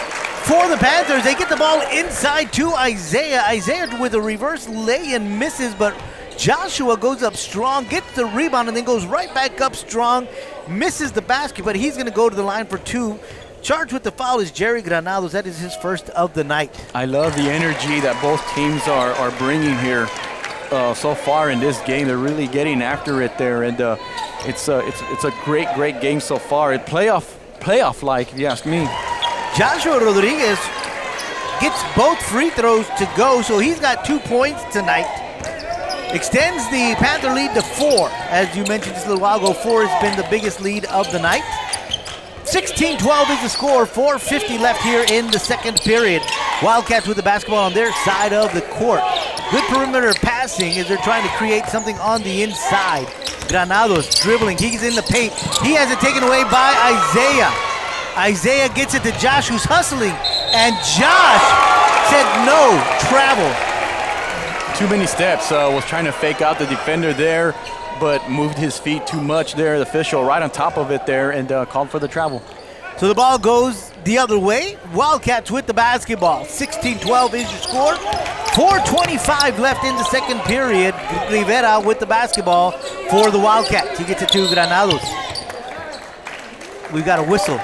for the Panthers. They get the ball inside to Isaiah. Isaiah with a reverse lay-in misses, but Joshua goes up strong, gets the rebound, and then goes right back up strong. Misses the basket, but he's going to go to the line for 2. Charged with the foul is Jerry Granados. That is his first of the night. I love the energy that both teams are bringing here so far in this game. They're really getting after it there, and it's a great game so far. Playoff-like, if you ask me. Joshua Rodriguez gets both free throws to go, so he's got 2 points tonight. Extends the Panther lead to 4. As you mentioned just a little while ago, 4 has been the biggest lead of the night. 16-12 is the score, 4:50 left here in the second period. Wildcats with the basketball on their side of the court. Good perimeter passing as they're trying to create something on the inside. Granados dribbling, he's in the paint. He has it taken away by Isaiah. Isaiah gets it to Josh, who's hustling, and Josh said no, travel. Too many steps, was trying to fake out the defender there, but moved his feet too much there. The official right on top of it there and called for the travel. So the ball goes the other way. Wildcats with the basketball. 16-12 is your score. 4:25 left in the second period. Rivera with the basketball for the Wildcats. He gets it to Granados. We've got a whistle.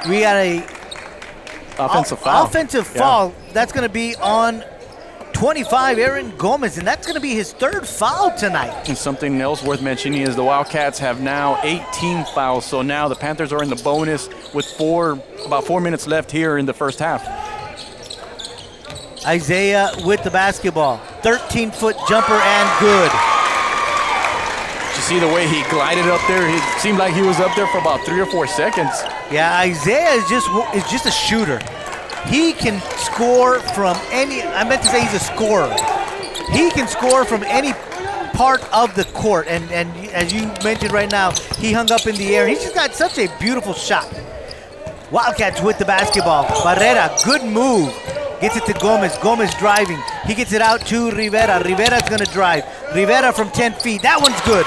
We got a offensive foul. Offensive foul. That's going to be on 25, Aaron Gomez, and that's going to be his third foul tonight. And something else worth mentioning is the Wildcats have now 18 fouls, so now the Panthers are in the bonus with about 4 minutes left here in the first half. Isaiah with the basketball. 13-foot jumper and good. Did you see the way he glided up there? It seemed like he was up there for about 3 or 4 seconds. Yeah, Isaiah is just a shooter. He can score from any, I meant to say he's a scorer. He can score from any part of the court. And as you mentioned right now, he hung up in the air. He's just got such a beautiful shot. Wildcats with the basketball. Barrera, good move. Gets it to Gomez. Gomez driving. He gets it out to Rivera. Rivera's going to drive. Rivera from 10 feet. That one's good.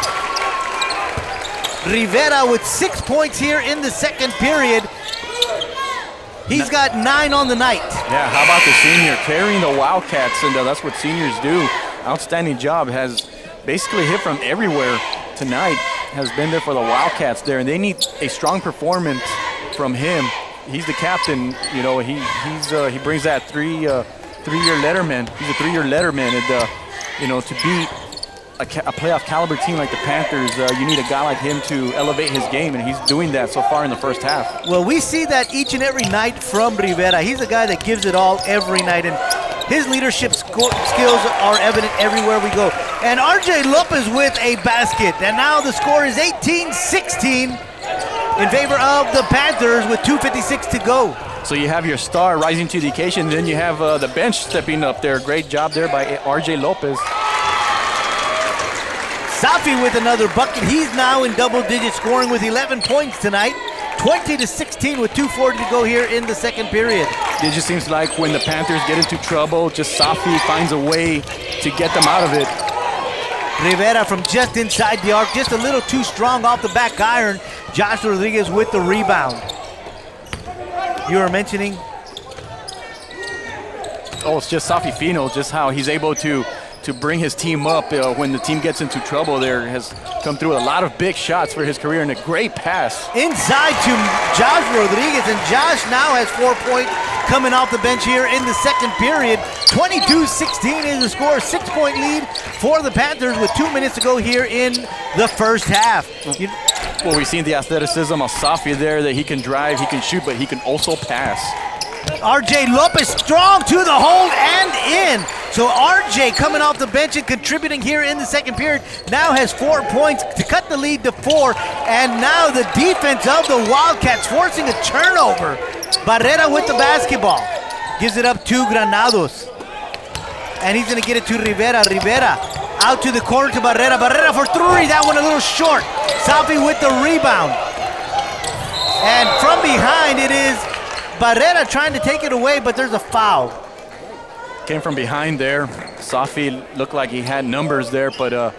Rivera with 6 points here in the second period. He's got 9 on the night. Yeah, how about the senior carrying the Wildcats, and that's what seniors do. Outstanding job. Has basically hit from everywhere tonight. Has been there for the Wildcats there, and they need a strong performance from him. He's the captain. You know, he brings that three-year letterman. He's a 3-year letterman, and you know, to beat a playoff caliber team like the Panthers, you need a guy like him to elevate his game, and he's doing that so far in the first half. Well, we see that each and every night from Rivera. He's a guy that gives it all every night, and his leadership skills are evident everywhere we go. And RJ Lopez with a basket, and now the score is 18-16 in favor of the Panthers with 2:56 to go. So you have your star rising to the occasion, then you have the bench stepping up there. Great job there by RJ Lopez. Safi with another bucket. He's now in double-digit scoring with 11 points tonight. 20-16 with 2:40 to go here in the second period. It just seems like when the Panthers get into trouble, just Safi finds a way to get them out of it. Rivera from just inside the arc, just a little too strong off the back iron. Josh Rodriguez with the rebound. You were mentioning? Oh, it's just Safi Fino, just how he's able to bring his team up when the team gets into trouble there. Has come through a lot of big shots for his career and a great pass. Inside to Josh Rodriguez, and Josh now has 4 points coming off the bench here in the second period. 22-16 is the score, 6-point lead for the Panthers with 2 minutes to go here in the first half. Well, we've seen the athleticism of Safi there, that he can drive, he can shoot, but he can also pass. RJ Lopez strong to the hole and in. So RJ coming off the bench and contributing here in the second period now has 4 points to cut the lead to 4. And now the defense of the Wildcats forcing a turnover. Barrera with the basketball. Gives it up to Granados. And he's going to get it to Rivera. Rivera out to the corner to Barrera. Barrera for 3. That one a little short. Safi with the rebound. And from behind it is Barrera trying to take it away, but there's a foul. Came from behind there. Safi looked like he had numbers there, but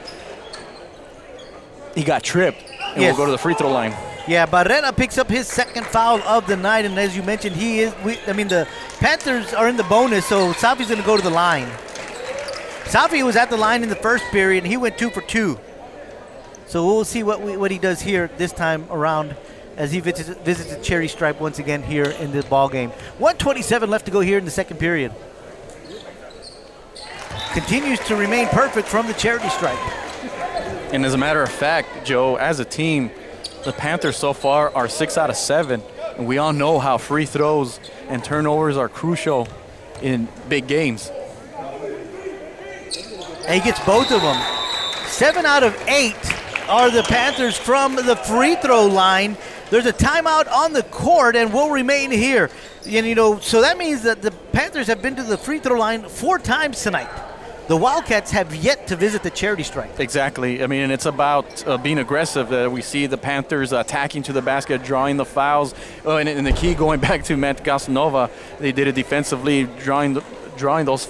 he got tripped and Yes. will go to the free throw line. Yeah, Barrera picks up his second foul of the night, and as you mentioned, the Panthers are in the bonus, so Safi's going to go to the line. Safi was at the line in the first period, and he went 2 for 2. So we'll see what he does here this time around as he visits the cherry stripe once again here in this ball game. 1:27 left to go here in the second period. Continues to remain perfect from the charity stripe. And as a matter of fact, Joe, as a team, the Panthers so far are 6 out of 7. And we all know how free throws and turnovers are crucial in big games. And he gets both of them. 7 out of 8 are the Panthers from the free throw line. There's a timeout on the court and will remain here. And, so that means that the Panthers have been to the free throw line 4 times tonight. The Wildcats have yet to visit the charity stripe. Exactly. I mean, and it's about being aggressive. We see the Panthers attacking to the basket, drawing the fouls. And the key, going back to Matt Casanova, they did it defensively, drawing those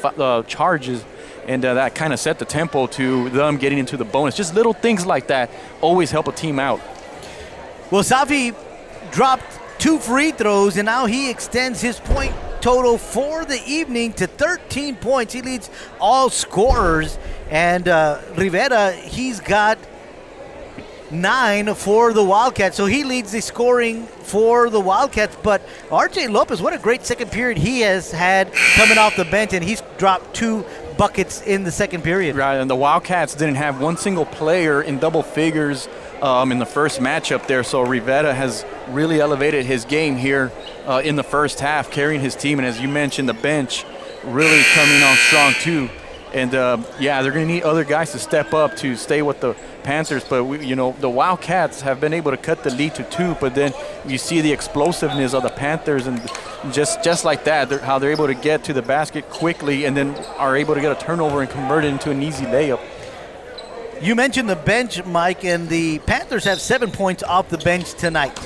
charges. And that kind of set the tempo to them getting into the bonus. Just little things like that always help a team out. Well, Safi dropped 2 free throws, and now he extends his point total for the evening to 13 points. He leads all scorers. And Rivera, he's got 9 for the Wildcats. So he leads the scoring for the Wildcats. But RJ Lopez, what a great second period he has had coming off the bench, and he's dropped 2 buckets in the second period. Right, and the Wildcats didn't have one single player in double figures in the first matchup there, so Rivera has really elevated his game here in the first half, carrying his team, and as you mentioned, the bench really coming on strong too. And they're going to need other guys to step up to stay with the Panthers. But the Wildcats have been able to cut the lead to 2. But then you see the explosiveness of the Panthers, and just like that, how they're able to get to the basket quickly, and then are able to get a turnover and convert it into an easy layup. You mentioned the bench, Mike, and the Panthers have 7 points off the bench tonight.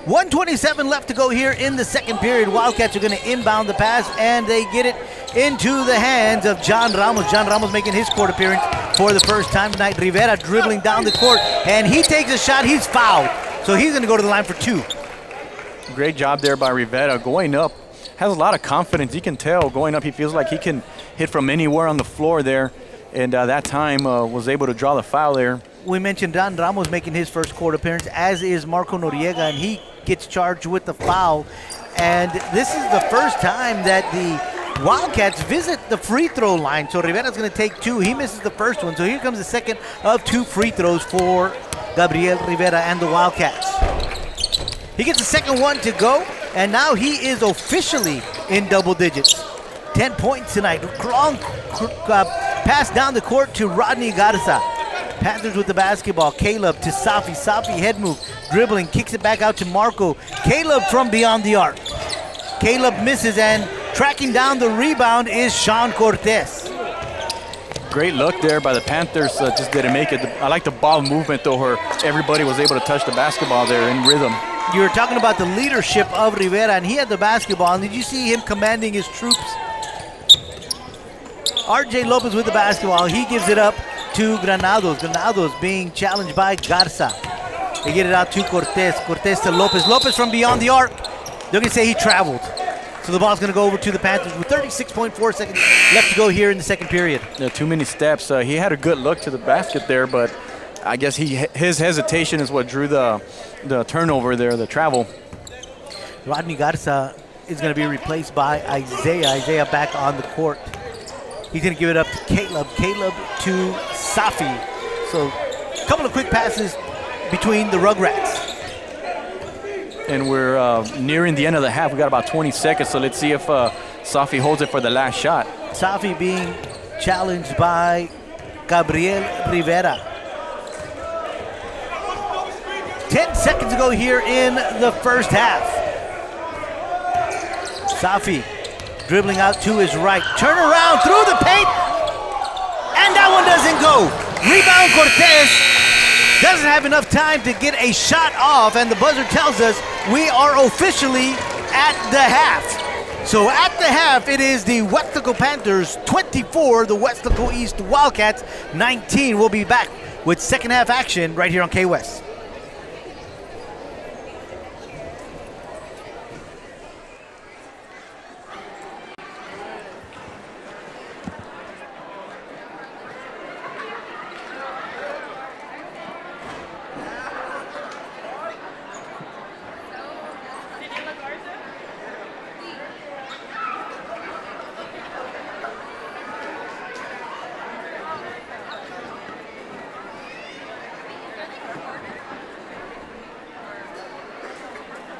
1:27 left to go here in the second period. Wildcats are going to inbound the pass, and they get it into the hands of John Ramos. John Ramos making his court appearance for the first time tonight. Rivera dribbling down the court, and he takes a shot. He's fouled, so he's going to go to the line for 2. Great job there by Rivera. Going up, has a lot of confidence. You can tell going up, he feels like he can hit from anywhere on the floor there, and that time was able to draw the foul there. We mentioned Don Ramos making his first court appearance, as is Marco Noriega, and he gets charged with the foul. And this is the first time that the Wildcats visit the free throw line. So Rivera's going to take 2. He misses the first one. So here comes the second of 2 free throws for Gabriel Rivera and the Wildcats. He gets the second one to go, and now he is officially in double digits. 10 points tonight. Long pass down the court to Rodney Garza. Panthers with the basketball. Caleb to Safi. Safi head move, dribbling, kicks it back out to Marco. Caleb from beyond the arc. Caleb misses, and tracking down the rebound is Sean Cortez. Great look there by the Panthers. Just didn't make it. I like the ball movement, though, where everybody was able to touch the basketball there in rhythm. You were talking about the leadership of Rivera, and he had the basketball. And did you see him commanding his troops? RJ Lopez with the basketball. He gives it up to Granados. Granados being challenged by Garza. They get it out to Cortez. Cortez to Lopez. Lopez from beyond the arc. They're going to say he traveled. So the ball's going to go over to the Panthers with 36.4 seconds left to go here in the second period. Yeah, too many steps. He had a good look to the basket there, but I guess his hesitation is what drew the turnover there, the travel. Rodney Garza is going to be replaced by Isaiah. Isaiah back on the court. He's going to give it up to Caleb. Caleb to Safi. So a couple of quick passes between the Rugrats. And we're nearing the end of the half. We got about 20 seconds, so let's see if Safi holds it for the last shot. Safi being challenged by Gabriel Rivera. 10 seconds to go here in the first half. Safi dribbling out to his right. Turn around through the paint. And that one doesn't go. Rebound Cortez. Doesn't have enough time to get a shot off. And the buzzer tells us we are officially at the half. So at the half, it is the Weslaco Panthers 24, the Weslaco East Wildcats 19. We'll be back with second half action right here on KWES.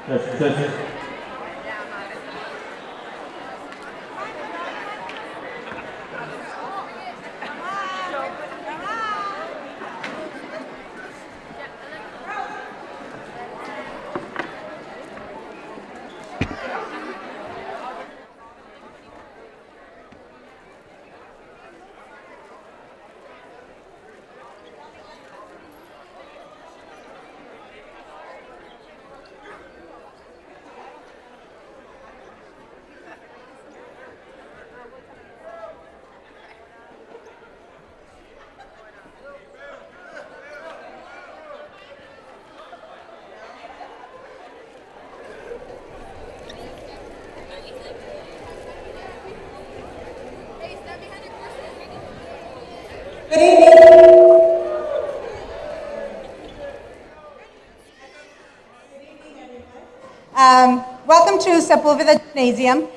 Test. Good evening. Welcome to Sepulveda Gymnasium.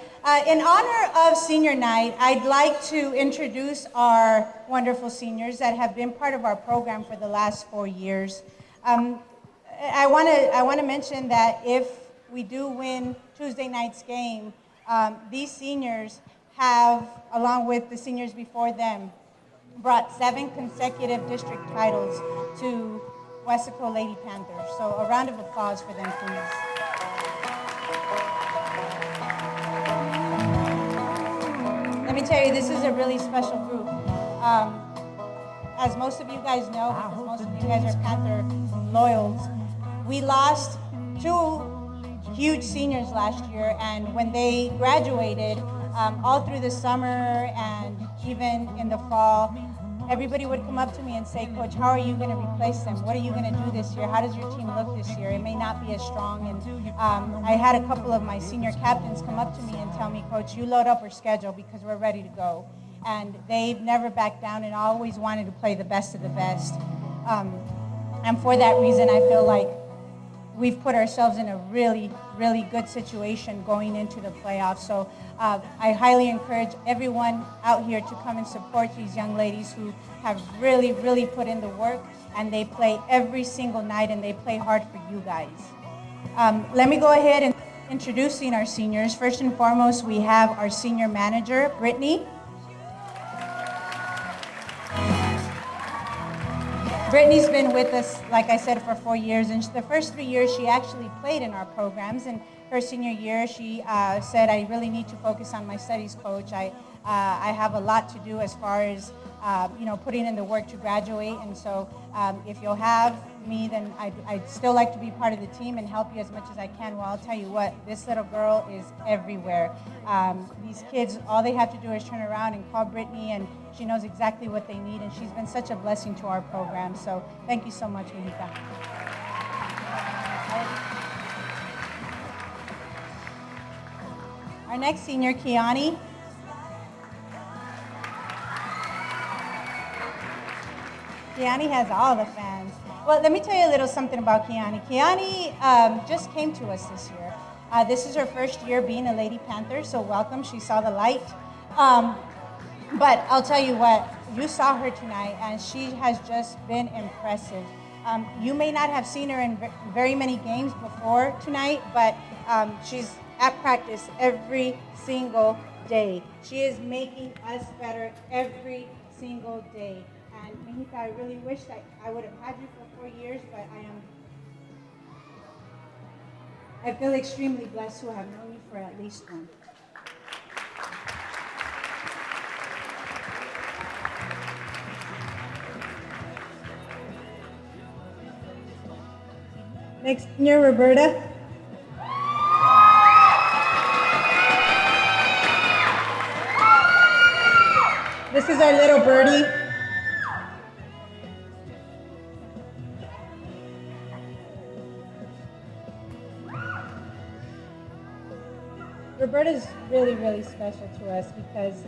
In honor of Senior Night, I'd like to introduce our wonderful seniors that have been part of our program for the last 4 years. I want to mention that if we do win Tuesday night's game, these seniors have, along with the seniors before them, brought 7 consecutive district titles to Weslaco Lady Panthers. So a round of applause for them, please. Let me tell you, this is a really special group. As most of you guys know, because most of you guys are Panther loyals, we lost 2 huge seniors last year, and when they graduated, all through the summer and even in the fall, everybody would come up to me and say, Coach, how are you going to replace them? What are you going to do this year? How does your team look this year? It may not be as strong. And I had a couple of my senior captains come up to me and tell me, Coach, you load up our schedule because we're ready to go. And they've never backed down and always wanted to play the best of the best. And for that reason, I feel like we've put ourselves in a really, really good situation going into the playoffs. So I highly encourage everyone out here to come and support these young ladies who have really, really put in the work, and they play every single night, and they play hard for you guys. Let me go ahead and introducing our seniors. First and foremost, we have our senior manager, Brittany. Brittany's been with us, like I said, for 4 years, and the first 3 years she actually played in our programs. And her senior year, she said, I really need to focus on my studies, Coach. I have a lot to do as far as putting in the work to graduate, and so if you'll have me, then I'd still like to be part of the team and help you as much as I can. Well, I'll tell you what, this little girl is everywhere. These kids, all they have to do is turn around and call Brittany, and she knows exactly what they need, and she's been such a blessing to our program. So thank you so much, Mijita. Our next senior, Kiani. Kiani has all the fans. Well, let me tell you a little something about Kiani. Kiani just came to us this year. This is her first year being a Lady Panther, so welcome. She saw the light. But I'll tell you what, you saw her tonight, and she has just been impressive. You may not have seen her in very many games before tonight, but she's at practice every single day. She is making us better every single day. And Mijita, I really wish that I would have had you for 4 years, but I feel extremely blessed to have known you for at least one. Next, senior Roberta. This is our little birdie. Roberta's really, really special to us because,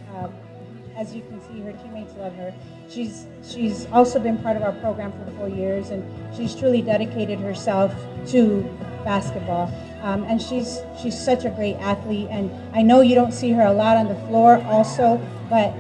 as you can see, her teammates love her. She's also been part of our program for 4 years, and she's truly dedicated herself to basketball. And she's such a great athlete, and I know you don't see her a lot on the floor also, but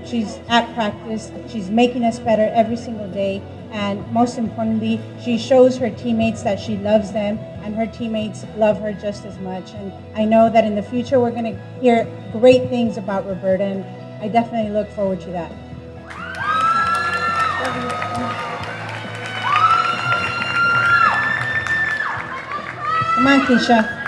she's at practice. She's making us better every single day, and most importantly, she shows her teammates that she loves them, and her teammates love her just as much. And I know that in the future we're going to hear great things about Roberta, and I definitely look forward to that. Come on, Keisha.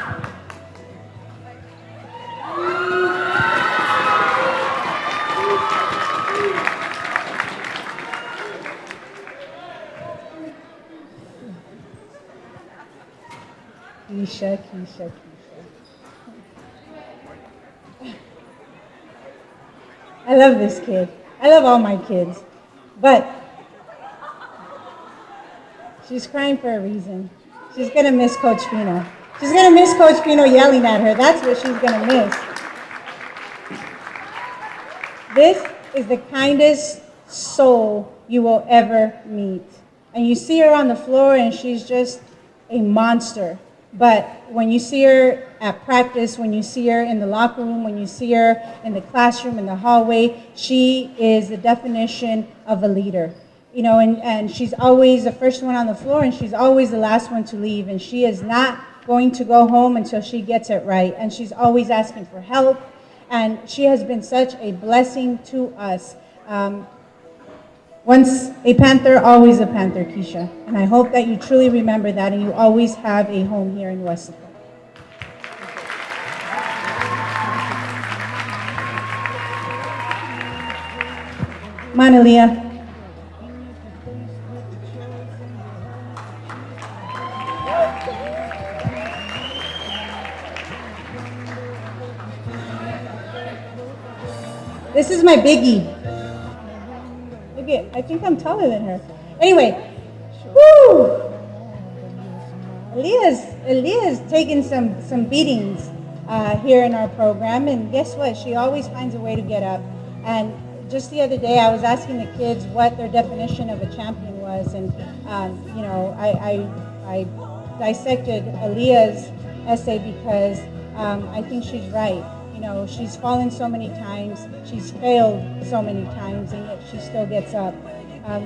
Keisha. I love this kid. I love all my kids. But she's crying for a reason. She's going to miss Coach Pino. She's going to miss Coach Pino yelling at her. That's what she's going to miss. This is the kindest soul you will ever meet. And you see her on the floor and she's just a monster. But when you see her at practice, when you see her in the locker room, when you see her in the classroom, in the hallway, she is the definition of a leader. You know, and she's always the first one on the floor, and she's always the last one to leave. And she is not going to go home until she gets it right. And she's always asking for help. And she has been such a blessing to us. Once a Panther, always a Panther, Keisha. And I hope that you truly remember that, and you always have a home here in Wesco. Come on, Aaliyah. This is my biggie. Look at, I think I'm taller than her. Anyway, woo! Aaliyah's taken some beatings here in our program, and guess what? She always finds a way to get up. And just the other day, I was asking the kids what their definition of a champion was, and you know, I dissected Aaliyah's essay because I think she's right. You know, she's fallen so many times, she's failed so many times, and yet she still gets up,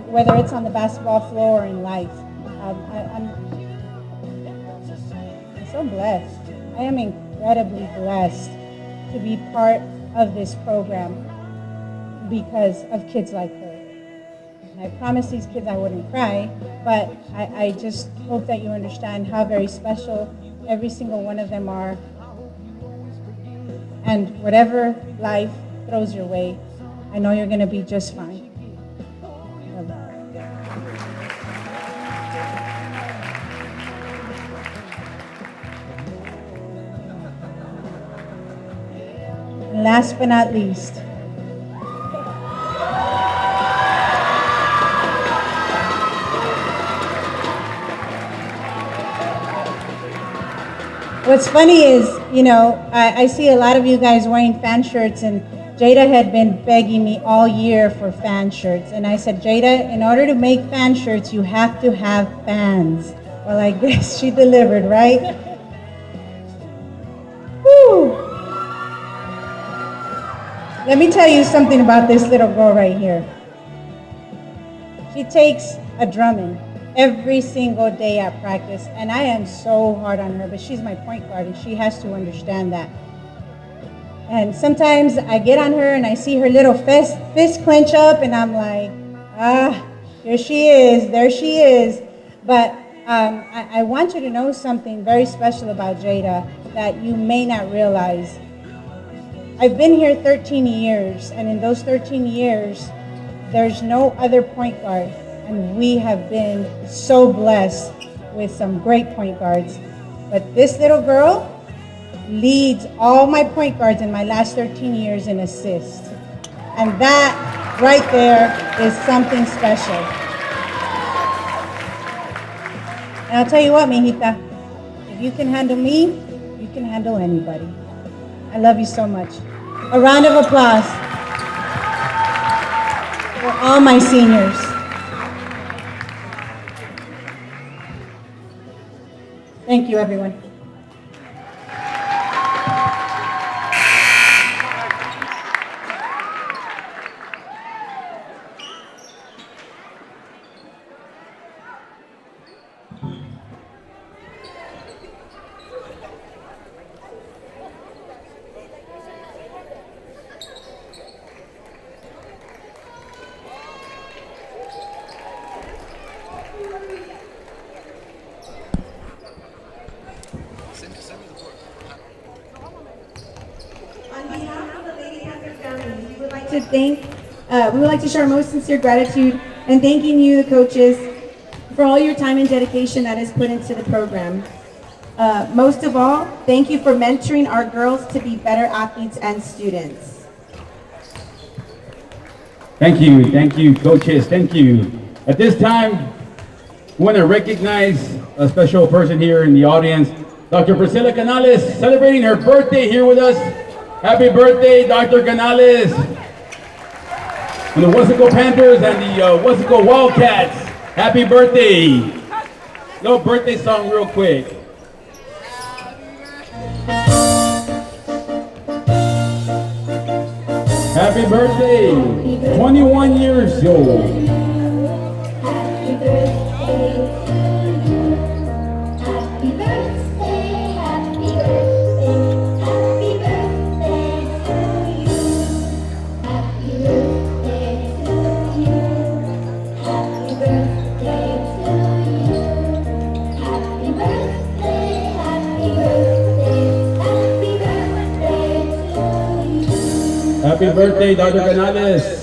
whether it's on the basketball floor or in life. I'm so blessed. I am incredibly blessed to be part of this program because of kids like her. And I promised these kids I wouldn't cry, but I just hope that you understand how very special every single one of them are. And whatever life throws your way, I know you're going to be just fine. And last but not least, what's funny is, you know, I see a lot of you guys wearing fan shirts, and Jada had been begging me all year for fan shirts. And I said, Jada, in order to make fan shirts, you have to have fans. Well, I guess she delivered, right? Woo! Let me tell you something about this little girl right here. She takes a drumming every single day at practice, and I am so hard on her, but she's my point guard, and she has to understand that. And sometimes I get on her and I see her little fist clench up, and I'm like, here she is, there she is. But I want you to know something very special about Jada that you may not realize. I've been here 13 years, and in those 13 years, there's no other point guard, and we have been so blessed with some great point guards. But this little girl leads all my point guards in my last 13 years in assists. And that right there is something special. And I'll tell you what, mijita, if you can handle me, you can handle anybody. I love you so much. A round of applause for all my seniors. Thank you, everyone. We would like to share our most sincere gratitude and thanking you, the coaches, for all your time and dedication that is put into the program. Most of all, thank you for mentoring our girls to be better athletes and students. Thank you, coaches, thank you. At this time, we want to recognize a special person here in the audience, Dr. Priscilla Canales, celebrating her birthday here with us. Happy birthday, Dr. Canales. From the Wesco Panthers and the Wesco Wildcats. Happy birthday. Little birthday song real quick. Happy birthday, 21 years old. Happy birthday to you. Happy birthday, happy birthday, happy birthday to you. Happy birthday to you. Happy birthday to you. Happy birthday, happy birthday, happy birthday to you. Happy birthday, Dr. Canales.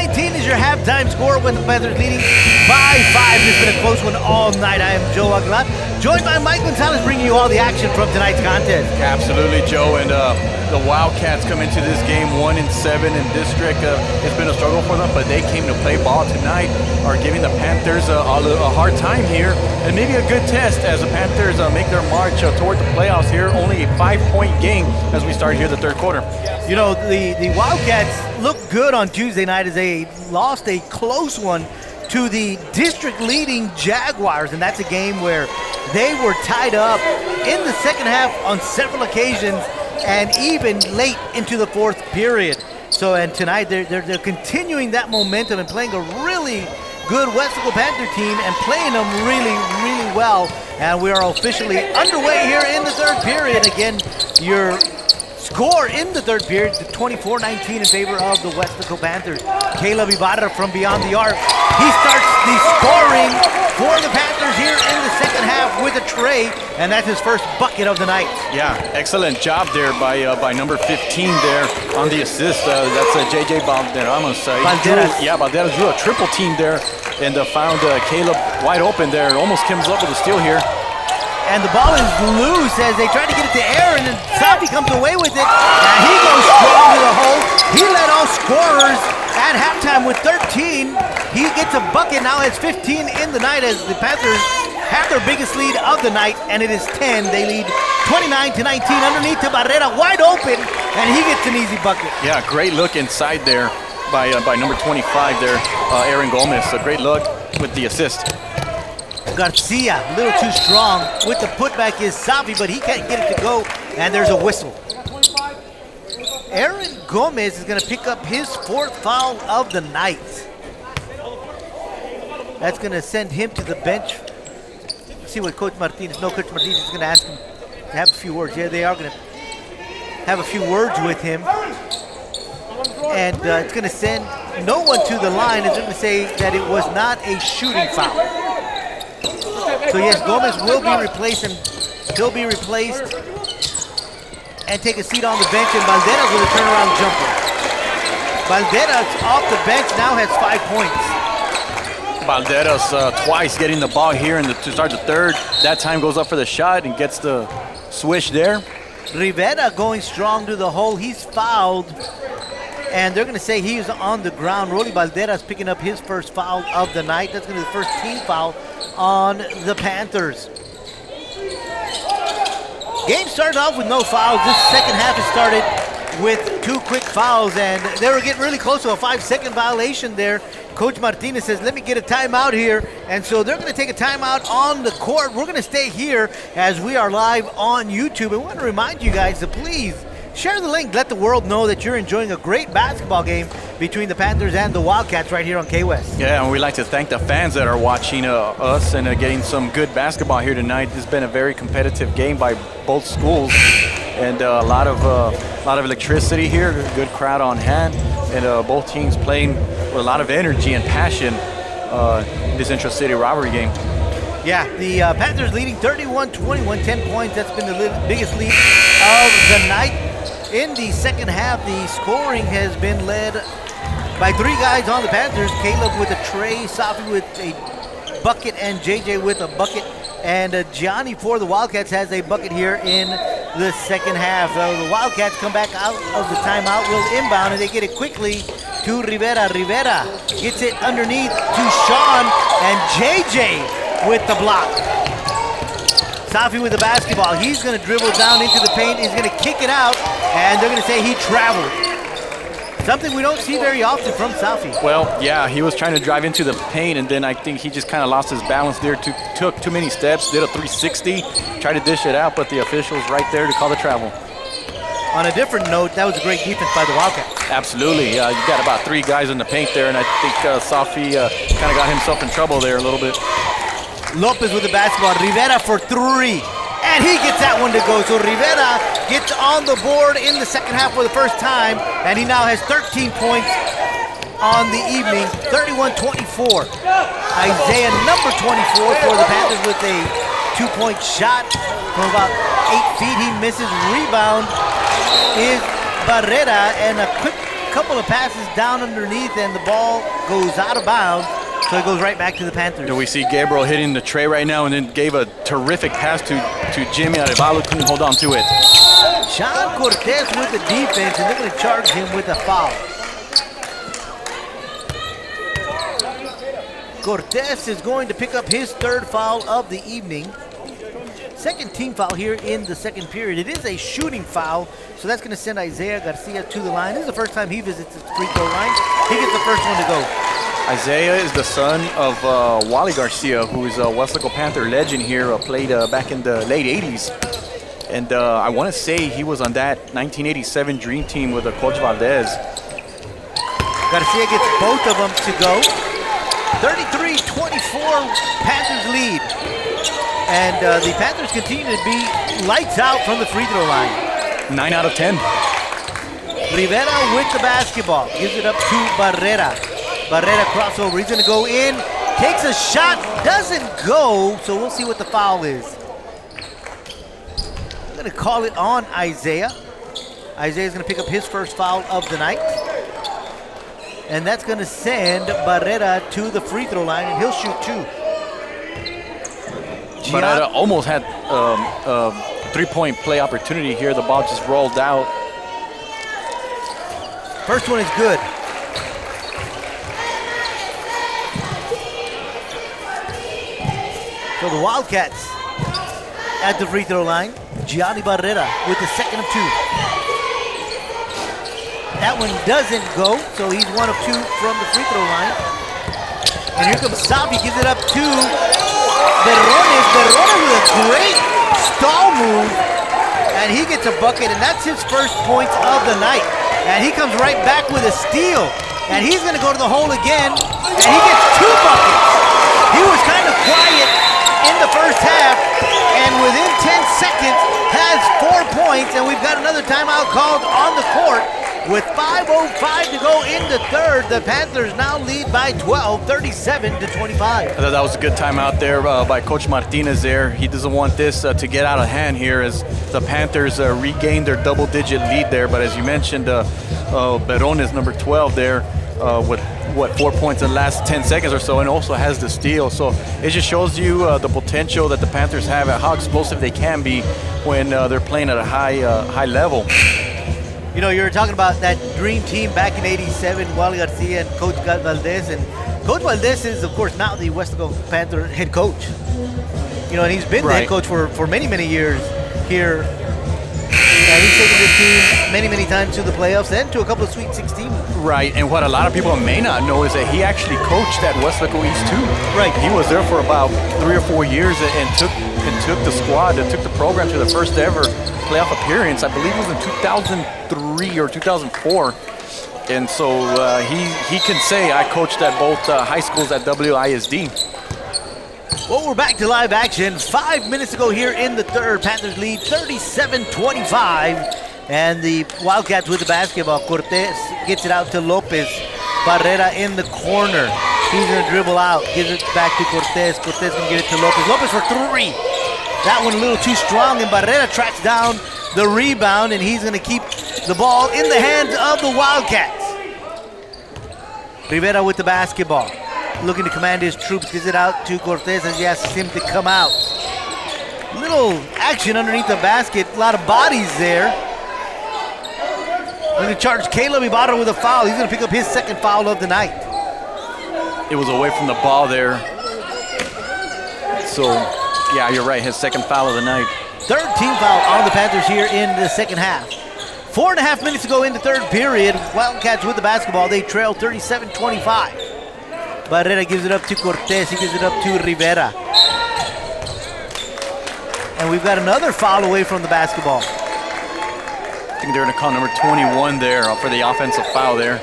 24-19 is your halftime score with the Panthers leading by 5. It's been a close one all night. I am Joe Aguilar, joined by Mike Gonzalez, bringing you all the action from tonight's contest. Absolutely, Joe. And the Wildcats come into this game 1-7 in district. It's been a struggle for them, but they came to play ball tonight, are giving the Panthers a hard time here, and maybe a good test as the Panthers make their march toward the playoffs here. Only a 5-point game as we start here the third quarter. You know, the Wildcats looked good on Tuesday night as they lost a close one to the district-leading Jaguars, and that's a game where they were tied up in the second half on several occasions and even late into the fourth period. So, and tonight they're continuing that momentum and playing a really good Westfield Panther team and playing them really, really well. And we are officially underway here in the third period. Again, your score in the third period, 24-19 in favor of the Westfield Panthers. Caleb Ibarra from beyond the arc. He starts the scoring for the Panthers here in the second half with a tray, and that's his first bucket of the night. Yeah, excellent job there by number 15 there on the assist. That's JJ Valderramos. Valderas drew a triple team there and found Caleb wide open there. Almost comes up with a steal here. And the ball is loose as they try to get it to air, and then Safi comes away with it. And he goes strong to the hole. He led all scorers at halftime with 13. He gets a bucket, now has 15 in the night as the Panthers have their biggest lead of the night, and it is 10. They lead 29-19 underneath to Barrera, wide open, and he gets an easy bucket. Yeah, great look inside there by number 25 there, Aaron Gomez. A great look with the assist. Garcia, a little too strong. With the putback is Safi, but he can't get it to go, and there's a whistle. Aaron Gomez is going to pick up his fourth foul of the night. That's going to send him to the bench. Let's see what Coach Martinez, Coach Martinez is going to ask him to have a few words. Yeah, they are going to have a few words with him. And it's going to send no one to the line. It's going to say that it was not a shooting foul. So yes, Gomez will be replaced, and he'll be replaced and take a seat on the bench, and Valderas with a turnaround jumper. Valderas off the bench now has 5 points. Valderas twice getting the ball here to start the third. That time goes up for the shot and gets the swish there. Rivera going strong to the hole. He's fouled, and they're going to say he's on the ground. Rolly Valderas picking up his first foul of the night. That's going to be the first team foul on the Panthers. Game started off with no fouls. This second half has started with 2 quick fouls, and they were getting really close to a 5-second violation there. Coach Martinez says, let me get a timeout here, and so they're going to take a timeout on the court. We're going to stay here as we are live on YouTube. I want to remind you guys to please share the link. Let the world know that you're enjoying a great basketball game between the Panthers and the Wildcats right here on KWES. Yeah, and we'd like to thank the fans that are watching us and getting some good basketball here tonight. This has been a very competitive game by both schools, and a lot of electricity here. Good crowd on hand, and both teams playing with a lot of energy and passion in this intra-city rivalry game. Yeah, the Panthers leading 31-21, 10 points. That's been the biggest lead of the night. In the second half, the scoring has been led by 3 guys on the Panthers. Caleb with a tray, Safi with a bucket, and JJ with a bucket. And Gianni for the Wildcats has a bucket here in the second half. The Wildcats come back out of the timeout, will inbound, and they get it quickly to Rivera. Rivera gets it underneath to Sean, and JJ with the block. Safi with the basketball. He's going to dribble down into the paint. He's going to kick it out, and they're going to say he traveled. Something we don't see very often from Safi. Well, yeah, he was trying to drive into the paint, and then I think he just kind of lost his balance there. Took too many steps, did a 360, tried to dish it out, but the official's right there to call the travel. On a different note, that was a great defense by the Wildcats. Absolutely. You got about 3 guys in the paint there, and I think Safi kind of got himself in trouble there a little bit. Lopez with the basketball. Rivera for 3. And he gets that one to go. So Rivera gets on the board in the second half for the first time. And he now has 13 points on the evening. 31-24. Isaiah, number 24 for the Panthers with a 2-point shot from about 8 feet. He misses. Rebound is Barrera. And a quick couple of passes down underneath, and the ball goes out of bounds, so it goes right back to the Panthers. We see Gabriel hitting the tray right now and then gave a terrific pass to Jimmy Arevalo, couldn't hold on to it. Sean Cortez with the defense, and they're going to charge him with a foul. Cortez is going to pick up his third foul of the evening. Second team foul here in the second period. It is a shooting foul, so that's going to send Isaiah Garcia to the line. This is the first time he visits the free throw line. He gets the first one to go. Isaiah is the son of Wally Garcia, who is a Wesleco Panther legend here, played back in the late 80s. And I want to say he was on that 1987 Dream Team with Coach Valdez. Garcia gets both of them to go. 33-24 Panthers lead. And the Panthers continue to be lights out from the free throw line. 9 out of 10. Rivera with the basketball. Gives it up to Barrera. Barrera crossover. He's going to go in. Takes a shot. Doesn't go. So we'll see what the foul is. I'm going to call it on Isaiah. Isaiah's going to pick up his first foul of the night. And that's going to send Barrera to the free throw line, and he'll shoot 2. Barrera almost had a three-point play opportunity here. The ball just rolled out. First one is good. So the Wildcats at the free throw line. Gianni Barrera with the second of 2. That one doesn't go, so he's 1 of 2 from the free throw line. And here comes Sabi, gives it up to Berrones. Berrones with a great stall move, and he gets a bucket, and that's his first points of the night. And he comes right back with a steal, and he's going to go to the hole again, and he gets 2 buckets. He was kind of quiet in the first half, and within 10 seconds has 4 points, and we've got another timeout called on the court. With 5:05 to go in the third, the Panthers now lead by 12, 37-25. That was a good timeout there by Coach Martinez there. He doesn't want this to get out of hand here as the Panthers regain their double-digit lead there. But as you mentioned, Berrones, number 12 there, with 4 points in the last 10 seconds or so, and also has the steal. So it just shows you the potential that the Panthers have and how explosive they can be when they're playing at a high level. You know, you were talking about that dream team back in '87, Wally Garcia and Coach Valdez. And Coach Valdez is, of course, now the Wesleco Panther head coach. You know, and he's been the head coach for many, many years here. And he's taken this team many, many times to the playoffs and to a couple of Sweet 16. Right, and what a lot of people may not know is that he actually coached at Wesleco East too. Right. He was there for about 3 or 4 years and took the squad, and took the program to the first ever playoff appearance. I believe it was in 2003 or 2004. And so he can say, I coached at both high schools at WISD. Well, we're back to live action. 5 minutes to go here in the third. Panthers lead 37-25. And the Wildcats with the basketball. Cortez gets it out to Lopez. Barrera in the corner. He's going to dribble out. Gives it back to Cortez. Cortez going to get it to Lopez. Lopez for 3. That one a little too strong, and Barrera tracks down the rebound, and he's going to keep the ball in the hands of the Wildcats. Rivera with the basketball. Looking to command his troops. Gives it out to Cortez as he asks him to come out. Little action underneath the basket. A lot of bodies there. Going to charge Caleb Ibarra with a foul. He's going to pick up his second foul of the night. It was away from the ball there. So, yeah, you're right. His second foul of the night. Third team foul on the Panthers here in the second half. 4.5 minutes to go in the third period. Wildcats with the basketball. They trail 37-25. Barrera gives it up to Cortez. He gives it up to Rivera. And we've got another foul away from the basketball. I think they're going to call number 21 there for the offensive foul there.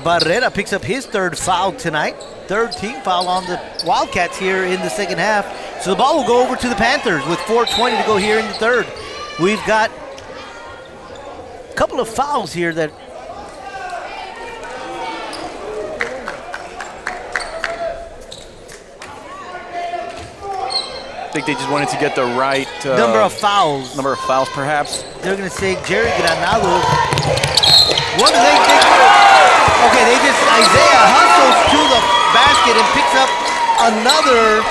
Barrera picks up his third foul tonight. Third team foul on the Wildcats here in the second half. So the ball will go over to the Panthers with 4:20 to go here in the third. We've got a couple of fouls here that think they just wanted to get the right number of fouls. Number of fouls, perhaps. They're going to say Jerry Granados. What do they okay, they just, Isaiah hustles to the basket and picks up another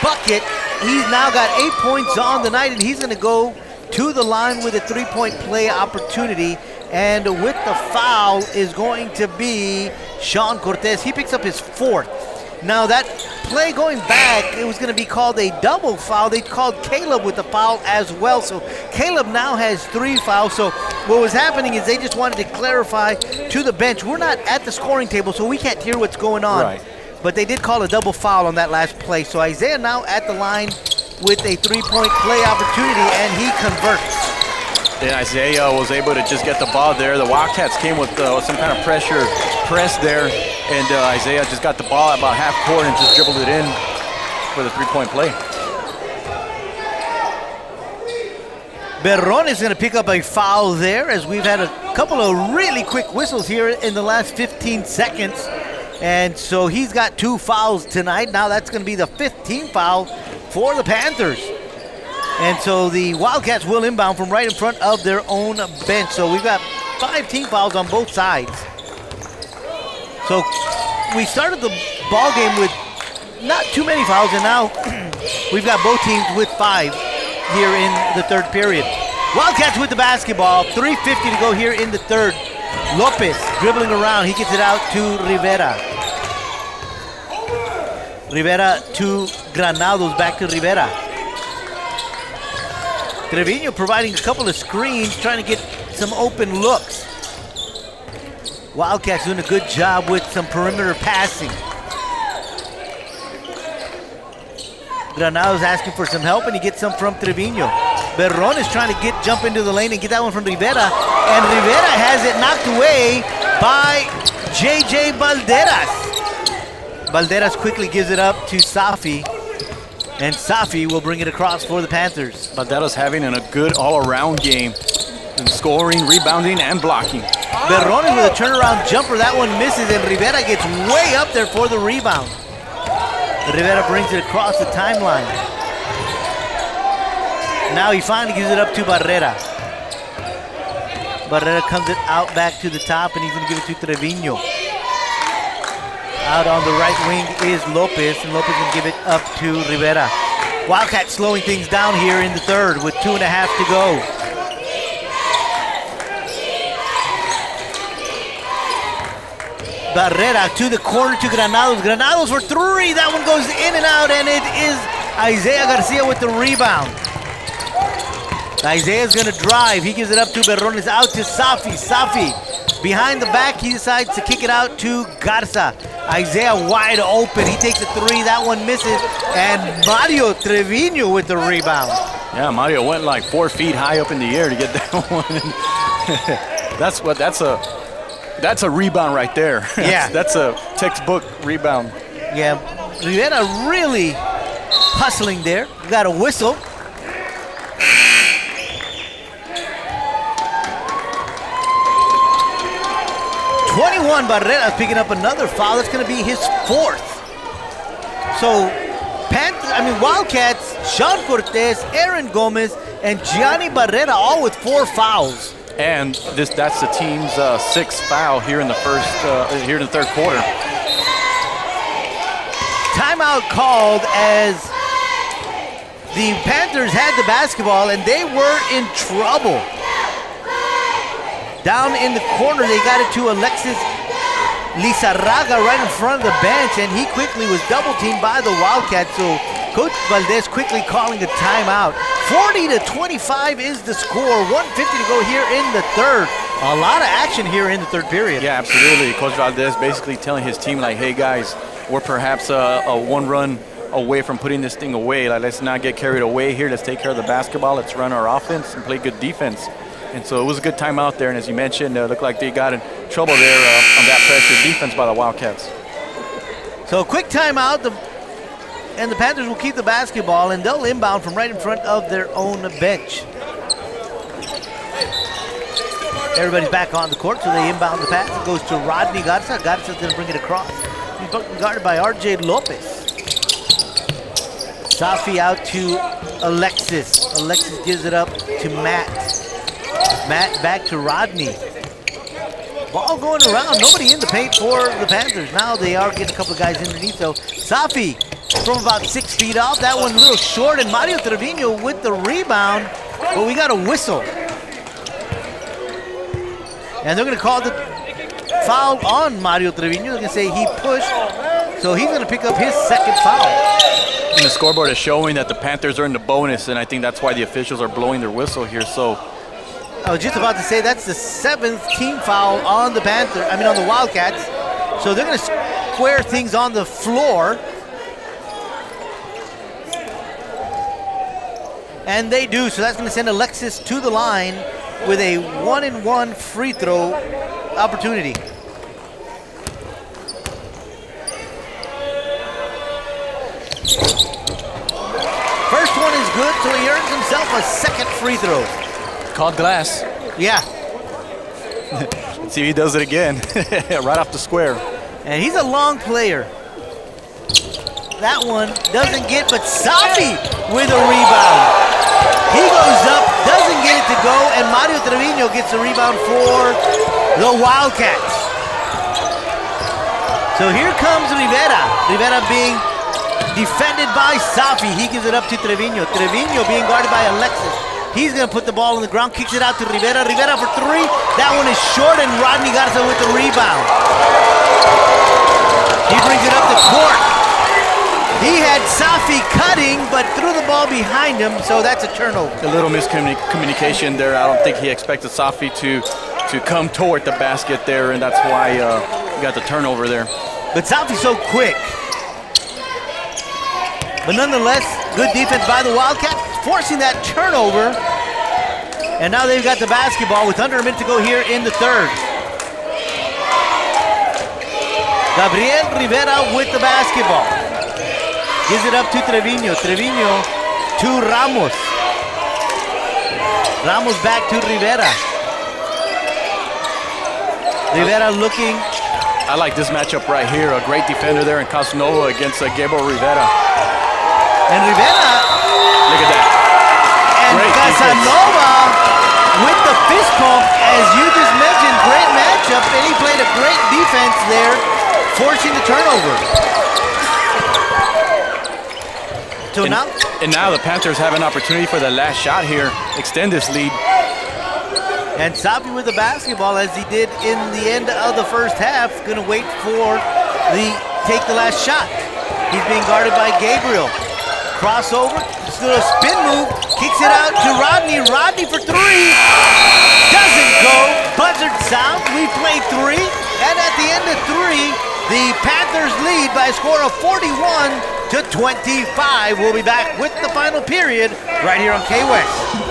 bucket. He's now got 8 points on the night, and he's going to go to the line with a three-point play opportunity. And with the foul is going to be Sean Cortez. He picks up his 4th. Now that play going back, it was going to be called a double foul. They called Caleb with the foul as well. So Caleb now has 3 fouls. So what was happening is they just wanted to clarify to the bench. We're not at the scoring table, so we can't hear what's going on. Right. But they did call a double foul on that last play. So Isaiah now at the line with a three-point play opportunity, and he converts. And Isaiah was able to just get the ball there. The Wildcats came with some kind of press there, and Isaiah just got the ball at about half court and just dribbled it in for the three-point play. Berron is going to pick up a foul there, as we've had a couple of really quick whistles here in the last 15 seconds. And so he's got 2 fouls tonight. Now that's going to be the 15th foul for the Panthers. And so the Wildcats will inbound from right in front of their own bench. So we've got 5 team fouls on both sides. So we started the ball game with not too many fouls, and now we've got both teams with 5 here in the third period. Wildcats with the basketball, 3:50 to go here in the third. Lopez dribbling around, he gets it out to Rivera. Rivera to Granados, back to Rivera. Trevino providing a couple of screens, trying to get some open looks. Wildcats doing a good job with some perimeter passing. Granados asking for some help, and he gets some from Trevino. Berron is trying to jump into the lane and get that one from Rivera, and Rivera has it knocked away by JJ Valderas. Valderas quickly gives it up to Safi, and Safi will bring it across for the Panthers. Valderas having a good all-around game in scoring, rebounding, and blocking. Berrones with a turnaround jumper. That one misses, and Rivera gets way up there for the rebound. Rivera brings it across the timeline. Now he finally gives it up to Barrera. Barrera comes it out back to the top, and he's going to give it to Trevino. Out on the right wing is Lopez, and Lopez will give it up to Rivera. Wildcats slowing things down here in the third with 2.5 to go. Barrera to the corner to Granados. Granados for 3. That one goes in and out, and it is Isaiah Garcia with the rebound. Isaiah's going to drive. He gives it up to Berrones, out to Safi. Safi behind the back. He decides to kick it out to Garza. Isaiah wide open. He takes a 3. That one misses. And Mario Trevino with the rebound. Yeah, Mario went like 4 feet high up in the air to get that one. That's a rebound right there. Yeah. That's a textbook rebound. Yeah, Rivera really hustling there. You got a whistle. Barrera picking up another foul. That's going to be his 4th. So, Wildcats, Sean Cortez, Aaron Gomez, and Gianni Barrera all with 4 fouls. And that's the team's 6th foul here in the third quarter. Timeout called as the Panthers had the basketball, and they were in trouble. Down in the corner, they got it to Alexis Lizarraga right in front of the bench, and he quickly was double-teamed by the Wildcats. So Coach Valdez quickly calling a timeout. 40-25 is the score. 1:50 to go here in the third. A lot of action here in the third period. Yeah, absolutely. Coach Valdez basically telling his team, like, hey, guys, we're perhaps a 1 run away from putting this thing away. Like, let's not get carried away here. Let's take care of the basketball. Let's run our offense and play good defense. And so it was a good time out there. And as you mentioned, it looked like they got in trouble there on that pressure defense by the Wildcats. So a quick timeout, and the Panthers will keep the basketball, and they'll inbound from right in front of their own bench. Everybody's back on the court, so they inbound the pass. It goes to Rodney Garza. Garza's going to bring it across. He's guarded by R.J. Lopez. Safi out to Alexis. Alexis gives it up to Matt. Matt back to Rodney. Ball going around. Nobody in the paint for the Panthers. Now they are getting a couple of guys underneath, though. Safi from about 6 feet off. That one a little short, and Mario Trevino with the rebound. But we got a whistle. And they're going to call the foul on Mario Trevino. They're going to say he pushed. So he's going to pick up his second foul. And the scoreboard is showing that the Panthers are in the bonus, and I think that's why the officials are blowing their whistle here. So I was just about to say that's the 7th team foul on the on the Wildcats. So they're going to square things on the floor. And they do, so that's going to send Alexis to the line with a 1-and-1 free throw opportunity. First one is good, so he earns himself a second free throw. called glass. Yeah. Let's see if he does it again. Right off the square. And he's a long player. That one doesn't get, but Safi with a rebound. He goes up, doesn't get it to go, and Mario Trevino gets the rebound for the Wildcats. So here comes Rivera. Rivera being defended by Safi. He gives it up to Trevino. Trevino being guarded by Alexis. He's going to put the ball on the ground, kicks it out to Rivera. Rivera for three. That one is short, and Rodney Garza with the rebound. He brings it up the court. He had Safi cutting, but threw the ball behind him, so that's a turnover. A little miscommunication there. I don't think he expected Safi to come toward the basket there, and that's why he got the turnover there. But Safi's so quick. But nonetheless, good defense by the Wildcats, forcing that turnover. And now they've got the basketball with under a minute to go here in the third. Gabriel Rivera with the basketball. Gives it up to Trevino. Trevino to Ramos. Ramos back to Rivera. Rivera looking. I like this matchup right here. A great defender there in Casanova against Gabriel Rivera. And Rivera. Look at that. And Great Casanova with the fist pump, as you just mentioned. Great matchup, and he played a great defense there, forcing the turnover. So now the Panthers have an opportunity for the last shot here, extend this lead. And Safi with the basketball, as he did in the end of the first half, going to wait for take the last shot. He's being guarded by Gabriel. Crossover, just a little spin move, kicks it out to Rodney. Rodney for three, doesn't go. Buzzard sound. We play three, and at the end of three, the Panthers lead by a score of 41-25. We'll be back with the final period right here on KWES.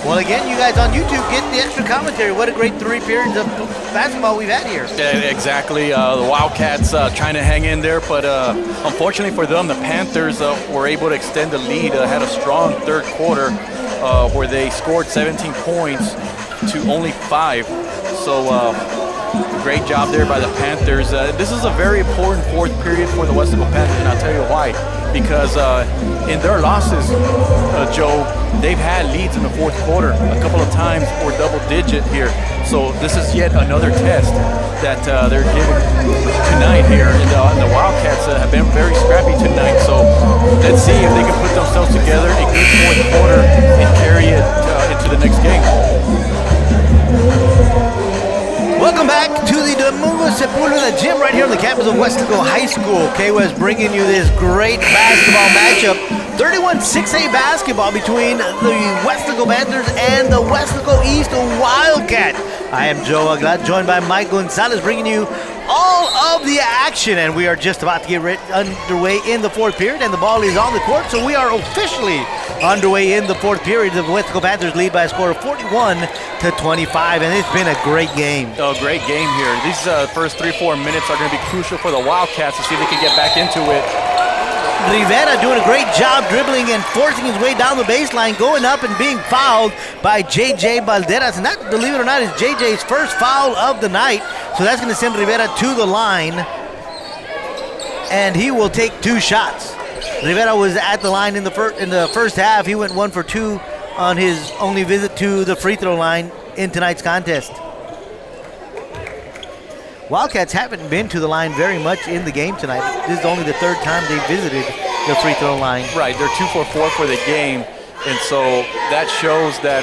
Well, again, you guys on YouTube get the extra commentary. What a great 3 periods of basketball we've had here. Yeah, exactly. The Wildcats trying to hang in there, but unfortunately for them, the Panthers were able to extend the lead. Had a strong third quarter where they scored 17 points to only 5. So great job there by the Panthers. This is a very important fourth period for the Western Panthers, and I'll tell you why. Because in their losses, Joe, they've had leads in the fourth quarter a couple of times or double digit here. So this is yet another test that they're giving tonight here. And the Wildcats have been very scrappy tonight. So let's see if they can put themselves together a good fourth quarter and carry it into the next game. Welcome back to the Domingo Sepulveda gym right here on the campus of Westlaco High School. KWES bringing you this great basketball matchup. 31-6A basketball between the Westlaco Panthers and the Westlaco East Wildcats. I am Joe Aguilar, joined by Mike Gonzalez, bringing you all of the action. And we are just about to get underway in the fourth period, and the ball is on the court. So we are officially underway in the fourth period. The Westlaco Panthers lead by a score of 41-25, and it's been a great game. Oh, great game here. These first 3-4 minutes are going to be crucial for the Wildcats to see if they can get back into it. Rivera doing a great job dribbling and forcing his way down the baseline, going up and being fouled by J.J. Valderas. And that, believe it or not, is J.J.'s first foul of the night. So that's going to send Rivera to the line. And he will take 2 shots. Rivera was at the line in the first half. He went 1 for 2 on his only visit to the free throw line in tonight's contest. Wildcats haven't been to the line very much in the game tonight. This is only the third time they visited the free throw line. Right, they're 2 for 4 for the game, and so that shows that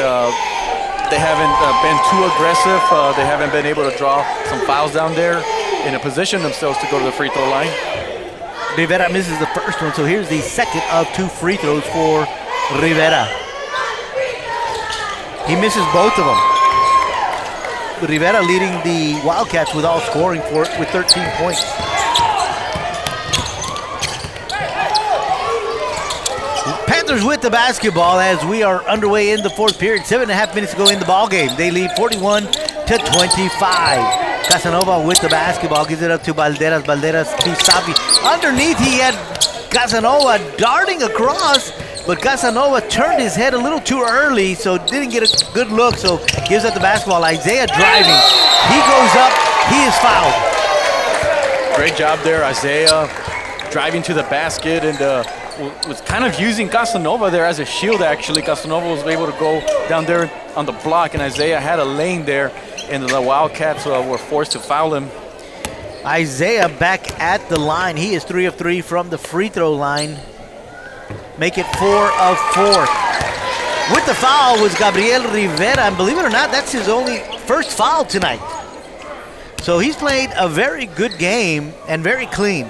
they haven't been too aggressive. They haven't been able to draw some fouls down there and to position themselves to go to the free throw line. Rivera misses the first one, so here's the second of 2 free throws for Rivera. He misses both of them. Rivera leading the Wildcats with all scoring with 13 points. Panthers with the basketball as we are underway in the fourth period. 7.5 minutes to go in the ball game. They lead 41-25. Casanova with the basketball, gives it up to Valderas. Valderas to Safi. Underneath, he had Casanova darting across, but Casanova turned his head a little too early, so didn't get a good look, so gives up the basketball. Isaiah driving. He goes up. He is fouled. Great job there, Isaiah, driving to the basket and was kind of using Casanova there as a shield, actually. Casanova was able to go down there on the block, and Isaiah had a lane there, and the Wildcats were forced to foul him. Isaiah back at the line. He is 3 of 3 from the free throw line. Make it 4 of 4. With the foul was Gabriel Rivera, and believe it or not, that's his only first foul tonight. So he's played a very good game and very clean.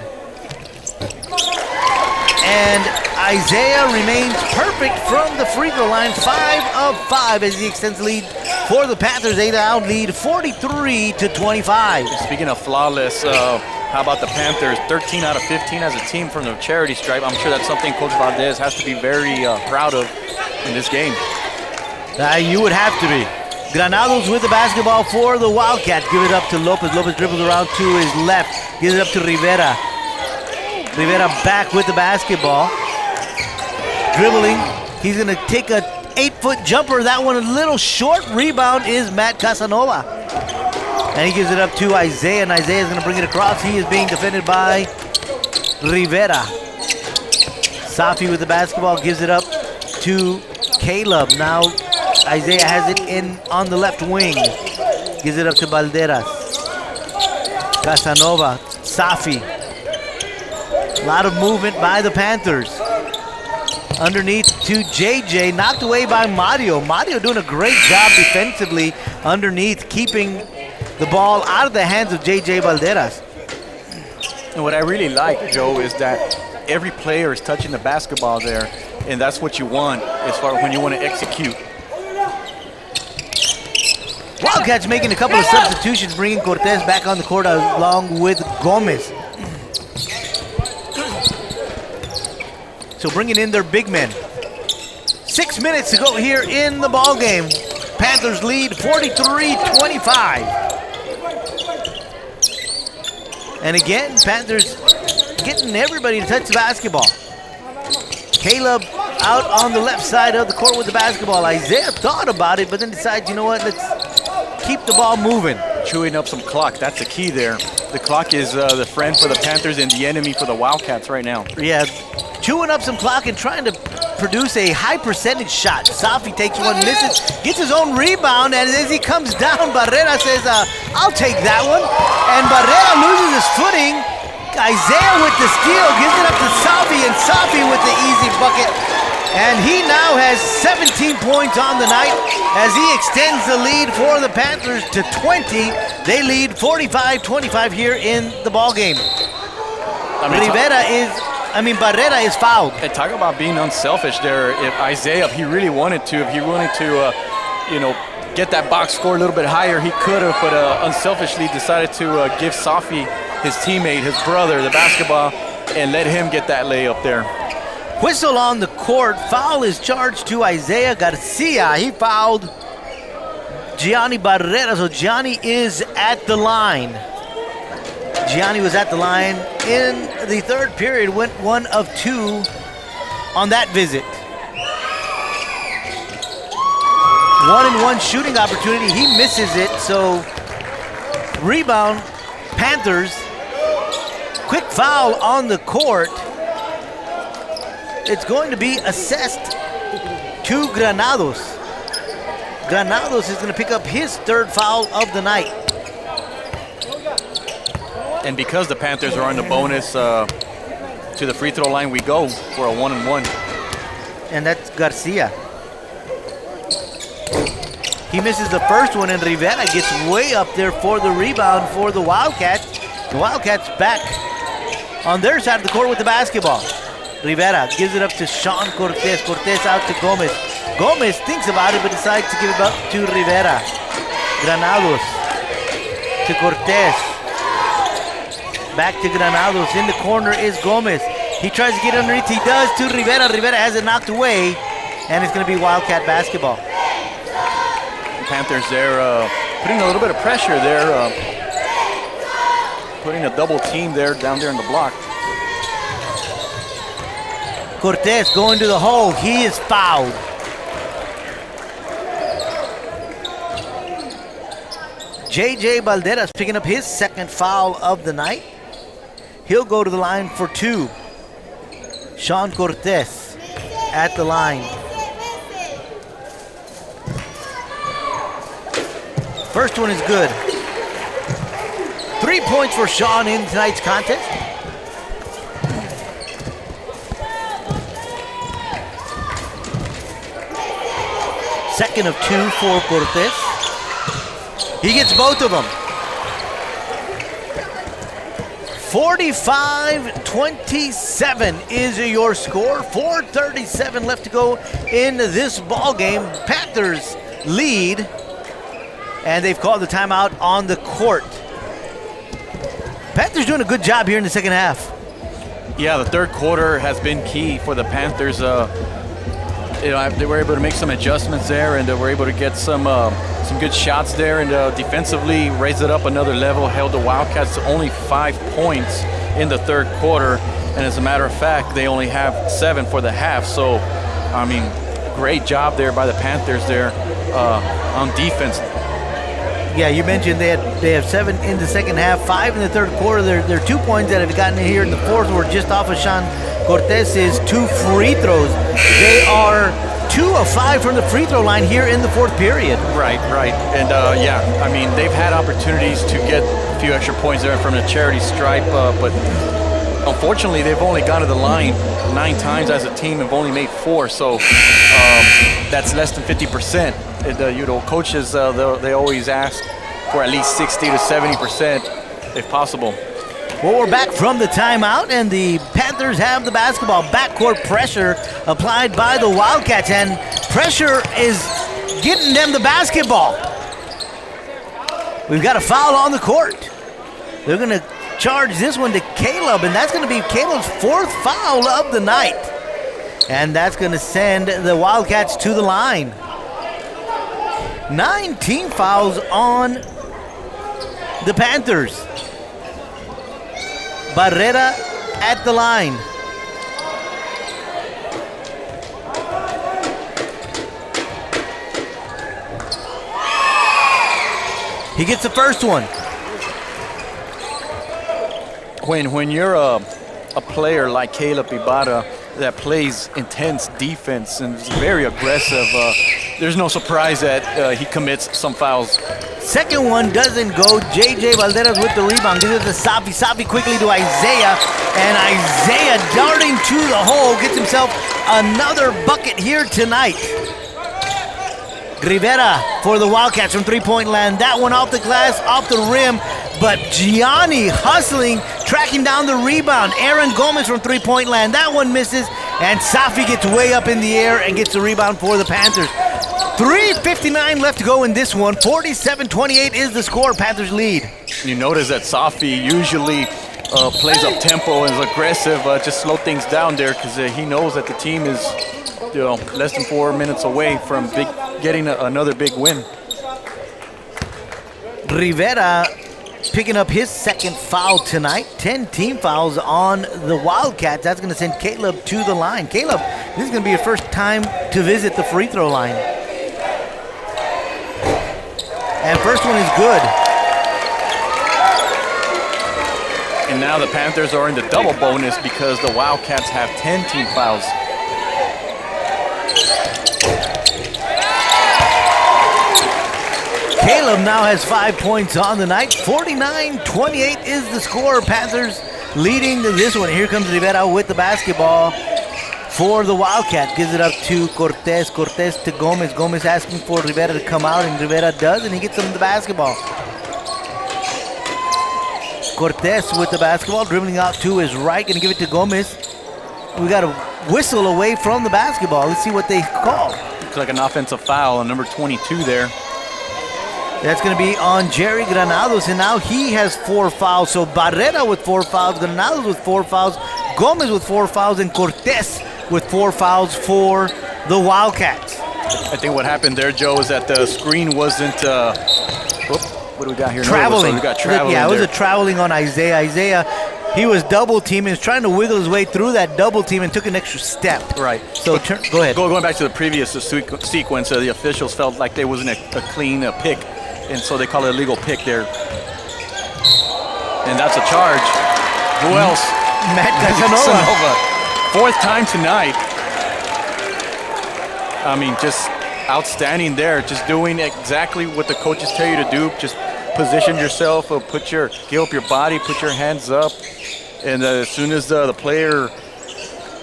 And Isaiah remains perfect from the free throw line, 5 of 5 as he extends the lead for the Panthers. They now lead 43-25. Speaking of flawless, how about the Panthers? 13 out of 15 as a team from the charity stripe. I'm sure that's something Coach Valdez has to be very proud of in this game. You would have to be. Granados with the basketball for the Wildcats. Give it up to Lopez. Lopez dribbles around to his left. Gives it up to Rivera. Rivera back with the basketball. Dribbling. He's going to take a 8-foot jumper. That one a little short. Rebound is Matt Casanova. And he gives it up to Isaiah, and Isaiah is going to bring it across. He is being defended by Rivera. Safi with the basketball gives it up to Caleb. Now Isaiah has it in on the left wing. Gives it up to Valderas. Casanova. Safi. A lot of movement by the Panthers. Underneath to JJ, knocked away by Mario. Mario doing a great job defensively underneath, keeping the ball out of the hands of JJ Valderas. And what I really like, Joe, is that every player is touching the basketball there, and that's what you want as far as when you want to execute. Wildcats making a couple of substitutions, bringing Cortez back on the court along with Gomez. So bringing in their big men. 6 minutes to go here in the ball game. Panthers lead 43-25. And again, Panthers getting everybody to touch the basketball. Caleb out on the left side of the court with the basketball. Isaiah thought about it, but then decided, you know what, let's keep the ball moving. Chewing up some clock, that's the key there. The clock is the friend for the Panthers and the enemy for the Wildcats right now. Yeah, chewing up some clock and trying to produce a high percentage shot. Safi takes one, misses, gets his own rebound, and as he comes down, Barrera says, I'll take that one. And Barrera loses his footing. Isaiah with the steal, gives it up to Safi, and Safi with the easy bucket. And he now has 17 points on the night as he extends the lead for the Panthers to 20. They lead 45-25 here in the ball game. Barrera is fouled. And talk about being unselfish there. If Isaiah, if he really wanted to, get that box score a little bit higher, he could have, but unselfishly decided to give Safi, his teammate, his brother, the basketball, and let him get that layup there. Whistle on the court. Foul is charged to Isaiah Garcia. He fouled Gianni Barrera, so Gianni is at the line. Gianni was at the line in the third period, went 1 of 2 on that visit. 1-and-1 shooting opportunity. He misses it, so rebound, Panthers. Quick foul on the court. it's going to be assessed to Granados. Granados is going to pick up his third foul of the night. And because the Panthers are on the bonus, to the free throw line we go for a 1-and-1. And that's Garcia. He misses the first one, and Rivera gets way up there for the rebound for the Wildcats. The Wildcats back on their side of the court with the basketball. Rivera gives it up to Sean Cortez. Cortez out to Gomez. Gomez thinks about it, but decides to give it up to Rivera. Granados to Cortez. Back to Granados. In the corner is Gomez. He tries to get underneath. He does to Rivera. Rivera has it knocked away, and it's going to be Wildcat basketball. Panthers there putting a little bit of pressure there, putting a double team there down there in the block. Cortez going to the hole. He is fouled. J.J. Valderas picking up his second foul of the night. He'll go to the line for two. Sean Cortez at the line. First one is good. 3 points for Sean in tonight's contest. Second of two for Cortez. He gets both of them. 45-27 is your score. 4:37 left to go in this ball game. Panthers lead, and they've called the timeout on the court. Panthers doing a good job here in the second half. Yeah, the third quarter has been key for the Panthers. They were able to make some adjustments there, and they were able to get some good shots there, and defensively raised it up another level, held the Wildcats to only 5 points in the third quarter, and as a matter of fact, they only have 7 for the half. So, I mean, great job there by the Panthers there on defense. Yeah, you mentioned they have 7 in the second half, 5 in the third quarter. There are 2 points that have gotten in here in the fourth were just off of Sean Cortez's 2 free throws. They are 2 of 5 from the free throw line here in the fourth period. Right. And yeah, I mean, they've had opportunities to get a few extra points there from the charity stripe, but unfortunately, they've only gone to the line 9 times as a team and have only made 4, so that's less than 50%. And, coaches, they always ask for at least 60 to 70% if possible. Well, we're back from the timeout, and the Panthers have the basketball. Backcourt pressure applied by the Wildcats, and pressure is getting them the basketball. We've got a foul on the court. They're going to charge this one to Caleb, and that's going to be Caleb's 4th foul of the night. And that's going to send the Wildcats to the line. 19 fouls on the Panthers. Barrera at the line. He gets the first one. When you're a player like Caleb Ibarra that plays intense defense and is very aggressive, there's no surprise that he commits some fouls. Second one doesn't go. J.J. Valderas with the rebound. Gives it to Safi. Safi quickly to Isaiah. And Isaiah darting to the hole gets himself another bucket here tonight. Rivera for the Wildcats from three-point land. That one off the glass, off the rim. But Gianni hustling, tracking down the rebound. Aaron Gomez from three-point land. That one misses. And Safi gets way up in the air and gets the rebound for the Panthers. 3:59 left to go in this one. 47-28 is the score. Panthers lead. You notice that Safi usually plays up tempo and is aggressive, just slow things down there because he knows that the team is less than 4 minutes away from getting another big win. Rivera picking up his second foul tonight. 10 team fouls on the Wildcats. That's going to send Caleb to the line. Caleb, this is going to be your first time to visit the free throw line. And first one is good. And now the Panthers are in the double bonus because the Wildcats have 10 team fouls. Caleb now has 5 points on the night. 49-28 is the score. Panthers leading this one. Here comes Rivera with the basketball for the Wildcats. Gives it up to Cortez. Cortez to Gomez. Gomez asking for Rivera to come out, and Rivera does, and he gets him the basketball. Cortez with the basketball, dribbling out to his right, gonna give it to Gomez. We got a whistle away from the basketball. Let's see what they call. Looks like an offensive foul on number 22 there. That's going to be on Jerry Granados, and now he has 4 fouls. So Barrera with 4 fouls, Granados with 4 fouls, Gomez with 4 fouls, and Cortez with 4 fouls for the Wildcats. I think what happened there, Joe, is that the screen wasn't, what do we got here? Traveling. We got traveling. Yeah, it was there. a traveling on Isaiah. Isaiah, he was double teaming, was trying to wiggle his way through that double team and took an extra step. Right. So go ahead. Going back to the previous sequence, the officials felt like there wasn't a clean pick, and so they call it a legal pick there. And that's a charge. Who else? Matt Casanova. 4th time tonight. I mean, just outstanding there. Just doing exactly what the coaches tell you to do. Just position yourself, get up your body, put your hands up, and as soon as the player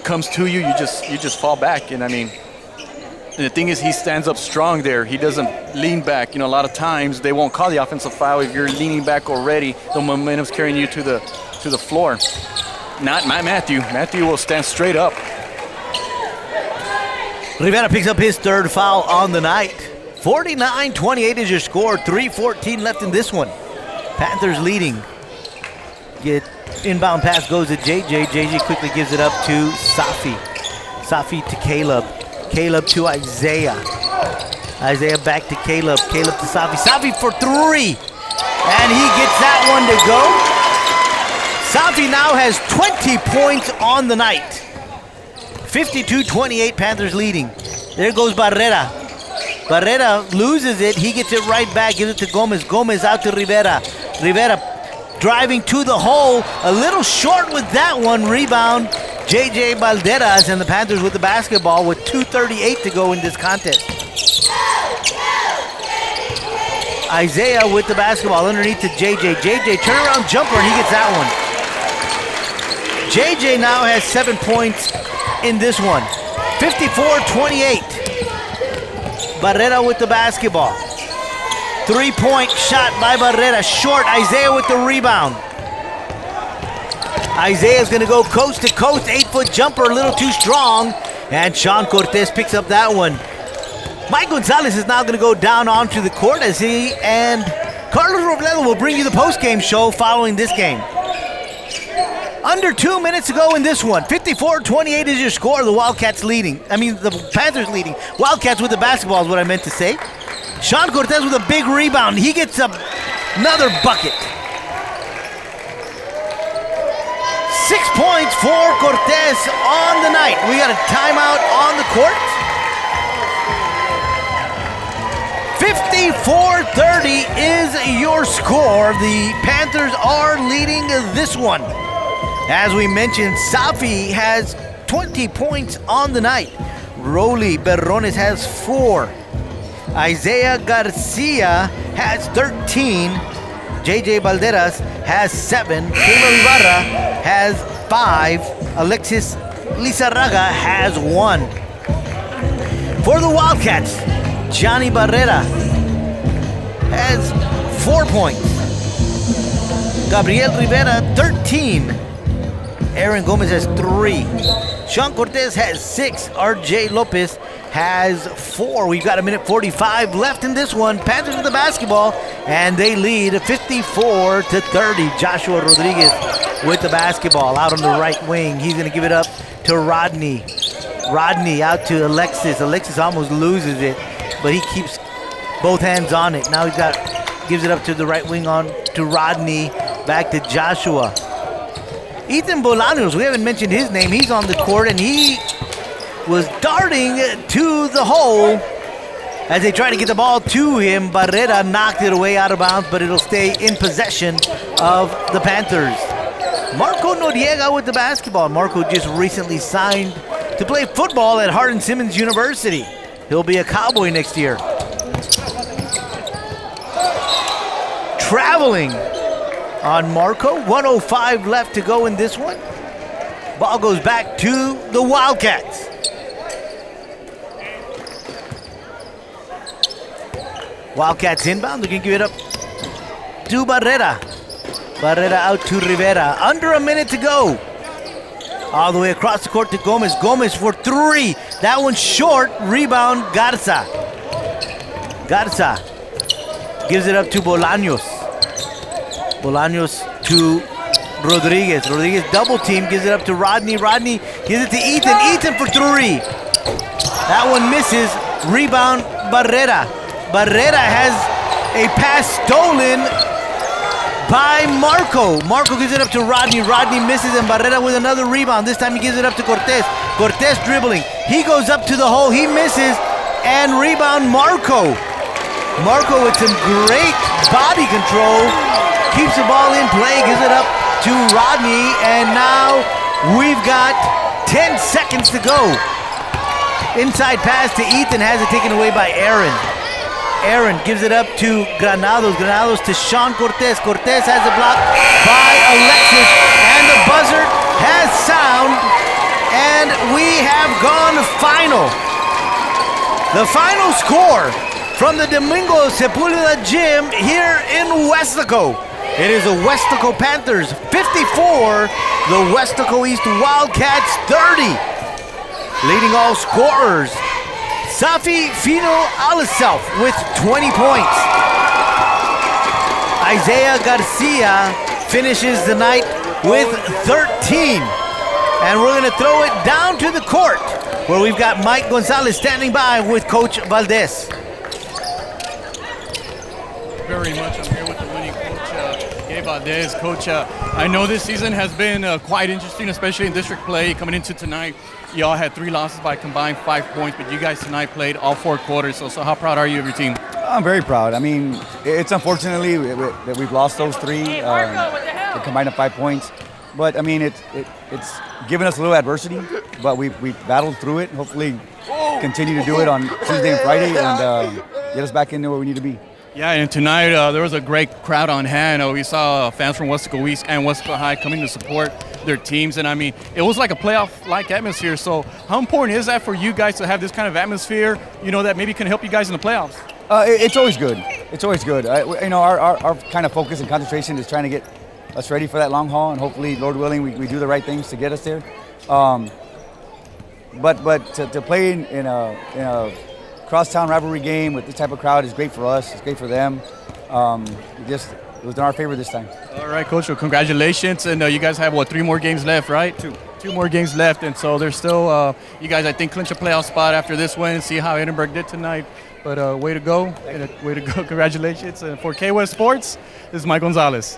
comes to you, you just fall back. And I mean, and the thing is, he stands up strong there. He doesn't lean back. You know, a lot of times they won't call the offensive foul if you're leaning back already. The momentum's carrying you to the floor. Not Matthew. Matthew will stand straight up. Rivera picks up his 3rd foul on the night. 49-28 is your score. 3:14 left in this one. Panthers leading. Inbound pass goes to JJ. JJ quickly gives it up to Safi. Safi to Caleb. Caleb to Isaiah. Isaiah back to Caleb. Caleb to Safi. Safi for 3. And he gets that one to go. Safi now has 20 points on the night. 52-28, Panthers leading. There goes Barrera. Barrera loses it. He gets it right back. Gives it to Gomez. Gomez out to Rivera. Rivera driving to the hole. A little short with that one. Rebound. JJ Balderas, and the Panthers with the basketball with 2:38 to go in this contest. Isaiah with the basketball underneath to JJ. JJ turnaround jumper, and he gets that one. JJ now has 7 points in this one. 54-28. Barrera with the basketball. 3-point shot by Barrera. Short. Isaiah with the rebound. Isaiah's going to go coast to coast. 8-foot jumper, a little too strong. And Sean Cortez picks up that one. Mike Gonzalez is now going to go down onto the court as he and Carlos Robledo will bring you the post-game show following this game. Under 2 minutes to go in this one. 54-28 is your score. The Wildcats leading. The Panthers leading. Wildcats with the basketball is what I meant to say. Sean Cortez with a big rebound. He gets another bucket. 6 points for Cortez on the night. We got a timeout on the court. 54-30 is your score. The Panthers are leading this one. As we mentioned, Safi has 20 points on the night. Rolly Berrones has 4. Isaiah Garcia has 13. JJ Balderas has 7. Caleb Ibarra has 5. Alexis Lizarraga has 1. For the Wildcats, Johnny Barrera has 4 points. Gabriel Rivera, 13. Aaron Gomez has 3. Sean Cortez has 6. RJ Lopez has 4. We've got 1:45 left in this one. Panthers with the basketball, and they lead 54-30. Joshua Rodriguez with the basketball out on the right wing. He's going to give it up to Rodney. Rodney out to Alexis. Alexis almost loses it, but he keeps both hands on it. Now gives it up to the right wing on to Rodney. Back to Joshua. Ethan Bolaños, we haven't mentioned his name. He's on the court, and he was darting to the hole as they try to get the ball to him. Barrera knocked it away out of bounds, but it'll stay in possession of the Panthers. Marco Noriega with the basketball. Marco just recently signed to play football at Hardin-Simmons University. He'll be a Cowboy next year. Traveling on Marco. 1:05 left to go in this one. Ball goes back to the Wildcats. Wildcats inbound. They can give it up to Barrera. Barrera out to Rivera. Under a minute to go. All the way across the court to Gomez. Gomez for three. That one's short. Rebound, Garza. Garza gives it up to Bolaños. Bolaños to Rodriguez. Rodriguez double team. Gives it up to Rodney. Rodney gives it to Ethan. Ethan for three. That one misses. Rebound, Barrera. Barrera has a pass stolen by Marco. Marco gives it up to Rodney. Rodney misses, and Barrera with another rebound. This time he gives it up to Cortez. Cortez dribbling. He goes up to the hole. He misses, and rebound Marco. Marco with some great body control. Keeps the ball in play. Gives it up to Rodney, and now we've got 10 seconds to go. Inside pass to Ethan. Has it taken away by Aaron. Aaron gives it up to Granados. Granados to Sean Cortez. Cortez has a block by Alexis. And the buzzer has sound. And we have gone final. The final score from the Domingo Sepulveda Gym here in Westaco. It is the Westaco Panthers 54, the Westaco East Wildcats 30. Leading all scorers, Safi Fino Aliself with 20 points. Isaiah Garcia finishes the night with 13. And we're going to throw it down to the court where we've got Mike Gonzalez standing by with Coach Valdez. Very much. I'm here with the winning coach, Gabe Valdez. Coach, I know this season has been quite interesting, especially in district play. Coming into tonight, y'all had 3 losses by combined 5 points, but you guys tonight played all 4 quarters. So how proud are you of your team? I'm very proud. I mean, it's unfortunately that we've lost those 3. They combined at 5 points. But I mean, it's given us a little adversity, but we battled through it. Hopefully, continue to do it on Tuesday and Friday and get us back into where we need to be. Yeah, and tonight there was a great crowd on hand. We saw fans from Westaco East and Westaco High coming to support their teams, and I mean, it was like a playoff-like atmosphere. So how important is that for you guys to have this kind of atmosphere, that maybe can help you guys in the playoffs? It's always good. It's always good. Our kind of focus and concentration is trying to get us ready for that long haul, and hopefully, Lord willing, we do the right things to get us there. But to play in a crosstown rivalry game with this type of crowd is great for us. It's great for them. It was in our favor this time. All right, Coach. Well, congratulations. And you guys have, 3 more games left, right? 2 more games left. And so there's still, you guys, I think, clinch a playoff spot after this win. See how Edinburgh did tonight. But way to go. Way to go. Congratulations. And for KWES Sports, this is Mike Gonzalez.